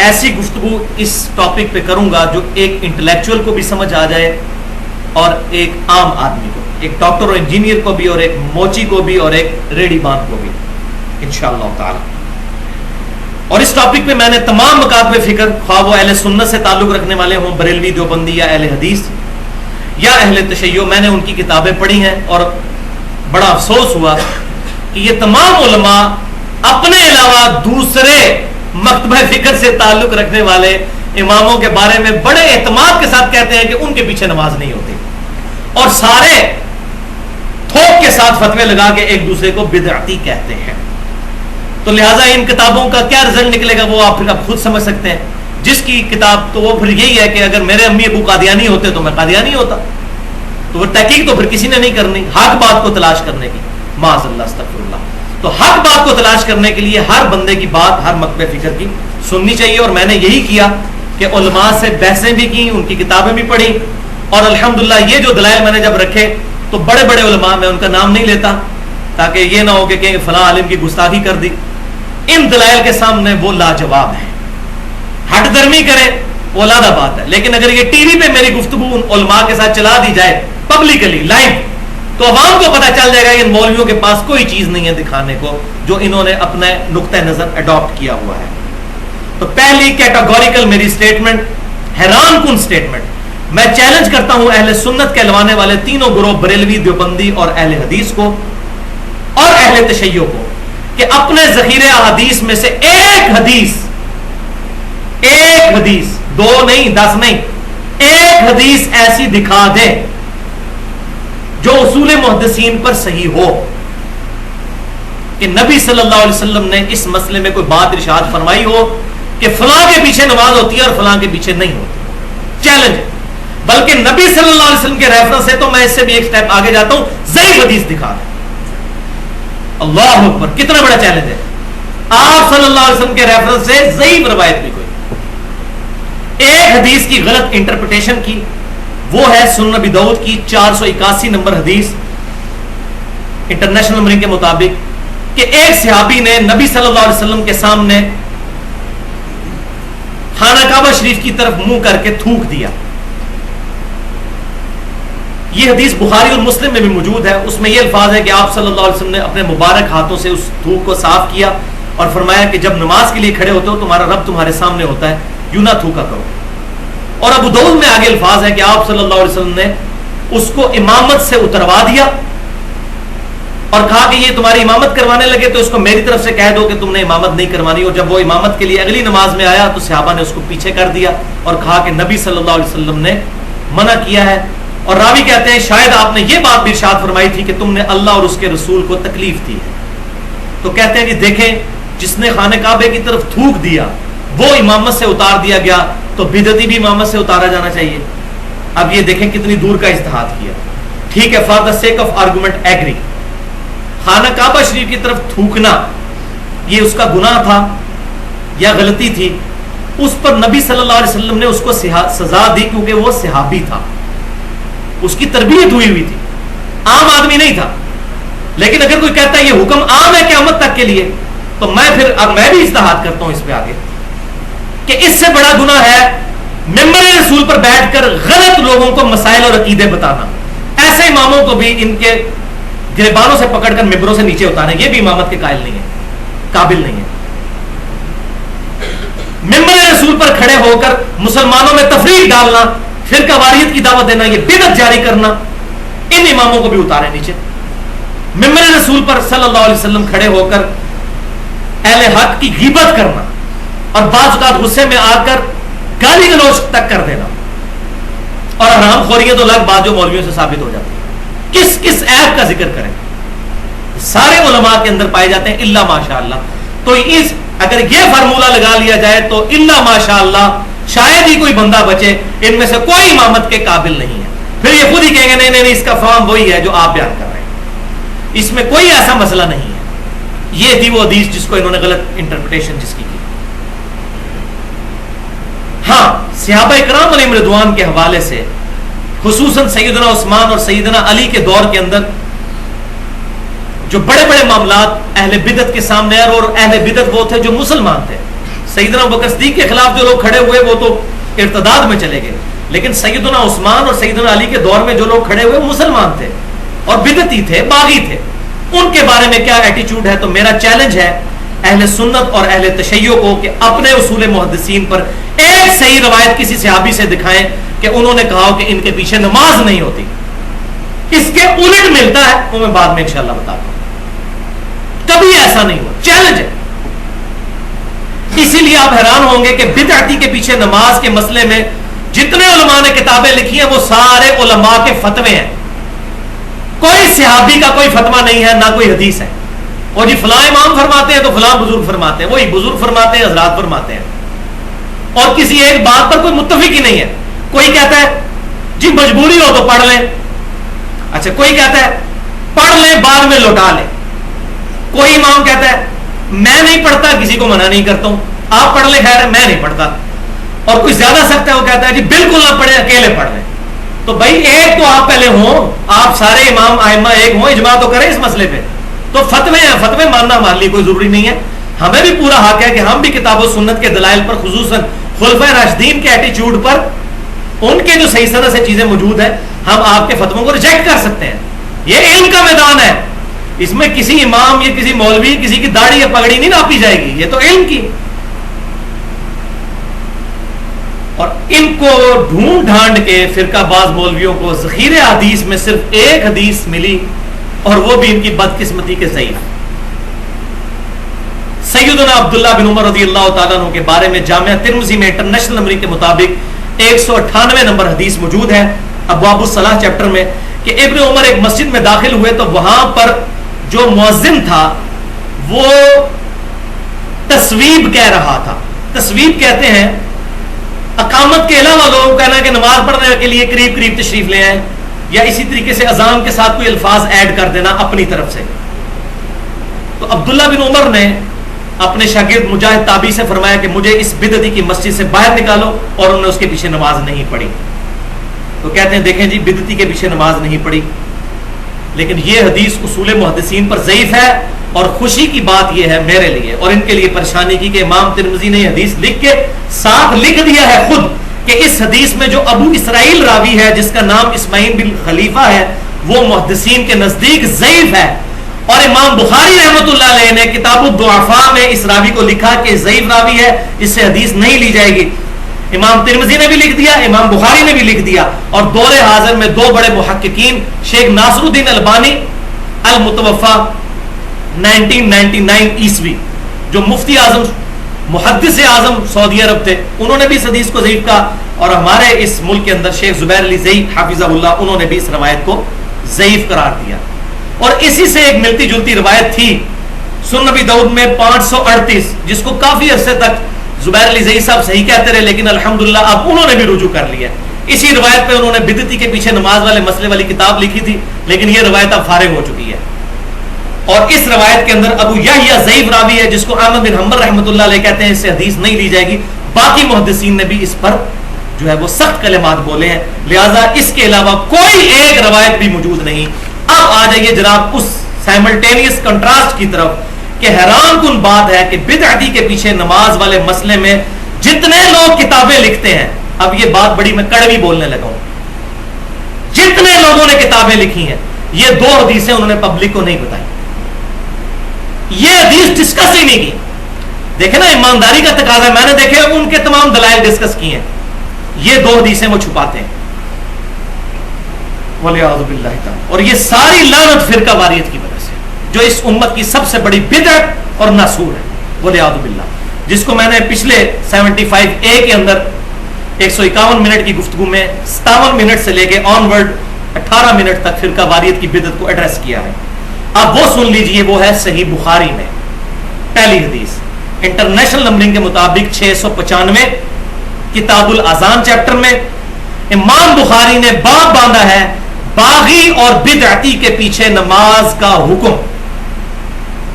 ایسی گفتگو اس ٹاپک پہ کروں گا جو ایک انٹلیکچوئل کو بھی سمجھ آ جائے اور ایک عام آدمی کو, ایک ڈاکٹر اور انجینئر کو بھی, اور ایک موچی کو بھی, اور ایک ریڈی مان کو بھی, انشاءاللہ تعالی. اور اس ٹاپک پہ میں نے تمام مکاتب فکر, خواہ وہ اہل سنت سے تعلق رکھنے والے ہوں, بریلوی, دیوبندی یا اہل حدیث یا اہل تشیع, میں نے ان کی کتابیں پڑھی ہیں. اور بڑا افسوس ہوا کہ یہ تمام علماء اپنے علاوہ دوسرے مکتبہ فکر سے تعلق رکھنے والے اماموں کے بارے میں بڑے اعتماد کے ساتھ کہتے ہیں کہ ان کے پیچھے نماز نہیں ہوتی, اور سارے تھوک کے ساتھ فتوے لگا کے ایک دوسرے کو بدعتی کہتے ہیں. تو لہٰذا ان کتابوں کا کیا رزلٹ نکلے گا وہ آپ پھر خود سمجھ سکتے ہیں. جس کی کتاب تو وہ پھر یہی ہے کہ اگر میرے امی ابو قادیانی ہوتے تو میں قادیانی ہوتا. تو وہ تحقیق تو پھر کسی نے نہیں کرنی, حق بات کو تلاش کرنے کی, معاذ اللہ استغفر اللہ. تو حق بات کو تلاش کرنے کے لیے ہر بندے کی بات ہر مکتبہ فکر کی سننی چاہیے. اور میں نے یہی کیا کہ علماء سے بحثیں بھی کی, ان کی کتابیں بھی پڑھی, اور الحمدللہ یہ جو دلائل میں نے جب رکھے تو بڑے بڑے علماء, میں ان کا نام نہیں لیتا تاکہ یہ نہ ہو کہ فلاں عالم کی گستاخی کر دی, ان دلائل کے سامنے وہ لاجواب ہے. ہٹ درمی کرے وہ علیحدہ بات ہے, لیکن اگر یہ ٹی وی پہ میری گفتگو ان علماء کے ساتھ چلا دی جائے پبلکلی لائیو, تو عوام کو پتہ چل جائے گا کہ ان مولویوں کے پاس کوئی چیز نہیں ہے دکھانے کو جو انہوں نے اپنے نقطہ نظر اڈاپٹ کیا ہوا ہے. تو پہلی کیٹاگوریکل میری سٹیٹمنٹ, حیران کن سٹیٹمنٹ, میں چیلنج کرتا ہوں اہل سنت کہلوانے والے تینوں گروہ, بریلوی, دیوبندی اور اہل حدیث کو اور اہل تشیع کو, کہ اپنے ذخیرے احادیث میں سے ایک حدیث, 2 نہیں 10 نہیں, ایک حدیث ایسی دکھا دے جو اصول محدثین پر صحیح ہو کہ نبی صلی اللہ علیہ وسلم نے اس مسئلے میں کوئی بات ارشاد فرمائی ہو کہ فلاں کے پیچھے نماز ہوتی ہے اور فلاں کے پیچھے نہیں ہوتی. چیلنج. بلکہ نبی صلی اللہ علیہ وسلم کے ریفرنس سے تو میں اس سے بھی ایک سٹیپ آگے جاتا ہوں, ضعیف حدیث دکھا دیں. اللہ اکبر, کتنا بڑا چیلنج ہے. آپ صلی اللہ علیہ وسلم کے ریفرنس سے ضعیف روایت بھی کوئی, ایک حدیث کی غلط انٹرپریٹیشن کی, وہ ہے سنن ابی داؤد کی 481 نمبر حدیث انٹرنیشنل نمبرنگ کے مطابق, کہ ایک صحابی نے نبی صلی اللہ علیہ وسلم کے سامنے خانہ کعبہ شریف کی طرف منہ کر کے تھوک دیا. یہ حدیث بخاری اور مسلم میں بھی موجود ہے. اس میں یہ الفاظ ہے کہ آپ صلی اللہ علیہ وسلم نے اپنے مبارک ہاتھوں سے اس تھوک کو صاف کیا اور فرمایا کہ جب نماز کے لیے کھڑے ہوتے ہو تمہارا رب تمہارے سامنے ہوتا ہے, یوں نہ تھوکا کرو. اور ابو داؤد میں آگے الفاظ ہے کہ آپ صلی اللہ علیہ وسلم نے اس کو امامت سے اتروا دیا اور کہا کہ یہ تمہاری امامت کروانے لگے تو اس کو میری طرف سے کہہ دو کہ تم نے امامت نہیں کروانی. اور جب وہ امامت کے لیے اگلی نماز میں آیا تو صحابہ نے اس کو پیچھے کر دیا اور کہا کہ نبی صلی اللہ علیہ وسلم نے منع کیا ہے. اور راوی کہتے ہیں شاید آپ نے یہ بات بھی ارشاد فرمائی تھی کہ تم نے اللہ اور اس کے رسول کو تکلیف دی ہے. تو کہتے ہیں کہ دیکھیں, جس نے خانہ کعبے کی طرف تھوک دیا وہ امامت سے اتار دیا گیا, تو بدعتی بھی امامت سے اتارا جانا چاہیے. اب یہ دیکھیں کتنی دور کا اجتہاد کیا. ٹھیک ہے, for the sake of argument agree. خانہ کعبہ شریف کی طرف تھوکنا یہ اس کا گناہ تھا یا غلطی تھی, اس پر نبی صلی اللہ علیہ وسلم نے اس کو سزا دی کیونکہ وہ صحابی تھا, اس کی تربیت ہوئی ہوئی تھی, عام آدمی نہیں تھا. لیکن اگر کوئی کہتا ہے یہ حکم عام ہے قیامت تک کے لیے, تو میں بھی اجتہاد کرتا ہوں اس پہ آگے کہ اس سے بڑا گناہ ہے ممبر رسول پر بیٹھ کر غلط لوگوں کو مسائل اور عقیدے بتانا. ایسے اماموں کو بھی ان کے گریبانوں سے پکڑ کر ممبروں سے نیچے اتارنا, یہ بھی امامت کے قائل نہیں ہے, قابل نہیں ہے. ممبر رسول پر کھڑے ہو کر مسلمانوں میں تفریق ڈالنا, فرقہ واریت کی دعوت دینا, یہ بدعت جاری کرنا, ان اماموں کو بھی اتارے نیچے. ممبر رسول پر صلی اللہ علیہ وسلم کھڑے ہو کر اہل حق کی غیبت کرنا اور بعض اوقات غصے میں آ کر گالی گلوچ تک کر دینا, اور حرام خوریت تو الگ بات جو مولویوں سے ثابت ہو جاتی ہے. کس کس عیب کا ذکر کریں, سارے علماء کے اندر پائے جاتے ہیں الا ماشاء اللہ. تو اگر یہ فارمولہ لگا لیا جائے تو الا ماشاء اللہ شاید ہی کوئی بندہ بچے, ان میں سے کوئی امامت کے قابل نہیں ہے. پھر یہ خود ہی کہیں گے نہیں نہیں اس کا فہم وہی ہے جو آپ بیان کر رہے ہیں, اس میں کوئی ایسا مسئلہ نہیں ہے. یہ تھی وہ حدیث جس کو انہوں نے غلط انٹرپریٹیشن جس کی. ہاں, صحابہ کرام علیہم رضوان کے حوالے سے خصوصاً سیدنا عثمان اور سیدنا علی کے دور کے اندر جو بڑے بڑے معاملات اہل بدعت کے سامنے آئے, اور اہل بدعت وہ تھے جو مسلمان تھے. سیدنا ابوبکر صدیق کے خلاف جو لوگ کھڑے ہوئے وہ تو ارتداد میں چلے گئے, لیکن سیدنا عثمان اور سیدنا علی کے دور میں جو لوگ کھڑے ہوئے مسلمان تھے اور بدعتی تھے, باغی تھے. ان کے بارے میں کیا ایٹیچیوڈ ہے؟ تو میرا چیلنج ہے اہل سنت اور اہل تشیع کو کہ اپنے اصول محدثین پر ایک صحیح روایت کسی صحابی سے دکھائیں کہ انہوں نے کہا کہ ان کے پیچھے نماز نہیں ہوتی. اس کے الٹ ملتا ہے, وہ میں بعد میں انشاءاللہ بتاتا ہوں. کبھی ایسا نہیں ہوا, چیلنج ہے. اسی لیے آپ حیران ہوں گے کہ بدعتی کے پیچھے نماز کے مسئلے میں جتنے علماء نے کتابیں لکھی ہیں وہ سارے علماء کے فتوے ہیں. کوئی صحابی کا کوئی فتویٰ نہیں ہے, نہ کوئی حدیث ہے. اور جی فلاں امام فرماتے ہیں تو فلاں بزرگ فرماتے ہیں, وہی بزرگ فرماتے ہیں, حضرات فرماتے ہیں, اور کسی ایک بات پر کوئی متفق ہی نہیں ہے. کوئی کہتا ہے جی مجبوری ہو تو پڑھ لیں, اچھا کوئی کہتا ہے پڑھ لیں بعد میں لوٹا لیں. کوئی امام کہتا ہے میں نہیں پڑھتا, کسی کو منع نہیں کرتا ہوں, آپ پڑھ لیں خیر ہے, میں نہیں پڑھتا. اور کوئی زیادہ سخت ہے, وہ کہتا ہے جی بالکل نہ پڑھیں, اکیلے پڑھ لیں. تو بھائی ایک تو آپ پہلے ہوں, آپ سارے امام ائمہ ایک ہوں, اجماع تو کریں اس مسئلے پہ. تو فتوے ہیں, فتوے ماننا ہمارے لیے کوئی ضروری نہیں ہے. ہمیں بھی پورا حق ہے کہ ہم بھی کتاب و سنت کے دلائل پر, خصوصاً خلفائے راشدین کے ایٹیچیوڈ پر, ان کے جو صحیح سند سے چیزیں موجود ہیں, ہم آپ کے فتووں کو ریجیکٹ کر سکتے ہیں. یہ علم کا میدان ہے, اس میں کسی امام یا کسی مولوی کسی کی داڑھی یا پگڑی نہیں ناپی جائے گی, یہ تو علم کی. اور ان کو ڈھونڈ ڈھانڈ کے فرقہ باز مولویوں کو ذخیرہ حدیث میں صرف ایک حدیث ملی, اور وہ بھی ان کی بدقسمتی کے ضعیف. سیدنا عبداللہ بن عمر رضی اللہ تعالیٰ عنہ کے بارے میں جامعہ ترمذی میں انٹرنیشنل نمبر کے مطابق 198 نمبر حدیث موجود ہے ابواب الصلاح چیپٹر میں, کہ ابن عمر ایک مسجد میں داخل ہوئے تو وہاں پر جو مؤذن تھا وہ تصویب کہہ رہا تھا. تصویب کہتے ہیں اقامت کے علاوہ لوگوں کو کہنا کہ نماز پڑھنے کے لیے قریب قریب تشریف لے آئیں, یا اسی طریقے سے اذان کے ساتھ کوئی الفاظ ایڈ کر دینا اپنی طرف سے. تو عبداللہ بن عمر نے اپنے شاگرد مجاہد تابعی سے فرمایا کہ مجھے اس بدعتی کی مسجد سے باہر نکالو, اور انہوں نے اس کے پیچھے نماز نہیں پڑھی. تو کہتے ہیں دیکھیں جی بدعتی کے پیچھے نماز نہیں پڑھی, لیکن یہ حدیث اصول محدثین پر ضعیف ہے, اور خوشی کی بات یہ ہے میرے لیے اور ان کے لیے پریشانی کی کہ امام ترمذی نے حدیث لکھ کے ساتھ لکھ دیا ہے خود کہ اس حدیث میں جو ابو اسرائیل راوی ہے جس کا نام اسماعیل بن خلیفہ ہے وہ محدثین کے نزدیک ضعیف ہے. اور امام بخاری رحمۃ اللہ علیہ نے کتاب الضعفاء میں اس راوی کو لکھا کہ ضعیف راوی ہے, اس سے حدیث نہیں لی جائے گی. امام ترمذی نے بھی لکھ دیا, امام بخاری نے بھی لکھ دیا, اور دور حاضر میں دو بڑے محققین شیخ ناصر الدین البانی المتوفا 1999 عیسوی جو مفتی اعظم محدث اعظم سعودی عرب تھے, انہوں نے بھی اس حدیث کو ضعیف کہا, اور ہمارے اس ملک کے اندر شیخ زبیر علی زئی حافظہ اللہ انہوں نے بھی اس روایت کو ضعیف قرار دیا. اور اسی سے ایک ملتی جلتی روایت تھی سنن نبی داؤد میں 538 جس کو کافی عرصے تک زبیر علی زئی صاحب صحیح کہتے رہے, لیکن الحمدللہ اب انہوں نے بھی رجوع کر لیا. اسی روایت پہ انہوں نے بدعتی کے پیچھے نماز والے مسئلے والی کتاب لکھی تھی, لیکن یہ روایت اب فارغ ہو چکی ہے. اور اس روایت کے اندر ابو یحییٰ ضعیف راوی ہے جس کو احمد بن حنبل رحمۃ اللہ علیہ کہتے ہیں, اس سے حدیث نہیں لی جائے گی. باقی محدثین نے بھی اس پر جو ہے وہ سخت کلمات بولے ہیں, لہذا اس کے علاوہ کوئی ایک روایت بھی موجود نہیں. اب آ جائیے جناب اس سائملٹینیس کنٹراسٹ کی طرف کہ حیران کن بات ہے کہ بدعتی کے پیچھے نماز والے مسئلے میں جتنے لوگ کتابیں لکھتے ہیں, اب یہ بات بڑی میں کڑوی بولنے لگا ہوں, جتنے لوگوں نے کتابیں لکھی ہیں یہ دو حدیثیں انہوں نے پبلک کو نہیں بتائی, یہ حدیث ڈسکس ہی نہیں کی. دیکھیں نا ایمانداری کا تقاضا ہے, میں نے دیکھے ان کے تمام دلائل ڈسکس کیے ہیں, یہ دو حدیثیں وہ چھپاتے ہیں وَلِعَوْذُ بِاللَّهِ تعالی. اور یہ ساری لعنت فرقہ واریت کی وجہ سے جو اس امت کی سب سے بڑی بدعت اور ناسور ہے وَلِعَوْذُ بِاللَّهِ, جس کو میں نے پچھلے 75A کے اندر 151 منٹ کی گفتگو میں 57 منٹ سے لے کے آن ورڈ 18 منٹ تک فرقہ واریت کی بدعت کو ایڈریس کیا ہے. اب وہ سن لیجئے, وہ ہے صحیح بخاری میں پہلی حدیث انٹرنیشنل نمبرنگ کے مطابق 695 کتاب الاذان چیپٹر میں امام بخاری نے باب باندھا ہے باغی اور بدعتی کے پیچھے نماز کا حکم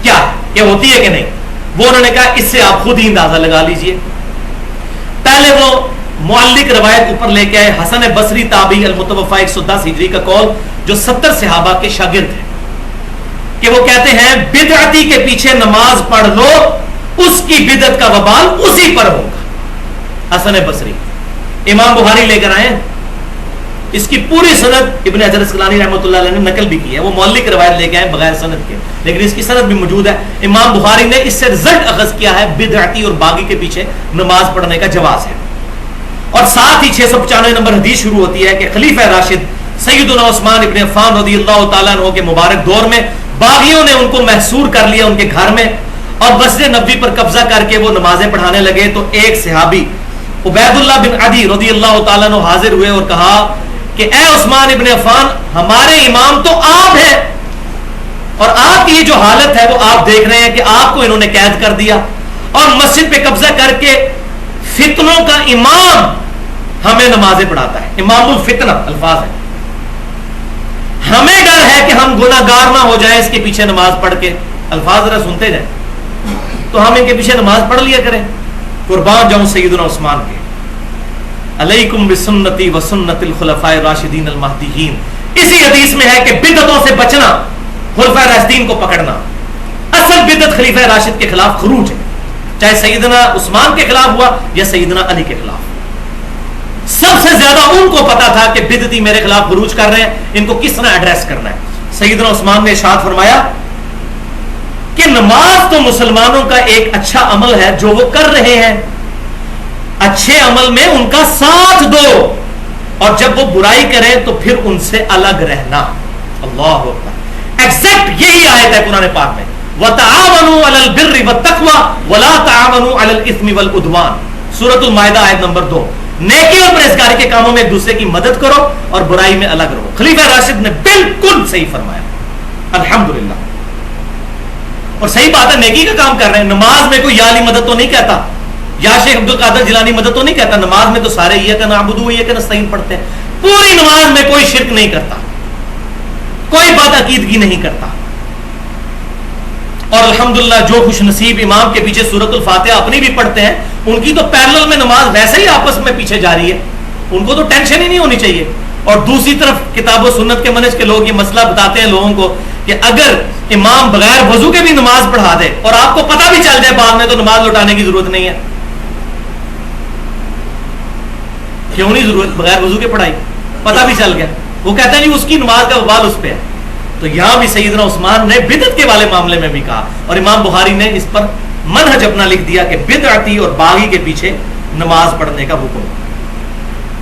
کیا ہے, یہ ہوتی ہے کہ نہیں. وہ انہوں نے کہا اس سے آپ خود ہی اندازہ لگا لیجئے. پہلے وہ معلق روایت اوپر لے کے آئے حسن بصری تابعی المتوفا 110 ہجری کا قول جو 70 صحابہ کے شاگرد ہیں, کہ وہ کہتے ہیں بدعتی کے پیچھے نماز پڑھ لو, اس کی بدعت کا وبال اسی پر ہوگا. حسن بصری امام بخاری لے کر آئے, اس کی پوری سند ابن حجر اسقلانی رحمۃ اللہ علیہ نے نقل بھی کی ہے, وہ معلق روایت لے کے آئے بغیر سند کے, لیکن اس کی سند بھی موجود ہے. امام بخاری نے اس سے رزلٹ اخذ کیا ہے بدعتی اور باغی کے پیچھے نماز پڑھنے کا جواز ہے. اور ساتھ ہی 695 نمبر حدیث شروع ہوتی ہے کہ خلیفہ راشد سیدنا عثمان ابن عفان رضی اللہ تعالیٰ عنہ کے مبارک دور میں باغیوں نے ان کو محصور کر لیا ان کے گھر میں, اور مسجد نبوی پر قبضہ کر کے وہ نمازیں پڑھانے لگے. تو ایک صحابی عبید اللہ بن عدی رضی اللہ تعالیٰ عنہ حاضر ہوئے اور کہا کہ اے عثمان ابن عفان, ہمارے امام تو آپ ہیں, اور آپ کی جو حالت ہے وہ آپ دیکھ رہے ہیں کہ آپ کو انہوں نے قید کر دیا اور مسجد پہ قبضہ کر کے فتنوں کا امام ہمیں نمازیں پڑھاتا ہے. امام الفتنہ الفاظ ہے. ہمیں ڈر ہے کہ ہم گناہگار نہ ہو جائیں اس کے پیچھے نماز پڑھ کے. الفاظ ذرا سنتے جائیں, تو ہم ان کے پیچھے نماز پڑھ لیا کریں. قربان جاؤں سیدنا عثمان کے, علیکم بسنتی و سنت الخلفاء الراشدین المہدیین. اسی حدیث میں ہے کہ بدعتوں سے بچنا, خلفاء راشدین کو پکڑنا. اصل بدعت خلیفہ راشد کے خلاف خروج ہے, چاہے سیدنا عثمان کے خلاف ہوا یا سیدنا علی کے خلاف. سب سے زیادہ ان کو پتا تھا کہ بدعتی میرے خلاف خروج کر رہے ہیں, ان کو کس طرح ایڈریس کرنا ہے. سیدنا عثمان نے ارشاد فرمایا کہ نماز تو مسلمانوں کا ایک اچھا عمل ہے جو وہ کر رہے ہیں, اچھے عمل میں ان کا ساتھ دو, اور جب وہ برائی کریں تو پھر ان سے الگ رہنا. اللہ اکبر. ایگزیکٹ یہی آیت ہے قرآن پاک میں, وَتَعَاوَنُوا عَلَى الْبِرِّ وَالتَّقْوَى وَلَا تَعَاوَنُوا عَلَى الْإِثْمِ وَالْعُدْوَانِ. سورۃ المائدہ آیت نمبر 2. نیکی اور پرہیزگاری کے کاموں میں ایک دوسرے کی مدد کرو اور برائی میں الگ رہو. خلیفہ راشد نے بالکل صحیح فرمایا, الحمدللہ. اور صحیح بات ہے, نیکی کا کام کر رہے ہیں. نماز میں کوئی یا علی مدد تو نہیں کہتا, یا شیخ عبد القادر جیلانی مدد تو نہیں کہتا. نماز میں تو سارے ایاک نعبد و ایاک نستعین پڑھتے ہیں. پوری نماز میں کوئی شرک نہیں کرتا, کوئی بات عقیدگی نہیں کرتا. اور الحمدللہ جو خوش نصیب امام کے پیچھے سورۃ الفاتحہ اپنی بھی پڑھتے ہیں, ان کی تو پیرلل میں نماز ویسے ہی آپس میں پیچھے جاری ہے, ان کو تو ٹینشن ہی نہیں ہونی چاہیے. اور دوسری طرف کتاب و سنت کے منہج کے لوگ یہ مسئلہ بتاتے ہیں لوگوں کو کہ اگر امام بغیر وضو کے بھی نماز پڑھا دے اور آپ کو پتہ بھی چل جائے بعد میں تو نماز لوٹانے کی ضرورت نہیں ہے. کیوں نہیں ضرورت؟ بغیر وضو کے پڑھائی، پتہ بھی چل گیا. وہ کہتا ہے جی اس کی نماز کا وبال اس پہ ہے. تو یہاں بھی سیدنا عثمان نے بدعت کے والے معاملے میں بھی کہا، اور امام بخاری نے اس پر منہج اپنا لکھ دیا کہ بدعتی اور باغی کے پیچھے نماز پڑھنے کا حکم.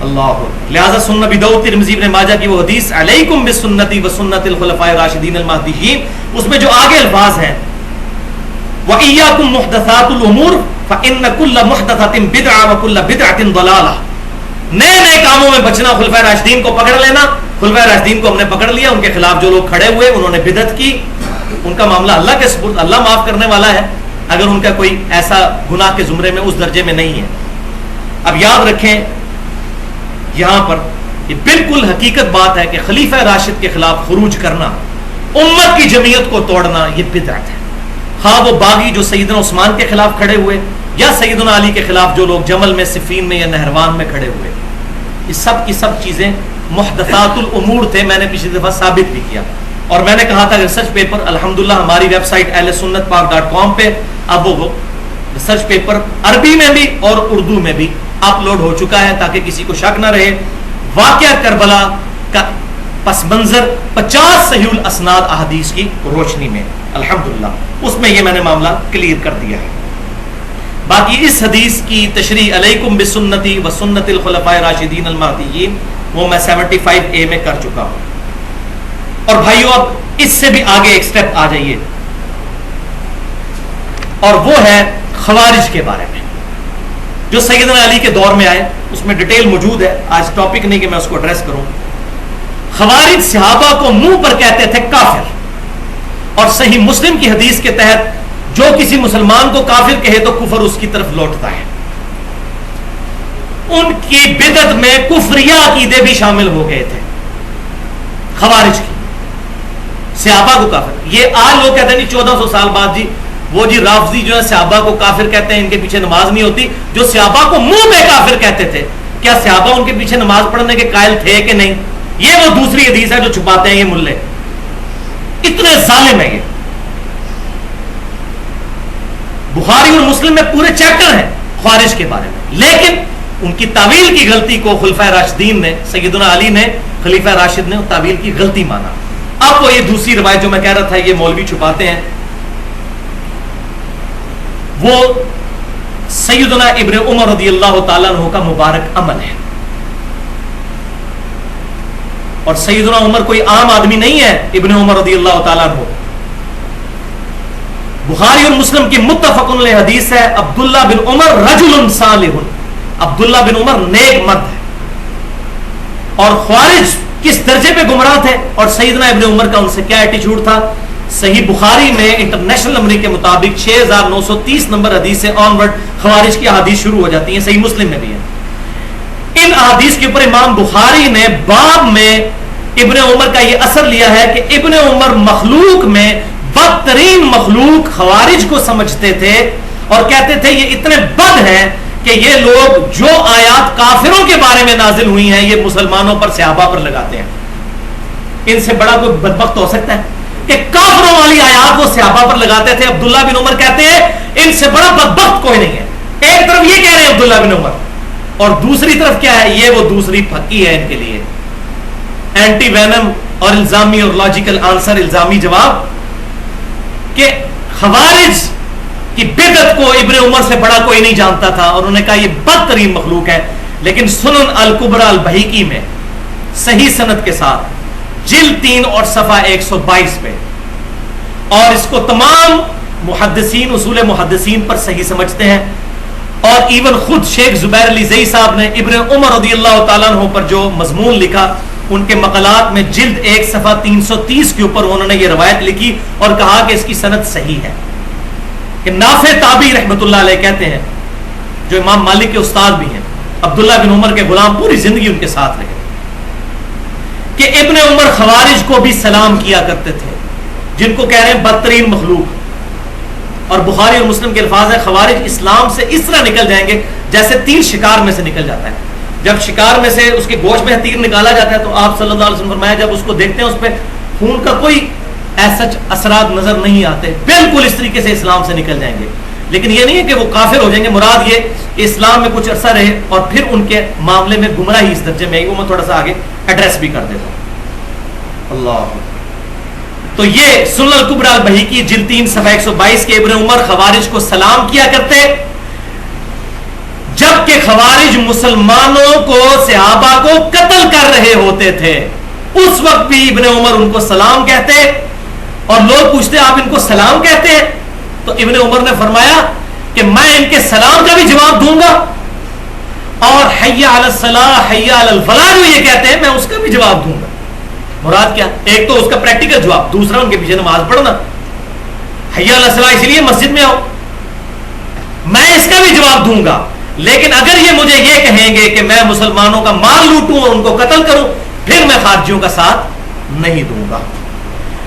اللہ. لہذا سنن ابی داؤد، ترمذی، ابن ماجہ کی وہ حدیث علیکم بسنتی وسنت الخلفاء الراشدین المہدیین، اس میں جو آگے الفاظ ہیں وَإِيَّاكُمْ مُحْدَثَاتُ الْأُمُورِ فَإِنَّ كُلَّ مُحْدَثَةٍ بِدْعَةٍ وَكُلَّ بِدْعَةٍ ضَلَالَةٍ. نئے نئے کاموں میں بچنا، خلفائے راشدین کو پکڑ لینا. خلفائے راشدین کو ہم نے پکڑ لیا، ان کے خلاف جو لوگ کھڑے ہوئے انہوں نے بدعت کی، ان کا معاملہ اللہ کے سپرد، اللہ معاف کرنے والا ہے اگر ان کا کوئی ایسا گناہ کے زمرے میں اس درجے میں نہیں ہے. اب یاد رکھیں یہاں پر یہ بالکل حقیقت بات ہے کہ خلیفہ راشد کے خلاف خروج کرنا، امت کی جمعیت کو توڑنا، یہ بدعت ہے. خواہ وہ باغی جو سیدنا عثمان کے خلاف کھڑے ہوئے یا سیدنا علی کے خلاف جو لوگ جمل میں، صفین میں یا نہروان میں کھڑے ہوئے، یہ سب کی سب چیزیں محدثات الامور تھے. میں نے پچھلی دفعہ ثابت بھی کیا، اور میں نے کہا تھا ریسرچ پیپر الحمدللہ ہماری ویب سائٹ ahlsunnatpak.com پہ اب وہ ریسرچ پیپر عربی میں بھی اور اردو میں بھی اپلوڈ ہو چکا ہے تاکہ کسی کو شک نہ رہے. واقعہ کربلا کا پس منظر 50 صحیح الاسناد احادیث کی روشنی میں الحمدللہ اس میں یہ میں نے معاملہ کلیئر کر دیا ہے. باقی اس حدیث کی تشریح علیکم بسنتی و سنت الخلفاء راشدین المہدیین وہ میں 75A میں کر چکا ہوں. اور بھائیو اب اس سے بھی آگے ایک سٹیپ آ جائیے، اور وہ ہے خوارج کے بارے میں جو سیدنا علی کے دور میں آئے. اس میں ڈیٹیل موجود ہے، آج ٹاپک نہیں کہ میں اس کو ایڈریس کروں. خوارج صحابہ کو منہ پر کہتے تھے کافر، اور صحیح مسلم کی حدیث کے تحت جو کسی مسلمان کو کافر کہے تو کفر اس کی طرف لوٹتا ہے. ان کی بدعت میں کفریہ عقیدے بھی شامل ہو گئے تھے خوارج کی. صحابہ کو کافر، یہ آج لوگ کہتے ہیں نہیں 1400 سال بعد جی وہ جی رافضی جو ہے صحابہ کو کافر کہتے ہیں، ان کے پیچھے نماز نہیں ہوتی. جو صحابہ کو منہ میں کافر کہتے تھے، کیا صحابہ ان کے پیچھے نماز پڑھنے کے قائل تھے کہ نہیں؟ یہ وہ دوسری حدیث ہے جو چھپاتے ہیں یہ ملے. اتنے ظالم ہیں یہ. بخاری اور مسلم میں پورے چیپٹر ہیں خوارج کے بارے میں، لیکن ان کی تعویل کی غلطی کو خلفائے راشدین نے، سیدنا علی نے، خلیفہ راشد نے تعویل کی غلطی مانا. اب وہ یہ دوسری روایت جو میں کہہ رہا تھا یہ مولوی چھپاتے ہیں، وہ سیدنا ابن عمر رضی اللہ تعالیٰ عنہ کا مبارک عمل ہے. اور سیدنا عمر کوئی عام آدمی نہیں ہے. ابن عمر رضی اللہ تعالیٰ عنہ بخاری اور مسلم کی متفق علیہ حدیث ہے، عبداللہ بن عمر رجل صالح، عبداللہ بن عمر نیک مرد ہے. اور خوارج کس درجے پہ گمراہ تھے اور سیدنا ابن عمر کا ان سے کیا ایٹیچیوڈ تھا. صحیح بخاری میں انٹرنیشنل نمبر کے مطابق 6930 نمبر حدیث سے آنورڈ خوارج کی احادیث شروع ہو جاتی ہیں. صحیح مسلم میں بھی ہے. ان احادیث کے اوپر امام بخاری نے باب میں ابن عمر کا یہ اثر لیا ہے کہ ابن عمر مخلوق میں بدترین مخلوق خوارج کو سمجھتے تھے اور کہتے تھے یہ اتنے بد ہیں کہ یہ لوگ جو آیات کافروں کے بارے میں نازل ہوئی ہیں یہ مسلمانوں پر صحابہ پر لگاتے ہیں. ان سے بڑا کوئی بدبخت ہو سکتا ہے کہ کافروں والی آیات وہ صحابہ پر لگاتے تھے. عبداللہ بن عمر کہتے ہیں ان سے بڑا بدبخت کوئی نہیں ہے. ایک طرف یہ کہہ رہے ہیں عبداللہ بن عمر، اور دوسری طرف کیا ہے، یہ وہ دوسری پھکی ہے ان کے لیے اینٹی وینم اور الزامی اور لاجیکل آنسر، الزامی جواب کہ خوارج کی بدعت کو ابن عمر سے بڑا کوئی نہیں جانتا تھا، اور انہوں نے کہا یہ بدترین مخلوق ہے. لیکن سنن الکبریٰ البہیقی میں صحیح سند کے ساتھ جلد 3 اور صفحہ 122 پہ، اور اس کو تمام محدثین اصول محدثین پر صحیح سمجھتے ہیں، اور ایون خود شیخ زبیر علی زئی صاحب نے ابن عمر رضی اللہ تعالیٰ عنہ پر جو مضمون لکھا ان کے مقالات میں جلد 1 صفحہ 330 کے اوپر انہوں نے یہ روایت لکھی اور کہا کہ اس کی سند صحیح ہے. کہ نافع تابعی رحمۃ اللہ علیہ کہتے ہیں، جو امام مالک کے استاد بھی ہیں، عبداللہ بن عمر کے غلام، پوری زندگی ان کے ساتھ رہے، کہ ابن عمر خوارج کو بھی سلام کیا کرتے تھے جن کو کہہ رہے ہیں بدترین مخلوق. اور بخاری اور مسلم کے الفاظ ہیں خوارج اسلام سے اس طرح نکل جائیں گے جیسے تیر شکار میں سے نکل جاتا ہے. جب شکار میں سے اس کے گوشت میں تیر نکالا جاتا ہے تو آپ صلی اللہ علیہ وسلم فرمایا جب اس کو دیکھتے ہیں اس پہ خون کا کوئی ایسا اثرات نظر نہیں آتے، بالکل اس طریقے سے اسلام سے نکل جائیں گے. لیکن یہ نہیں ہے کہ وہ کافر ہو جائیں گے، مراد یہ کہ اسلام میں کچھ عرصہ رہے اور پھر ان کے معاملے میں گمراہی اس درجے میں آئی. وہ میں تھوڑا سا آگے ایڈریس بھی کر دیتا ہوں. اللہ. تو یہ سنن الکبری البیہقی جلد 3 صفحہ 122 کے ابن عمر خوارج کو سلام کیا کرتے، جبکہ خوارج مسلمانوں کو، صحابہ کو قتل کر رہے ہوتے تھے. اس وقت بھی ابن عمر ان کو سلام کہتے، اور لوگ پوچھتے آپ ان کو سلام کہتے ہیں؟ تو ابن عمر نے فرمایا کہ میں ان کے سلام کا بھی جواب دوں گا، اور حی علی الصلاح حی علی الفلاح جو یہ کہتے ہیں میں اس کا بھی جواب دوں گا. مراد کیا؟ ایک تو اس کا پریکٹیکل جواب، دوسرا ان کے پیچھے نماز پڑھنا. حی علی الصلاح اس لیے مسجد میں آؤ، میں اس کا بھی جواب دوں گا. لیکن اگر یہ مجھے یہ کہیں گے کہ میں مسلمانوں کا مال لوٹوں اور ان کو قتل کروں، پھر میں خارجیوں کا ساتھ نہیں دوں گا.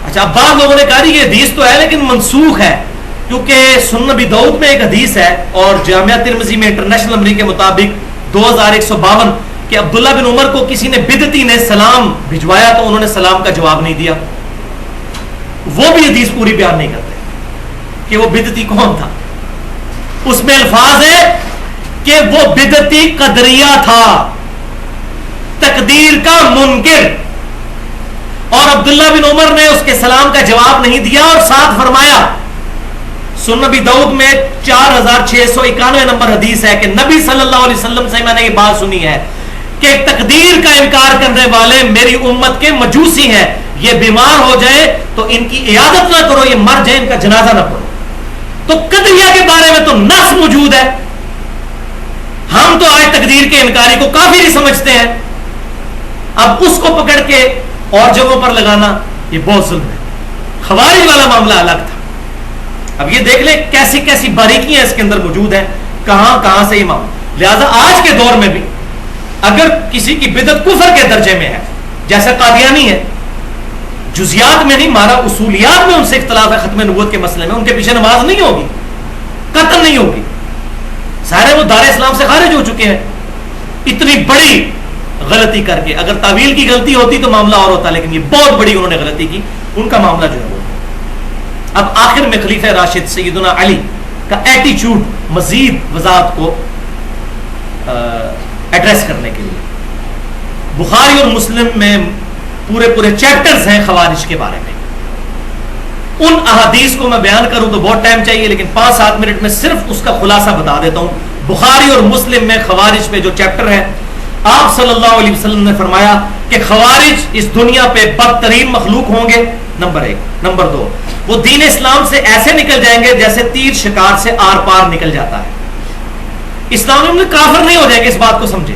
اچھا، اب بعض لوگوں نے کہا یہ حدیث تو ہے لیکن منسوخ ہے، کیونکہ سنن ابی داؤد میں ایک حدیث ہے اور جامعہ ترمذی میں انٹرنیشنل نمبر کے مطابق 2152 کہ عبداللہ بن عمر کو کسی نے بدعتی نے سلام بھجوایا تو انہوں نے سلام کا جواب نہیں دیا. وہ بھی حدیث پوری بیان نہیں کرتے کہ وہ بدعتی کون تھا. اس میں الفاظ ہے کہ وہ بدعتی قدریہ تھا، تقدیر کا منکر، اور عبداللہ بن عمر نے اس کے سلام کا جواب نہیں دیا اور ساتھ فرمایا. سنن ابی داؤد میں 4691 نمبر حدیث ہے کہ نبی صلی اللہ علیہ وسلم سے میں نے یہ بات سنی ہے کہ تقدیر کا انکار کرنے والے میری امت کے مجوسی ہیں، یہ بیمار ہو جائے تو ان کی عیادت نہ کرو، یہ مر جائے ان کا جنازہ نہ پڑھو. تو قدریہ کے بارے میں تو نص موجود ہے. ہم تو آج تقدیر کے انکاری کو کافر ہی سمجھتے ہیں، اب اس کو پکڑ کے اور جگہوں پر لگانا یہ بہت ظلم ہے. خوارج والا معاملہ الگ تھا. اب یہ دیکھ لیں کیسی کیسی باریکیاں اس کے اندر موجود ہیں، کہاں کہاں سے امام. لہذا آج کے دور میں بھی اگر کسی کی بدعت کفر کے درجے میں ہے، جیسا قادیانی ہے، جزیات میں نہیں مارا، اصولیات میں ان سے اختلاف ہے ختم نبوت کے مسئلے میں، ان کے پیچھے نماز نہیں ہوگی، قتل نہیں ہوگی. سارے وہ دار اسلام سے خارج ہو چکے ہیں اتنی بڑی غلطی کر کے. اگر تعویل کی غلطی ہوتی تو معاملہ اور ہوتا، لیکن یہ بہت بڑی انہوں نے غلطی کی، ان کا معاملہ جو ہے وہ. اب آخر میں خلیفہ راشد سیدنا علی کا ایٹیچیوڈ مزید وضاحت کو ایڈریس کرنے کے لیے بخاری اور مسلم میں پورے چیپٹرز ہیں خوارج کے بارے میں. ان احادیث کو میں بیان کروں تو بہت ٹائم چاہیے، لیکن 5-7 منٹ میں صرف اس کا خلاصہ بتا دیتا ہوں. بخاری اور مسلم میں خوارج پہ جو چیپٹر ہے، آپ صلی اللہ علیہ وسلم نے فرمایا کہ خوارج اس دنیا پہ بدترین مخلوق ہوں گے، نمبر 1. نمبر 2، وہ دین اسلام سے ایسے نکل جائیں گے جیسے تیر شکار سے آر پار نکل جاتا ہے. اسلام میں کافر نہیں ہو جائیں گے، اس بات کو سمجھیں.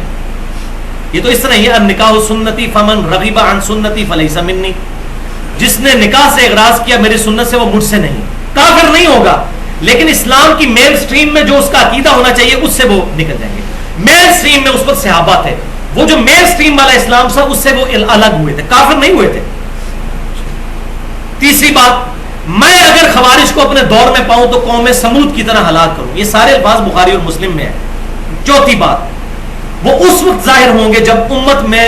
یہ تو اس طرح ہی النکاح سنتی فمن رغب عن سنتی فلیس منی، جس نے نکاح سے اغراض کیا میری سنت سے وہ مجھ سے نہیں. کافر نہیں ہوگا، لیکن اسلام کی مین سٹریم میں جو اس کا عقیدہ ہونا چاہیے اس سے وہ نکل جائیں گے. مین سٹریم میں اس وقت صحابہ تھے، وہ جو مین سٹریم والا اسلام تھا اس سے وہ الگ ہوئے تھے، کافر نہیں ہوئے تھے. تیسری بات، میں اگر خوارج کو اپنے دور میں پاؤں تو قوم سمود کی طرح ہلاک کروں. یہ سارے الفاظ بخاری اور مسلم میں ہیں. چوتھی بات، وہ اس وقت ظاہر ہوں گے جب امت میں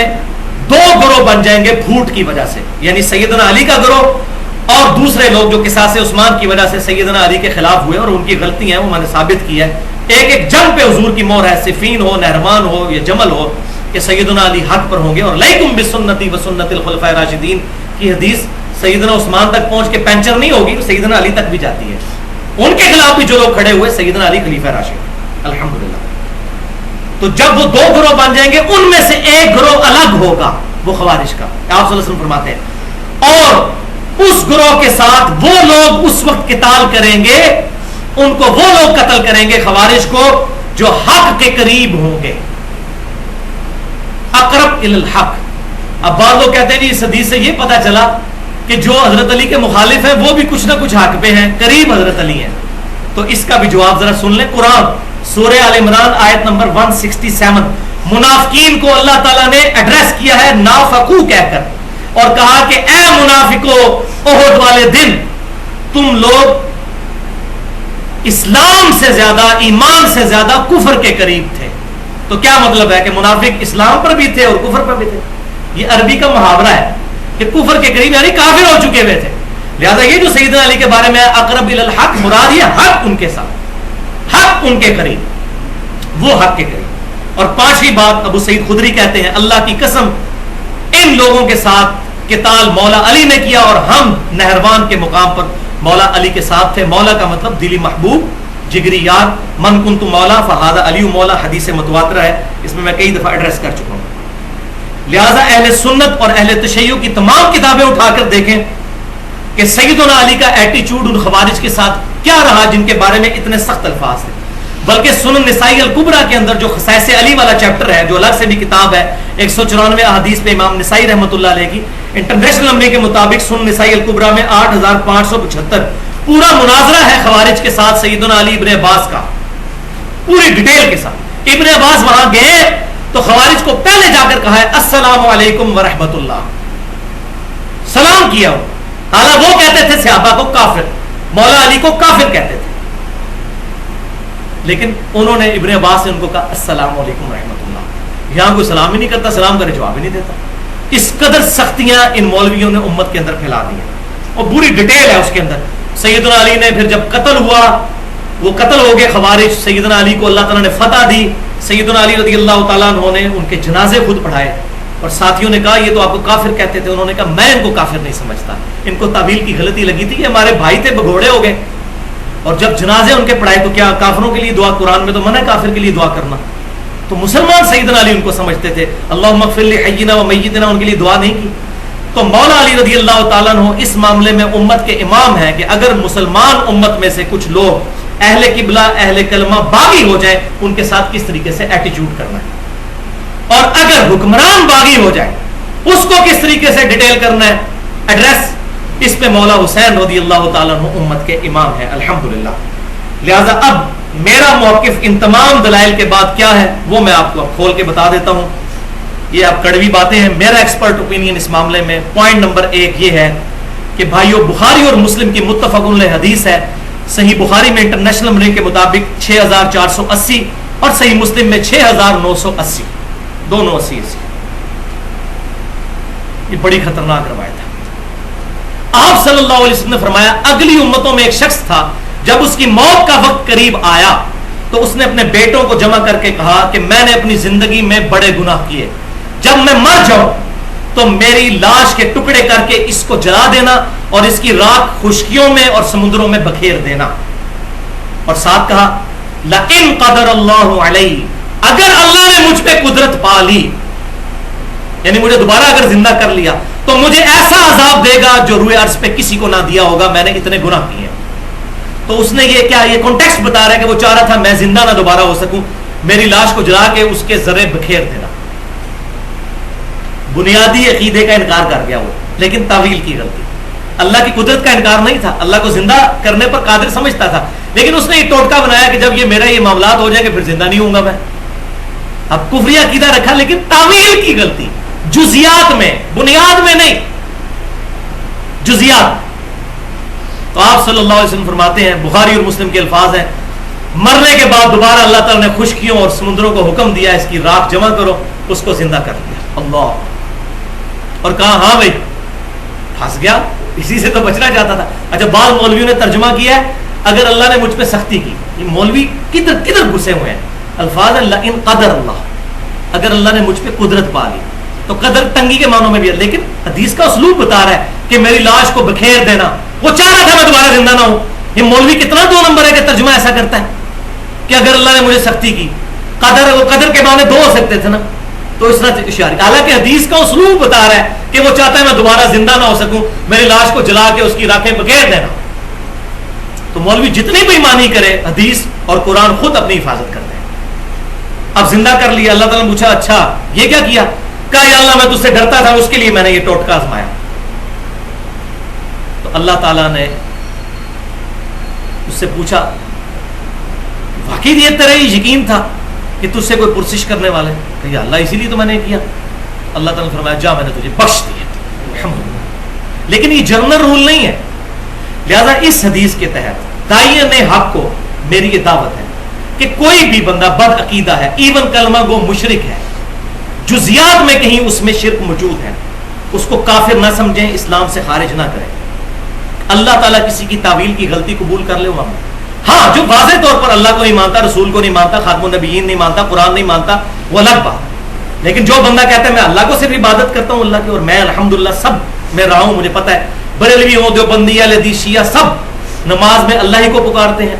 2 گروہ بن جائیں گے پھوٹ کی وجہ سے، یعنی سیدنا علی کا گروہ اور دوسرے لوگ جو قصاص عثمان کی وجہ سے سیدنا علی کے خلاف ہوئے اور ان کی غلطی ہیں وہ میں نے ثابت کی ہے. ایک جنگ پہ حضور کی مہر ہے، صفین ہو، نہروان ہو یا جمل ہو، کہ سیدنا علی حق پر ہوں گے. اور لیکم بسنتی وسنت الخلفاء الراشدین کی حدیث سیدنا عثمان تک پہنچ کے پینچر نہیں ہوگی، سیدنا علی تک بھی جاتی ہے. ان کے خلاف بھی جو لوگ کھڑے ہوئے سیدنا علی خلیفہ راشد الحمدللہ. تو جب وہ 2 گروہ بن جائیں گے ان میں سے ایک گروہ الگ ہوگا، وہ خوارج کا. آپ صلی اللہ علیہ وسلم فرماتے ہیں، اور اس گروہ کے ساتھ وہ لوگ اس وقت قتال کریں گے، ان کو وہ لوگ قتل کریں گے خوارج کو جو حق کے قریب ہوں گے، اقرب الی الحق. اب بعض لوگ کہتے ہیں جی اس حدیث سے یہ پتہ چلا کہ جو حضرت علی کے مخالف ہیں وہ بھی کچھ نہ کچھ حق پہ ہیں، قریب حضرت علی ہیں. تو اس کا بھی جواب ذرا سن لیں. قرآن سورہ آل عمران آیت نمبر 167، منافقین کو اللہ تعالیٰ نے ایڈریس کیا ہے نافقو کہہ کر، اور کہا کہ اے منافقو، احد والے دن تم لوگ اسلام سے زیادہ، ایمان سے زیادہ کفر کے قریب تھے. تو کیا مطلب ہے کہ منافق اسلام پر بھی تھے اور کفر پر بھی تھے. یہ عربی کا محاورہ ہے کہ کفر کے قریب یعنی کافر ہو چکے ہوئے تھے. لہذا یہ جو سیدنا علی کے بارے میں اقرب الی الحق مراد یہ حق ان کے ساتھ، حق ان کے قریب، وہ حق کے قریب۔ اور پانچویں بات ابو سعید خدری کہتے ہیں اللہ کی قسم ان لوگوں کے ساتھ قتال مولا علی نے کیا اور ہم نہروان کے مقام پر مولا علی کے ساتھ تھے۔ مولا کا مطلب دلی محبوب، جگری یار، من کنت مولا فہذا علی مولا، حدیث متواترہ ہے، اس میں کئی دفعہ ایڈریس کر چکا ہوں۔ لہذا اہل سنت اور اہل تشیع کی تمام کتابیں اٹھا کر دیکھیں کہ سیدنا علی کا ایٹیچیوڈ ان خوارج کے ساتھ کیا رہا جن کے بارے میں اتنے سخت الفاظ ہیں۔ بلکہ سنن نسائی الکبریٰ کے اندر جو خصائص علی والا چیپٹر ہے، جو الگ سے بھی کتاب ہے، 194 احادیث پہ امام نسائی رحمۃ اللہ علیہ کی، انٹرنیشنل نمبر کے مطابق سنن نسائی الکبریٰ میں 8575 پورا مناظرہ ہے خوارج کے ساتھ سیدنا علی ابن عباس کا، پوری ڈیٹیل کے ساتھ۔ ابن عباس وہاں گئے تو خوارج کو پہلے جا کر کہا ہے السلام علیکم ورحمۃ اللہ، سلام کیا ہو، حالانکہ وہ کہتے تھے صحابہ کو کافر، مولا علی کو کافر کہتے تھے، لیکن انہوں نے ابن عباس نے ان کو کہا السلام علیکم ورحمۃ اللہ۔ یہاں کوئی سلام ہی نہیں کرتا، سلام کرے جواب ہی نہیں دیتا۔ اس قدر سختیاں ان مولویوں نے امت کے اندر پھیلا دی ہیں، اور پوری ڈیٹیل ہے اس کے اندر۔ سیدنا علی نے پھر جب قتل ہوا، وہ قتل ہو گئے خوارج، سیدنا علی کو اللہ تعالیٰ نے فتح دی، سیدنا علی رضی اللہ تعالیٰ عنہ نے ان کے جنازے خود پڑھائے، اور ساتھیوں نے کہا یہ تو آپ کو کافر کہتے تھے، انہوں نے کہا میں ان کو کافر نہیں سمجھتا، ان کو تعویل کی غلطی لگی تھی، یہ ہمارے بھائی تھے، بگوڑے ہو گئے۔ اور جب جنازے ان کے پڑھائے تو کیا کافروں کے لیے دعا، قرآن میں تو منع ہے کافر کے لیے دعا کرنا، تو مسلمان سیدنا علی ان کو سمجھتے تھے، اللہم اغفر لحینا و میتنا، ان کے لیے دعا نہیں کی۔ تو مولا علی رضی اللہ تعالیٰ عنہ اس معاملے میں امت کے امام ہیں کہ اگر مسلمان امت میں سے کچھ لوگ اہل قبلہ اہل کلمہ باغی ہو جائے ان کے ساتھ کس طریقے سے ایٹیٹیوڈ کرنا ہے، اور اگر حکمران باغی ہو جائے اس کو کس طریقے سے ڈیٹیل کرنا ہے، ایڈریس، اس پہ مولا حسین رضی اللہ تعالیٰ عنہ امت کے امام ہیں الحمدللہ۔ لہذا اب میرا موقف ان تمام دلائل کے بعد کیا ہے وہ میں آپ کو اب کھول کے بتا دیتا ہوں۔ یہ اب کڑوی باتیں ہیں، میرا ایکسپرٹ اوپینین اس معاملے میں پوائنٹ نمبر 1 یہ ہے کہ بھائیو بخاری اور مسلم کی متفق علیہ حدیث ہے، صحیح بخاری میں انٹرنیشنل نمبر کے مطابق 6480 اور صحیح مسلم میں 6980، دونوں 80۔ یہ بڑی خطرناک روایت ہے۔ آپ صلی اللہ علیہ وسلم نے فرمایا اگلی امتوں میں ایک شخص تھا، جب اس کی موت کا وقت قریب آیا تو اس نے اپنے بیٹوں کو جمع کر کے کہا کہ میں نے اپنی زندگی میں بڑے گناہ کیے، جب میں مر جاؤں تو میری لاش کے ٹکڑے کر کے اس کو جلا دینا اور اس کی راکھ خشکیوں میں اور سمندروں میں بکھیر دینا، اور ساتھ کہا لئن قدر اللہ علی، اگر اللہ نے مجھ پہ قدرت پا لی، یعنی مجھے دوبارہ اگر زندہ کر لیا تو مجھے ایسا عذاب دے گا جو روئے عرض پہ کسی کو نہ دیا ہوگا، میں نے اتنے گناہ کیے ہیں۔ تو اس نے یہ کیا، یہ کانٹیکسٹ بتا رہا ہے کہ وہ چاہ رہا تھا میں زندہ نہ دوبارہ ہو سکوں، میری لاش کو جلا کے اس کے ذرے بکھیر دینا، بنیادی عقیدے کا انکار کر گیا وہ، لیکن تعویل کی غلطی، اللہ کی قدرت کا انکار نہیں تھا، اللہ کو زندہ کرنے پر قادر سمجھتا تھا، لیکن اس نے یہ ٹوٹکا بنایا کہ جب یہ میرا یہ معاملات ہو جائیں گے پھر زندہ نہیں ہوں گا میں۔ اب کفری عقیدہ رکھا لیکن تعویل کی غلطی، جزیات میں، بنیاد میں نہیں، جزیات۔ تو آپ صلی اللہ علیہ وسلم فرماتے ہیں، بخاری اور مسلم کے الفاظ ہیں، مرنے کے بعد دوبارہ اللہ تعالیٰ نے خشکیوں اور سمندروں کو حکم دیا اس کی راکھ جمع کرو، اس کو زندہ کر دیا اللہ، اور کہا ہاں بھائی پھنس گیا، اسی سے تو بچنا چاہتا تھا۔ اچھا بعض مولویوں نے ترجمہ کیا ہے اگر اللہ نے مجھ پہ سختی کی، یہ مولوی کدھر کدھر گھسے ہوئے ہیں، الفاظ لئن قدر اللہ، اگر اللہ نے مجھ پہ قدرت پا لی، تو قدر تنگی کے معنوں میں بھی ہے، لیکن حدیث کا اسلوب بتا رہا ہے کہ میری لاش کو بکھیر دینا، وہ چاہ رہا تھا میں دوبارہ زندہ نہ ہوں۔ یہ مولوی کتنا 2 نمبر ہے کہ ترجمہ ایسا کرتا ہے کہ اگر اللہ نے مجھے سختی کی، قدر، وہ قدر کے معنی 2 ہو سکتے تھے نا، تو اس طرح اشارہ، حالانکہ حدیث کا اسلوب بتا رہا ہے کہ وہ چاہتا ہے میں دوبارہ زندہ نہ ہو سکوں، میری لاش کو جلا کے اس کی راکھیں بکھیر دینا۔ تو مولوی جتنی بھی مانی کرے، حدیث اور قرآن خود اپنی حفاظت کرتے ہیں۔ اب زندہ کر لیا، اللہ تعالیٰ نے پوچھا اچھا یہ کیا کیا، کہا یا اللہ میں تجھ سے ڈرتا تھا، اس کے لیے میں نے یہ ٹوٹکا آزمایا۔ تو اللہ تعالیٰ نے اس سے پوچھا واقعی یہ تیرا یہ یقین تھا کہ تجھ سے کوئی پرسش کرنے والے، کہ یا اللہ اسی لیے تو میں نے کیا۔ اللہ تعالیٰ نے فرمایا جا میں نے تجھے بخش دیا الحمدللہ۔ لیکن یہ جنرل رول نہیں ہے، لہذا اس حدیث کے تحت داعین حق کو میری یہ دعوت ہے کہ کوئی بھی بندہ بد عقیدہ ہے، ایون کلمہ گو مشرک ہے، جزیات میں کہیں اس میں شرک موجود ہے، اس کو کافر نہ سمجھیں، اسلام سے خارج نہ کریں۔ اللہ تعالیٰ کسی کی تعویل کی غلطی قبول کر لے وہ معاملہ. ہاں جو واضح طور پر اللہ کو نہیں مانتا، رسول کو نہیں مانتا، خاتم النبیین نہیں مانتا، قرآن نہیں مانتا، وہ الگ بات. لیکن جو بندہ کہتا ہے میں اللہ کو صرف عبادت کرتا ہوں اللہ کی، اور میں الحمدللہ سب میں رہا ہوں، مجھے پتا ہے بریلوی ہو، دیوبندی، اہل حدیث، شیعہ، سب نماز میں اللہ ہی کو پکارتے ہیں.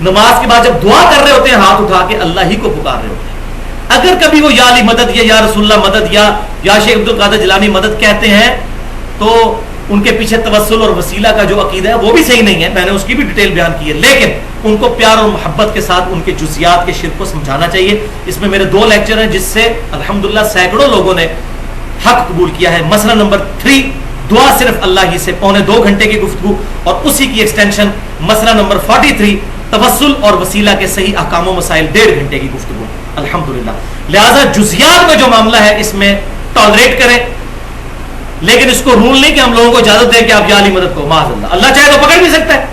نماز کے بعد جب دعا کر رہے ہوتے ہیں ہاتھ اٹھا کے اللہ ہی کو پکار رہے ہوتے ہیں. اگر کبھی وہ یا علی مدد یا رسول اللہ مدد یا شیخ عبد القادر جیلانی مدد کہتے ہیں تو ان کے پیچھے توسل اور وسیلہ کا جو عقیدہ ہے وہ بھی صحیح نہیں ہے، میں نے اس کی بھی ڈیٹیل بیان کی ہے. لیکن ان کو پیار اور محبت کے ساتھ ان کے جزیات کے شرک کو سمجھانا چاہیے. اس میں میرے 2 لیکچر ہیں جس سے الحمدللہ سینکڑوں لوگوں نے حق قبول کیا ہے. مسئلہ نمبر 3 دعا صرف اللہ ہی سے، 1.25 گھنٹے کی گفتگو، اور اسی کی ایکسٹینشن مسئلہ نمبر 43 توسل اور وسیلہ کے صحیح احکام و مسائل، 1.5 گھنٹے کی گفتگو الحمدللہ. لہٰذا جزیات میں جو معاملہ ہے اس میں ٹالریٹ کریں، لیکن اس کو رول نہیں کہ ہم لوگوں کو اجازت دیں کہ آپ یا علی مدد کو، معاذ اللہ، اللہ چاہے تو پکڑ بھی سکتا ہے،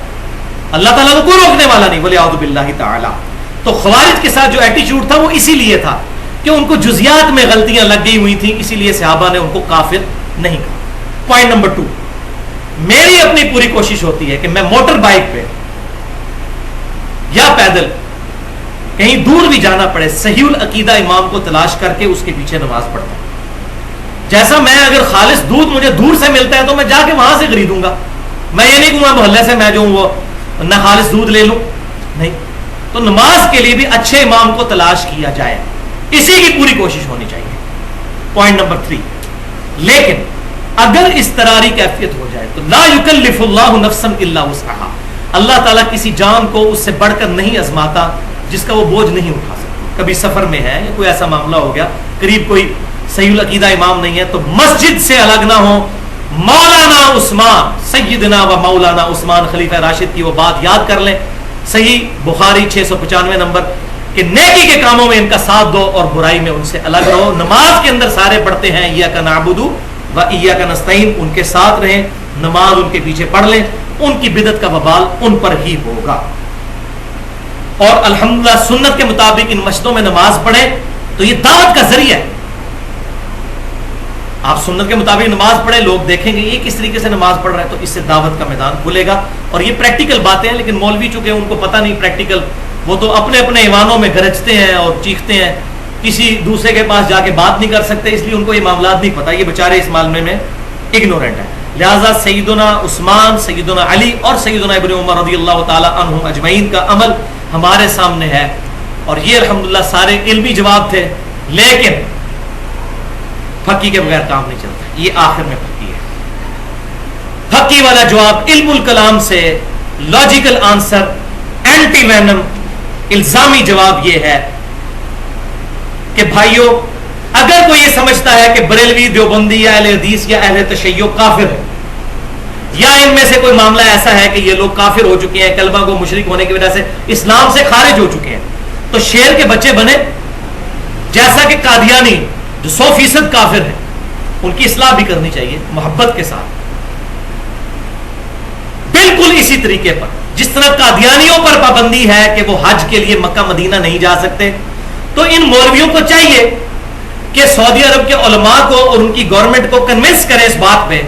اللہ تعالیٰ کو کوئی روکنے والا نہیں، ولی اعوذ باللہ تعالی. تو خوارج کے ساتھ جو ایٹیچیوڈ تھا وہ اسی لیے تھا کہ ان کو جزیات میں غلطیاں لگ گئی ہوئی تھیں، اسی لیے صحابہ نے ان کو کافر نہیں کہا. پوائنٹ نمبر 2، میری اپنی پوری کوشش ہوتی ہے کہ میں موٹر بائک پہ یا پیدل کہیں دور بھی جانا پڑے صحیح العقیدہ امام کو تلاش کر کے اس کے پیچھے نماز پڑھتا ہوں. جیسا میں اگر خالص دودھ مجھے دور سے ملتا ہے تو میں جا کے وہاں سے خریدوں گا، میں یہ نہیں کہوں محلے سے میں جو ہوں وہ نہ خالص دودھ لے لوں، نہیں. تو نماز کے لیے بھی اچھے امام کو تلاش کیا جائے، اسی کی پوری کوشش ہونی چاہیے. پوائنٹ نمبر 3، لیکن اگر اضطراری کیفیت ہو جائے تو لا یکلف اللہ نفسا الا وسعہا، اللہ تعالیٰ کسی جان کو اس سے بڑھ کر نہیں آزماتا جس کا وہ بوجھ نہیں اٹھا سکتا. کبھی سفر میں ہے یا کوئی ایسا معاملہ ہو گیا، قریب کوئی صحیح العقیدہ امام نہیں ہے، تو مسجد سے الگ نہ ہو. مولانا عثمان، سیدنا و مولانا عثمان خلیفہ راشد کی وہ بات یاد کر لیں، صحیح بخاری 695 نمبر، کہ نیکی کے کاموں میں ان کا ساتھ دو اور برائی میں ان سے الگ رہو. نماز کے اندر سارے پڑھتے ہیں ایاک نعبد و ایاک نستعین، ان کے ساتھ رہیں، نماز ان کے پیچھے پڑھ لیں، ان کی بدعت کا وبال ان پر ہی ہوگا. اور الحمدللہ سنت کے مطابق ان مسجدوں میں نماز پڑھیں تو یہ دعوت کا ذریعہ ہے. آپ سنت کے مطابق نماز پڑھیں، لوگ دیکھیں گے یہ کس طریقے سے نماز پڑھ رہا ہے، تو اس سے دعوت کا میدان کھلے گا. اور یہ پریکٹیکل باتیں ہیں، لیکن مولوی چونکہ ان کو پتہ نہیں پریکٹیکل، وہ تو اپنے اپنے ایوانوں میں گرجتے ہیں اور چیختے ہیں، کسی دوسرے کے پاس جا کے بات نہیں کر سکتے، اس لیے ان کو یہ معاملات نہیں پتہ، یہ بیچارے اس معاملے میں اگنورینٹ ہیں. لہٰذا سیدنا عثمان، سیدنا علی اور سیدنا ابن عمر رضی اللہ تعالی عنہم اجمعین کا عمل ہمارے سامنے ہے، اور یہ الحمدللہ سارے علمی جواب تھے. لیکن پھکی کے بغیر کام نہیں چلتا، یہ آخر میں پھکی ہے. پھکی والا جواب علم الکلام سے، لاجیکل آنسر، اینٹی وینم، الزامی جواب یہ ہے کہ بھائیو، اگر کوئی یہ سمجھتا ہے کہ بریلوی، دیوبندی یا اہل حدیث یا اہل تشیع کافر ہے، یا ان میں سے کوئی معاملہ ایسا ہے کہ یہ لوگ کافر ہو چکے ہیں، کلمہ کو مشرک ہونے کی وجہ سے اسلام سے خارج ہو چکے ہیں، تو شیر کے بچے بنے. جیسا کہ قادیانی جو 100% کافر ہیں، ان کی اصلاح بھی کرنی چاہیے محبت کے ساتھ. بالکل اسی طریقے پر جس طرح قادیانیوں پر پابندی ہے کہ وہ حج کے لیے مکہ مدینہ نہیں جا سکتے، تو ان مولویوں کو چاہیے کہ سعودی عرب کے علماء کو اور ان کی گورنمنٹ کو کنونس کریں اس بات پہ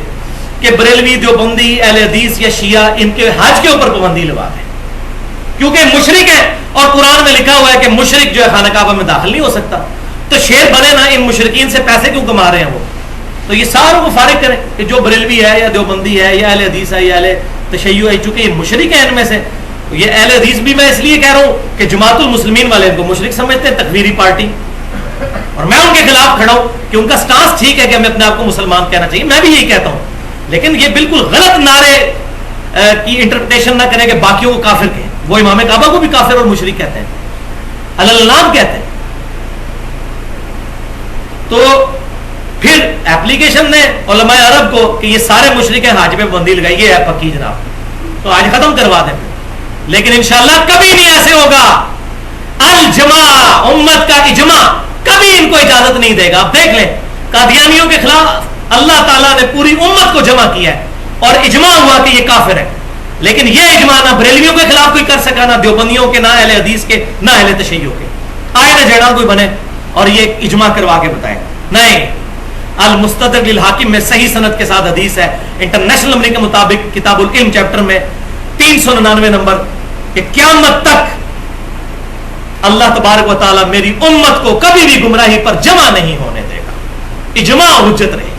کہ بریلوی، دیوبندی، اہل حدیث یا شیعہ ان کے حج کے اوپر پابندی لگا دیں، کیونکہ مشرک ہے اور قرآن میں لکھا ہوا ہے کہ مشرک جو ہے خانہ کعبہ میں داخل نہیں ہو سکتا. تو شیر بنے نا، ان مشرکین سے پیسے کیوں کما رہے ہیں وہ؟ تو یہ ساروں کو فارغ کریں کہ جو بریلوی ہے یا دیوبندی ہے یا اہل حدیث ہے یا اہل تشیع ہے، چونکہ یہ مشرک ہیں ان میں سے. یہ اہل حدیث بھی میں اس لیے کہہ رہا ہوں کہ جماعت المسلمین والے ان کو مشرک سمجھتے ہیں، تکفیری پارٹی، اور میں ان کے خلاف کھڑا ہوں کہ ان کا سٹانس ٹھیک ہے کہ ہمیں اپنے آپ کو مسلمان کہنا چاہیے، میں بھی یہی کہتا ہوں، لیکن یہ بالکل غلط نعرے کی انٹرپریٹیشن نہ کریں کہ باقیوں کو کافر کہیں. وہ امام کعبہ کو بھی کافر اور مشرک کہتے ہیں، اللہ کہتے ہیں. تو پھر اپلیکیشن نے علماء عرب کو کہ یہ سارے مشرک ہیں، حج پہ پابندی لگائی ہے پکی جناب، تو آج ختم کروا دیں. لیکن انشاءاللہ کبھی نہیں ایسے ہوگا. الجماع، امت کا اجماع کبھی ان کو اجازت نہیں دے گا. آپ دیکھ لیں قادیانیوں کے خلاف اللہ تعالیٰ نے پوری امت کو جمع کیا ہے اور اجماع ہوا کہ یہ کافر ہے، لیکن یہ اجماع نہ بریلویوں کے خلاف کوئی کر سکا، نہ دیوبندیوں کے، نہ اہل حدیث کے، نہ اہل تشیع کے. آئے نہ جڑا کوئی بنے اور یہ اجماع کروا کے بتائے. نہیں، المستدرک للحاکم میں صحیح سند کے ساتھ حدیث ہے، انٹرنیشنل نمبر کے مطابق کتاب العلم چیپٹر میں 399 نمبر، کہ قیامت تک اللہ تبارک و تعالیٰ میری امت کو کبھی بھی گمراہی پر جمع نہیں ہونے دے گا، اجماع حجت رہے.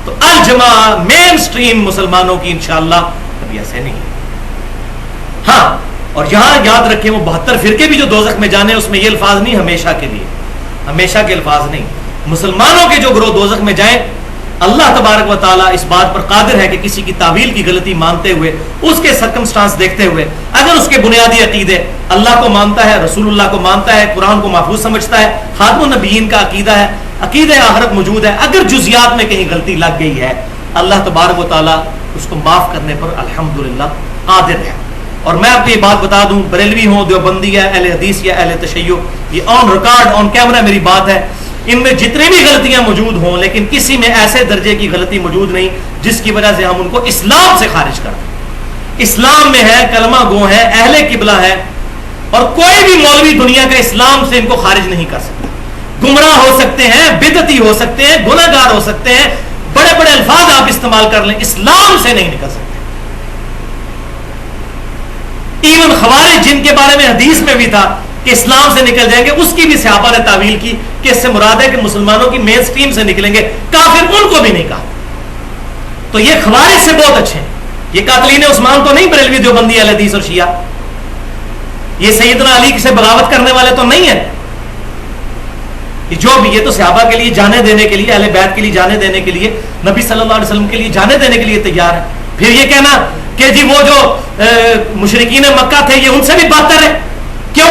تو الجماع مین سٹریم مسلمانوں کی انشاءاللہ کبھی ایسے نہیں. ہاں، اور یہاں یاد رکھیں وہ 72 فرقے بھی جو دوزخ میں جانے اس میں یہ الفاظ نہیں ہمیشہ کے لیے، ہمیشہ کے الفاظ نہیں. مسلمانوں کے جو گروہ دوزخ میں جائیں، اللہ تبارک و تعالیٰ اس بات پر قادر ہے کہ کسی کی تعویل کی غلطی مانتے ہوئے، اس کے سرکمسٹانس دیکھتے ہوئے، اگر اس کے بنیادی عقیدے اللہ کو مانتا ہے، رسول اللہ کو مانتا ہے، قرآن کو محفوظ سمجھتا ہے، خاتم النبیین کا عقیدہ ہے، عقیدہ آخرت موجود ہے، اگر جزیات میں کہیں غلطی لگ گئی ہے، اللہ تبارک و تعالیٰ اس کو معاف کرنے پر الحمدللہ قادر ہے. اور میں آپ کو یہ بات بتا دوں، بریلوی ہوں، دیوبندی ہے، اہل حدیث یا اہل تشیع، یہ آن ریکارڈ آن کیمرہ میری بات ہے، ان میں جتنی بھی غلطیاں موجود ہوں لیکن کسی میں ایسے درجے کی غلطی موجود نہیں جس کی وجہ سے ہم ان کو اسلام سے خارج کر دیں. اسلام میں ہے، کلمہ گو ہے، اہل قبلہ ہے، اور کوئی بھی مولوی دنیا کا اسلام سے ان کو خارج نہیں کر سکتا. گمراہ ہو سکتے ہیں، بدعتی ہو سکتے ہیں، گناہ گار ہو سکتے ہیں، بڑے بڑے الفاظ آپ استعمال کر لیں، اسلام سے نہیں نکل سکتے. ایون خوارج جن کے بارے میں حدیث میں بھی تھا کہ اسلام سے نکل جائیں گے، اس کی بھی صحابہ نے تعویل کی کہ اس سے مراد ہے کہ مسلمانوں کی مین سٹریم سے نکلیں گے، کافر ان کو بھی نہیں کہا. تو یہ خوارج سے بہت اچھے ہیں. یہ قاتلین عثمان تو نہیں بریلوی دیوبندی اہل حدیث اور شیعہ، یہ سیدنا علی سے بغاوت کرنے والے تو نہیں ہیں. جو بھی یہ تو صحابہ کے لیے جانے دینے کے لیے، اہل بیت کے لیے جانے دینے کے لیے، نبی صلی اللہ علیہ وسلم کے لیے جانے دینے کے لیے تیار ہے. پھر یہ کہنا کہ جی وہ جو مشرکین مکہ تھے یہ ان سے بھی بدتر ہے. کیوں؟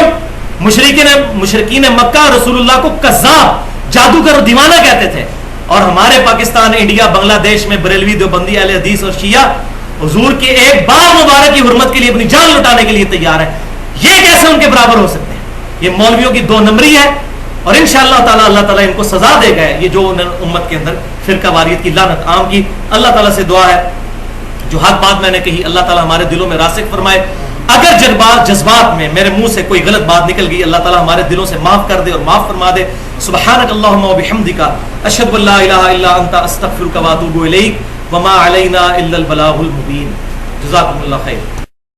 مشرکین مکہ رسول اللہ کو کذاب، جادوگر، دیوانہ کہتے تھے، اور ہمارے پاکستان، انڈیا، بنگلہ دیش میں بریلوی دیوبندی اہل حدیث اور شیعہ حضور کے ایک بار مبارک کی حرمت کے لیے اپنی جان لٹانے کے لیے تیار ہے. یہ کیسے ان کے برابر ہو سکتے ہیں؟ یہ مولویوں کی 2 نمبری ہے، اور انشاءاللہ تعالی اللہ تعالیٰ ان کو سزا دے گا. یہ جو امت کے اندر فرقہ واریت کی لعنت عام کی، اللہ تعالیٰ سے دعا ہے جو حق بات میں نے کہی اللہ تعالیٰ ہمارے دلوں میں راسخ فرمائے. اگر جذبات میں میرے منہ سے کوئی غلط بات نکل گئی، اللہ تعالیٰ ہمارے دلوں سے معاف کر دے اور معاف فرما دے. سبحانک اللہم و بحمدک، اشہد ان لا الہ الا انت، استغفرک و اتوب الیک، وما علینا الا البلاغ المبین. جزاکم اللہ خیر.